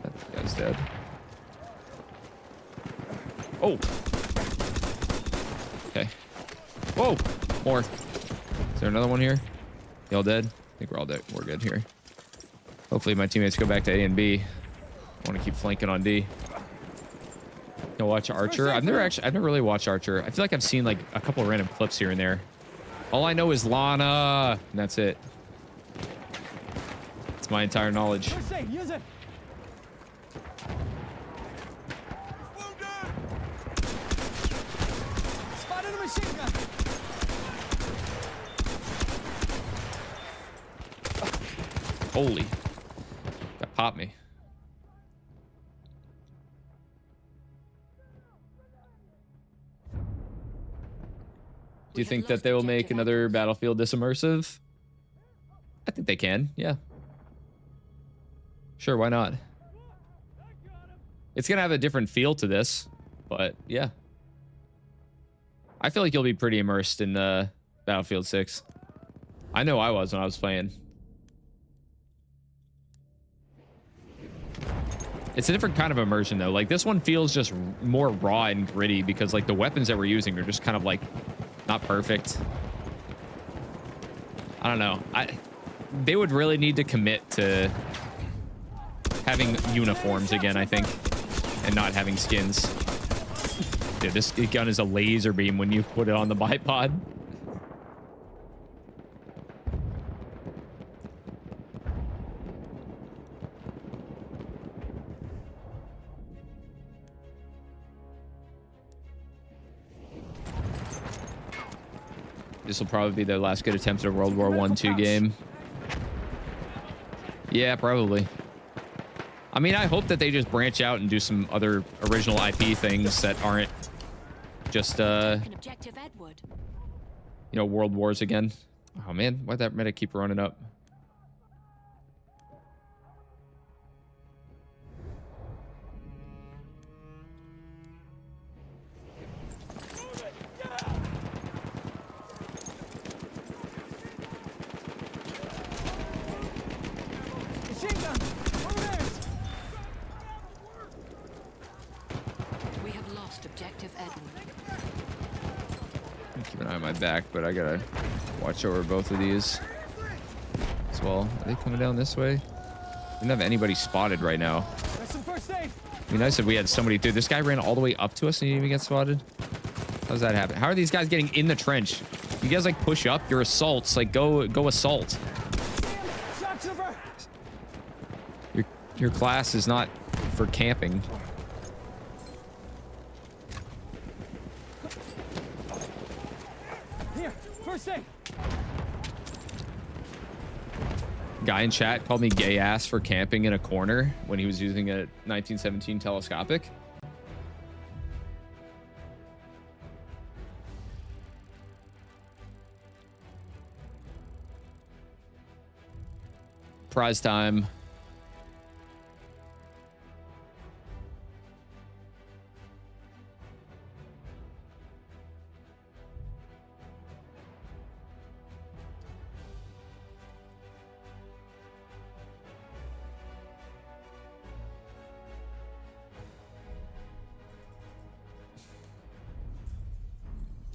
that guy's dead. Oh. Okay. Whoa. More. Is there another one here? Y'all dead? I think we're all dead. We're good here. Hopefully my teammates go back to A and B. I want to keep flanking on D. You'll watch Archer. I've never really watched Archer. I feel like I've seen like a couple of random clips here and there. All I know is Lana, and that's it. It's my entire knowledge. Use it. Spotted a machine gun. Holy. That popped me. Do you think that they will make another Battlefield this immersive? I think they can, yeah. Sure, why not? It's going to have a different feel to this, but yeah. I feel like you'll be pretty immersed in Battlefield 6. I know I was when I was playing. It's a different kind of immersion, though. Like, this one feels just more raw and gritty because, like, the weapons that we're using are just kind of, like, not perfect. I don't know. They would really need to commit to having uniforms again, I think, and not having skins. Dude, this gun is a laser beam when you put it on the bipod. This will probably be their last good attempt at a World War I/II game. Yeah, probably. I mean, I hope that they just branch out and do some other original IP things that aren't just, An objective, Edward. you know, World Wars again. Oh, man. Why'd that medic keep running up? Machine gun! Over there! We have lost objective, Edward. Keep an eye on my back, but I gotta watch over both of these as well. Are they coming down this way? We don't have anybody spotted right now. There's some first aid! It'd be nice if we had somebody. Dude, this guy ran all the way up to us and he didn't even get spotted. How's that happen? How are these guys getting in the trench? You guys like push up your assaults. Like go assault. Shot to the bird! Your class is not for camping. Here, first aid! Guy in chat called me gay ass for camping in a corner when he was using a 1917 telescopic. Prize time.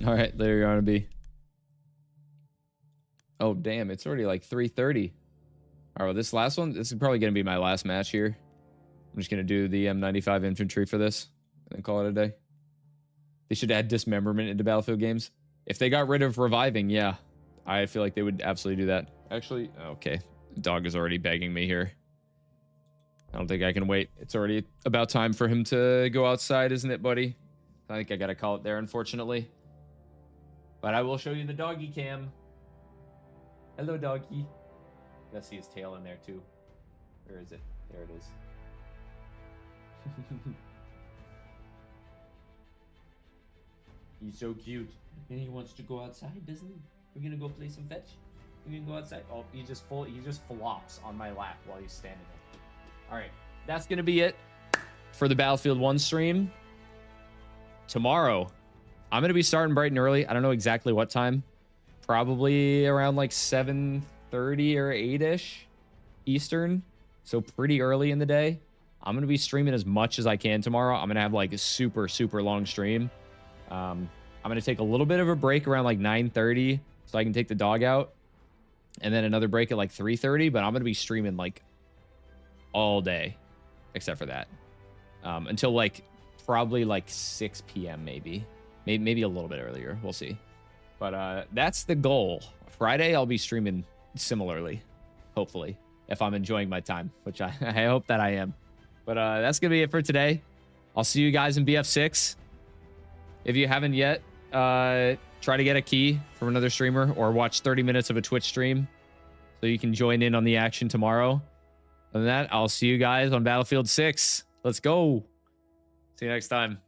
All right, later, you're gonna be. Oh, damn, it's already like 3:30. All right, well, this last one, this is probably gonna be my last match here. I'm just gonna do the M95 infantry for this and then call it a day. They should add dismemberment into Battlefield games. If they got rid of reviving, yeah, I feel like they would absolutely do that. Actually, okay, the dog is already begging me here. I don't think I can wait. It's already about time for him to go outside, isn't it, buddy? I think I gotta call it there, unfortunately. But I will show you the doggy cam. Hello, doggy. You gotta see his tail in there, too. Where is it? There it is. He's so cute. And he wants to go outside, doesn't he? We're gonna go play some fetch. We're gonna go outside. Oh, he just flops on my lap while he's standing there. Alright, that's gonna be it for the Battlefield 1 stream. Tomorrow, I'm going to be starting bright and early. I don't know exactly what time. Probably around like 7:30 or 8-ish Eastern. So pretty early in the day. I'm going to be streaming as much as I can tomorrow. I'm going to have like a super, super long stream. I'm going to take a little bit of a break around like 9:30 so I can take the dog out. And then another break at like 3:30. But I'm going to be streaming like all day. Except for that. Until like probably like 6 p.m. maybe a little bit earlier. We'll see. But that's the goal. Friday, I'll be streaming similarly, hopefully, if I'm enjoying my time, which I hope that I am. But that's going to be it for today. I'll see you guys in BF6. If you haven't yet, try to get a key from another streamer or watch 30 minutes of a Twitch stream so you can join in on the action tomorrow. Other than that, I'll see you guys on Battlefield 6. Let's go. See you next time.